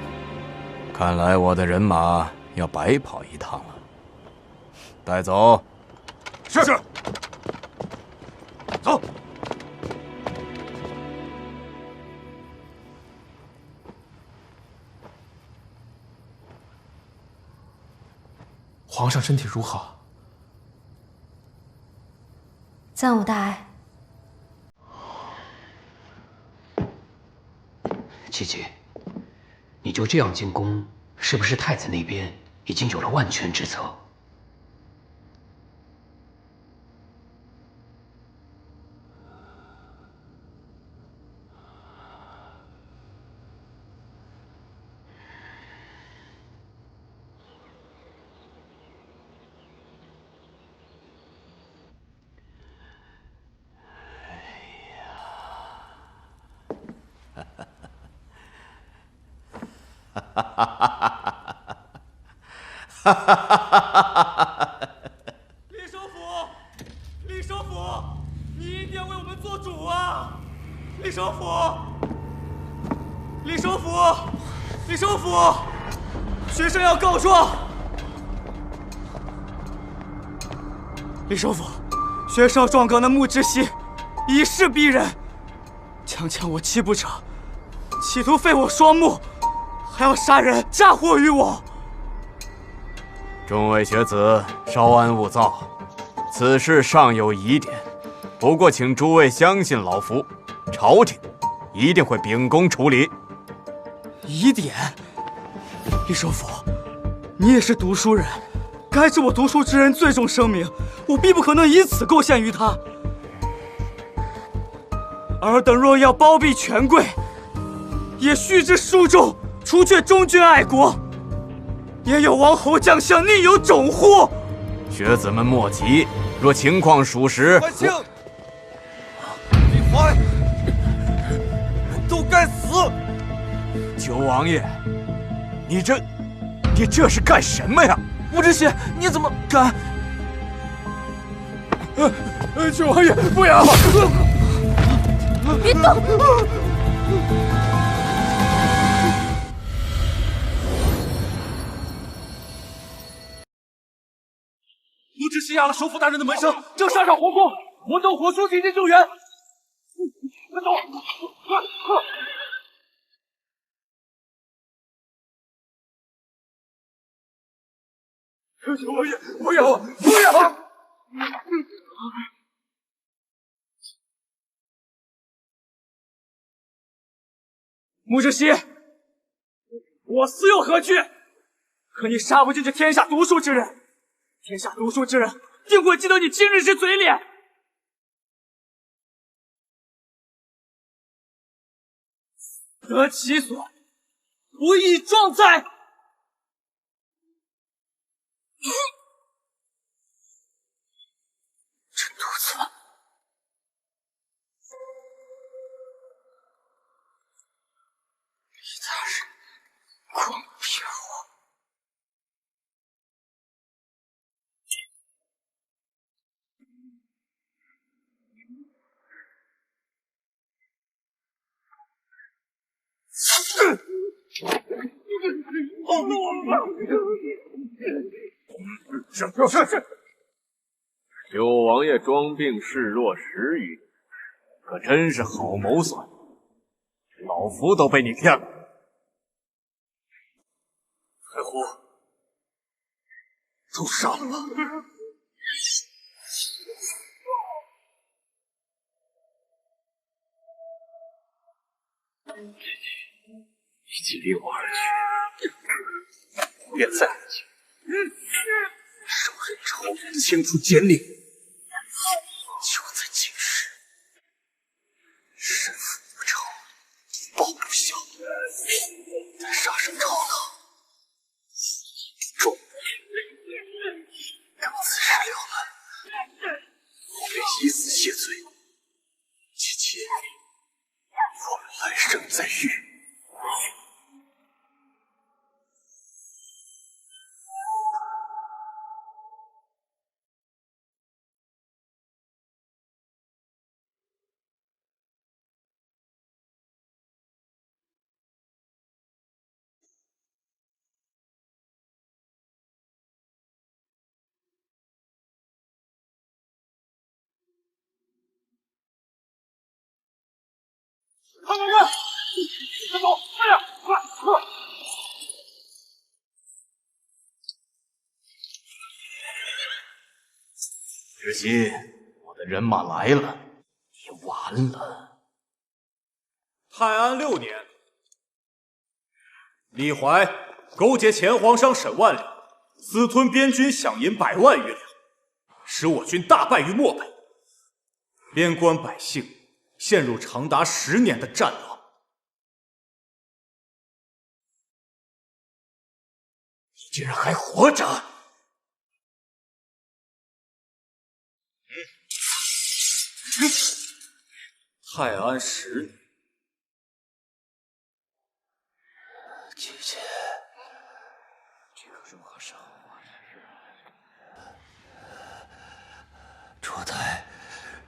看来我的人马要白跑一趟了。带走。是。走。皇上身体如何？暂无大碍。琪琪，你就这样进宫，是不是太子那边已经有了万全之策？李首府，李首府，你一定要为我们做主啊！李首府，李首府，李首府，学生要告状。李首府，学生状告那穆之熙以势逼人，强抢我七步车，企图废我双目，还要杀人嫁祸于我。众位学子，稍安勿躁，此事尚有疑点，不过请诸位相信老夫，朝廷一定会秉公处理。疑点？李首府，你也是读书人，该知我读书之人最重声名，我必不可能以此构陷于他。尔等若要包庇权贵，也须知书中除却忠君爱国，也有王侯将相宁有种乎？学子们莫急，若情况属实，万幸，李怀都该死！九王爷，你这是干什么呀？穆之熙，你怎么敢？九王爷，不要！别动！师欺压了首府大人的门生，正上皇宫，我等火速进京救援。快走！快！九王爷，不要啊！不要！穆之西，我死有何惧？可你杀不尽这天下读书之人，天下读书之人定会记得你今日之嘴脸。得其所，不亦壮哉！这肚子，李大人，光骗我！是。九王爷装病视若10余年，可真是好谋算，老夫都被你骗了。太后，都杀了吧！一起离我而去，不愿再见。手刃朝廷，清除奸佞，就在今时。身负无仇，报不效，再杀上朝堂，众更自是了了。我便以死谢罪，姐姐，我们来生再遇。快！快走！快点！快！知悉，我的人马来了，你完了。泰安6年，李怀勾结前皇上沈万里，私吞边军饷银100万余两，使我军大败于漠北，边关百姓陷入长达10年的战乱。你竟然还活着！泰安10年，姐姐，这个如何生活？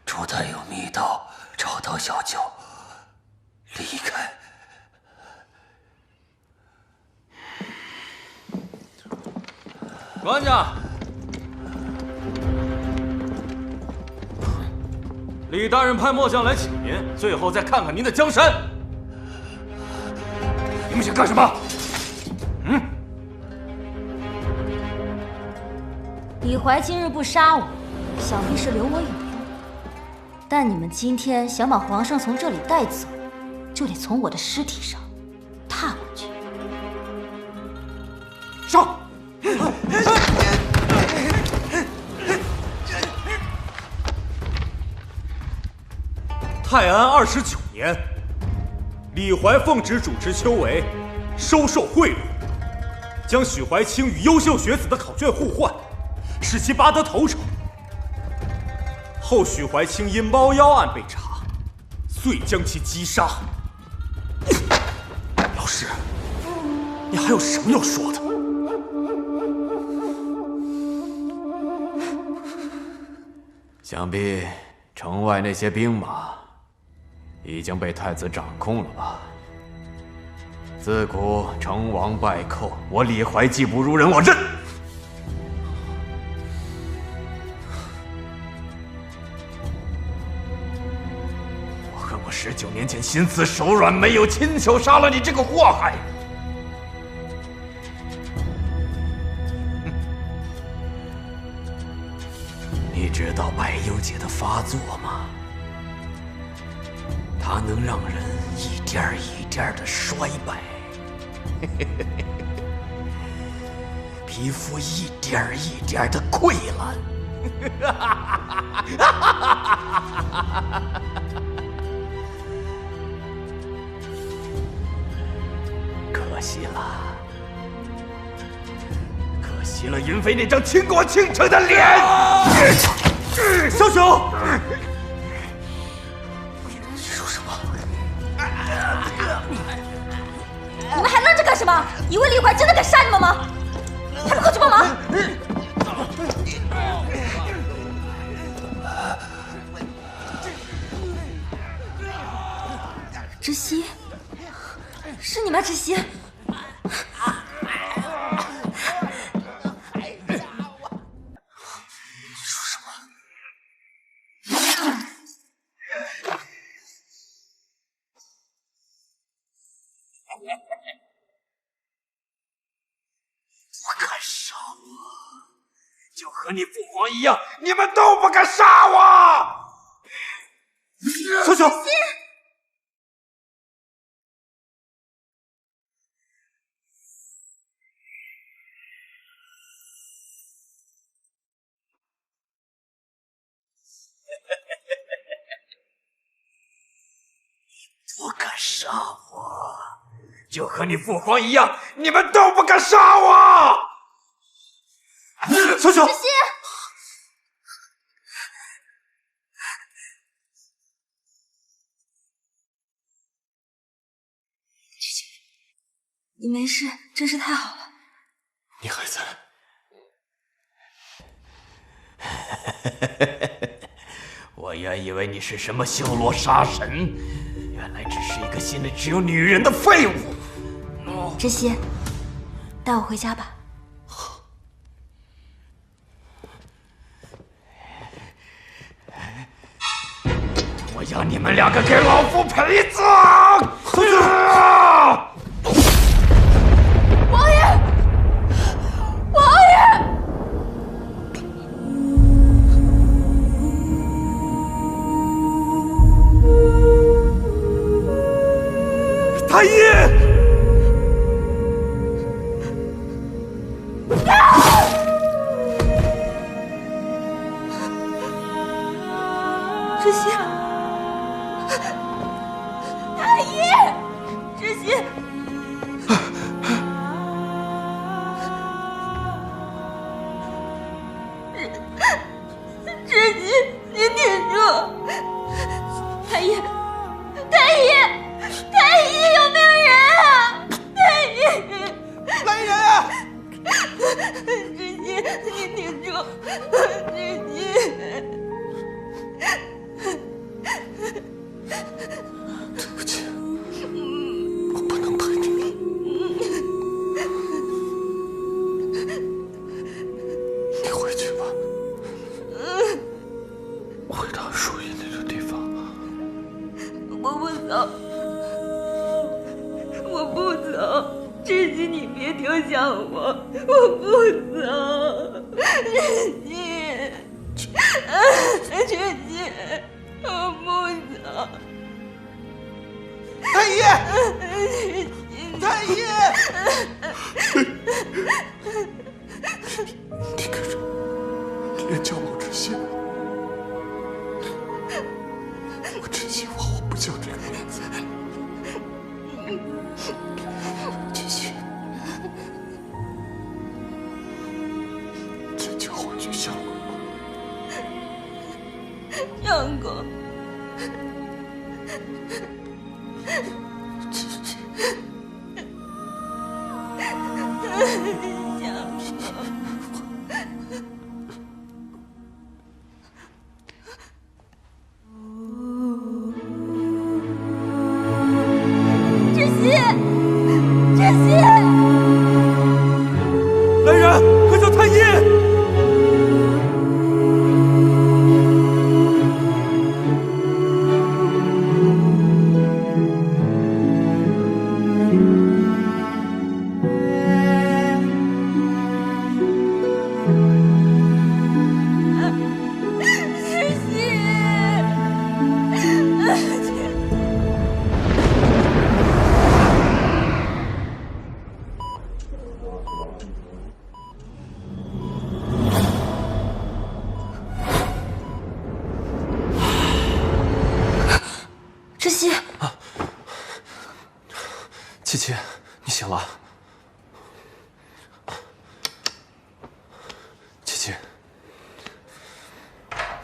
朱台有密道，找到小九，离开。官家，李大人派末将来请您，最后再看看您的江山。你们想干什么？李怀今日不杀我，想必是留我有用。但你们今天想把皇上从这里带走，就得从我的尸体上踏过去。上！泰安29年，李怀奉旨主持秋闱，收受贿赂，将许怀清与优秀学子的考卷互换，使其拔得头筹。后许怀清因猫妖案被查，遂将其击杀。老师，你还有什么要说的？想必城外那些兵马已经被太子掌控了吧？自古成王败寇，我李怀技不如人，我认。若19年前心慈手软，没有亲手杀了你这个祸害，你知道百忧解的发作吗？它能让人一点一点的衰败，皮肤一点一点的溃烂。可惜了，可惜了云飞那张倾国倾城的脸。小熊，你说什么？你们还愣着干什么？以为李怀真的敢杀你们吗？还不快去帮忙！窒息，是你吗？窒息。和你父皇一样，你们都不敢杀我！小熊，不敢杀我，就和你父皇一样，你们都不敢杀我！小熊，窒息，你没事，真是太好了。你还在？我原以为你是什么修罗杀神，原来只是一个心里只有女人的废物。窒息，带我回家吧。我要你们两个给老夫陪葬！王爷，王爷！太医！窒息！太医，窒息！窒息，你挺住！太医，太医，太医，有没有人啊？太医，来人啊！窒息，你挺住！窒息。对不起，我不能陪你。你回去吧，回到属于你的地方。我不走，我不走，窒息，你别丢下我，我不走，窒息，窒息，我不走。太医，太医，你可是，你也叫我窒息。我真希望我不叫这个名字。窒息，请叫我去相公。相公。来人，快叫太医！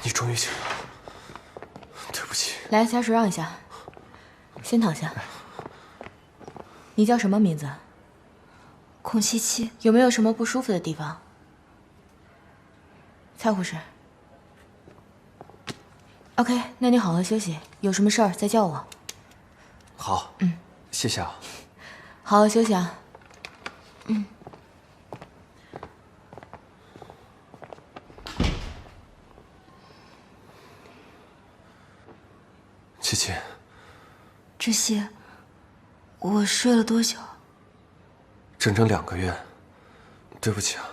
你终于醒了，对不起。来，下水让一下，先躺下。你叫什么名字？孔七七。有没有什么不舒服的地方？蔡护士。OK， 那你好好休息，有什么事儿再叫我。好，谢谢啊。好好休息啊。七七，知悉，我睡了多久？整整2个月。对不起啊，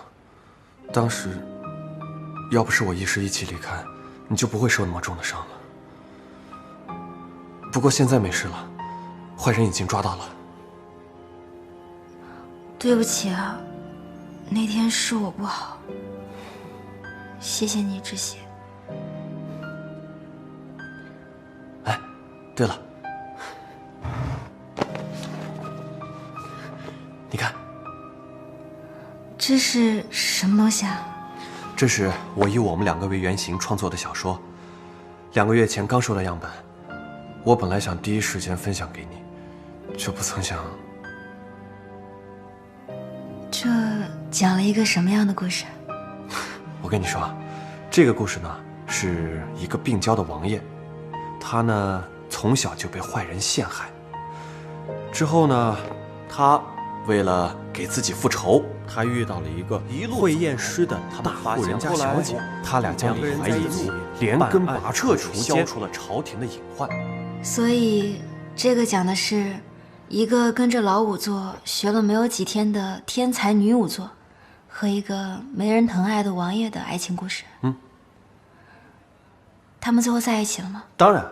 当时要不是我一时一气离开，你就不会受那么重的伤了。不过现在没事了，坏人已经抓到了。对不起啊，那天是我不好。谢谢你，知悉。对了，你看，这是什么东西啊？这是我以我们2个为原型创作的小说，2个月前刚收到样本。我本来想第一时间分享给你，却不曾想。这讲了一个什么样的故事？我跟你说啊，这个故事呢是一个病娇的王爷，他呢从小就被坏人陷害，之后呢，他为了给自己复仇，他遇到了一个会验尸的大户人家小姐，他俩将李怀一族连根拔彻除奸，消除了朝廷的隐患。所以这个讲的是一个跟着老仵作学了没有几天的天才女仵作和一个没人疼爱的王爷的爱情故事。他们最后在一起了吗？当然，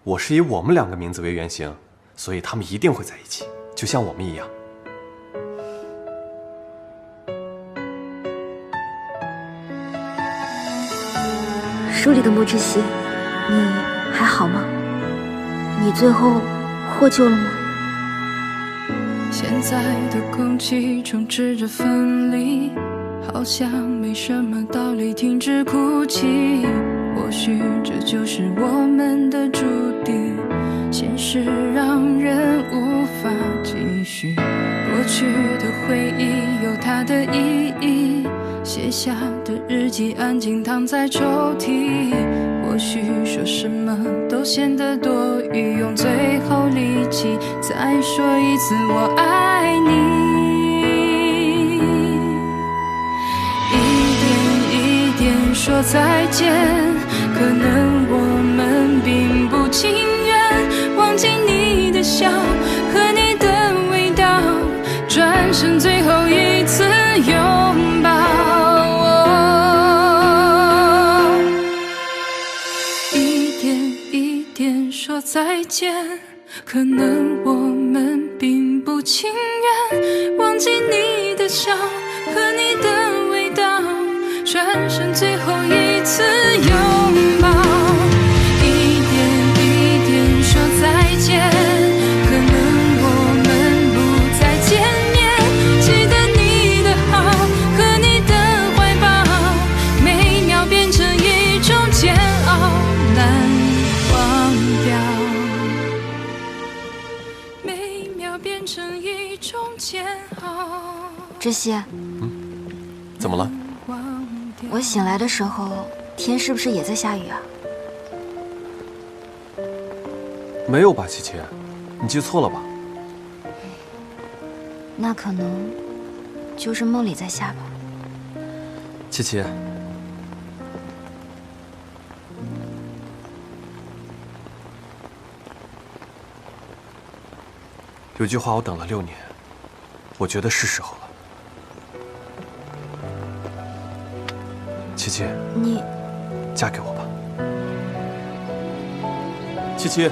我是以我们2个名字为原型，所以他们一定会在一起，就像我们一样。书里的莫知悉，你还好吗？你最后获救了吗？现在的空气充斥着分离，好像没什么道理停止哭泣。或许这就是我们的注定，现实让人无法继续。过去的回忆有它的意义，写下的日记安静躺在抽屉。或许说什么都显得多余，用最后力气再说一次我爱你。一点一点说再见，可能我们并不情愿忘记你的笑和你的味道，转身最后一次拥抱。一点一点说再见，可能我们并不情愿忘记你的笑和你的味道，转身最后一次拥抱。一点一点说再见，可能我们不再见面，记得你的好和你的怀抱，每秒变成一种煎熬，难忘掉。每秒变成一种煎熬。知悉，怎么了？我醒来的时候，天是不是也在下雨啊？没有吧，七七，你记错了吧？那可能就是梦里在下吧。七七，有句话我等了6年，我觉得是时候了。七七，你嫁给我吧。七七。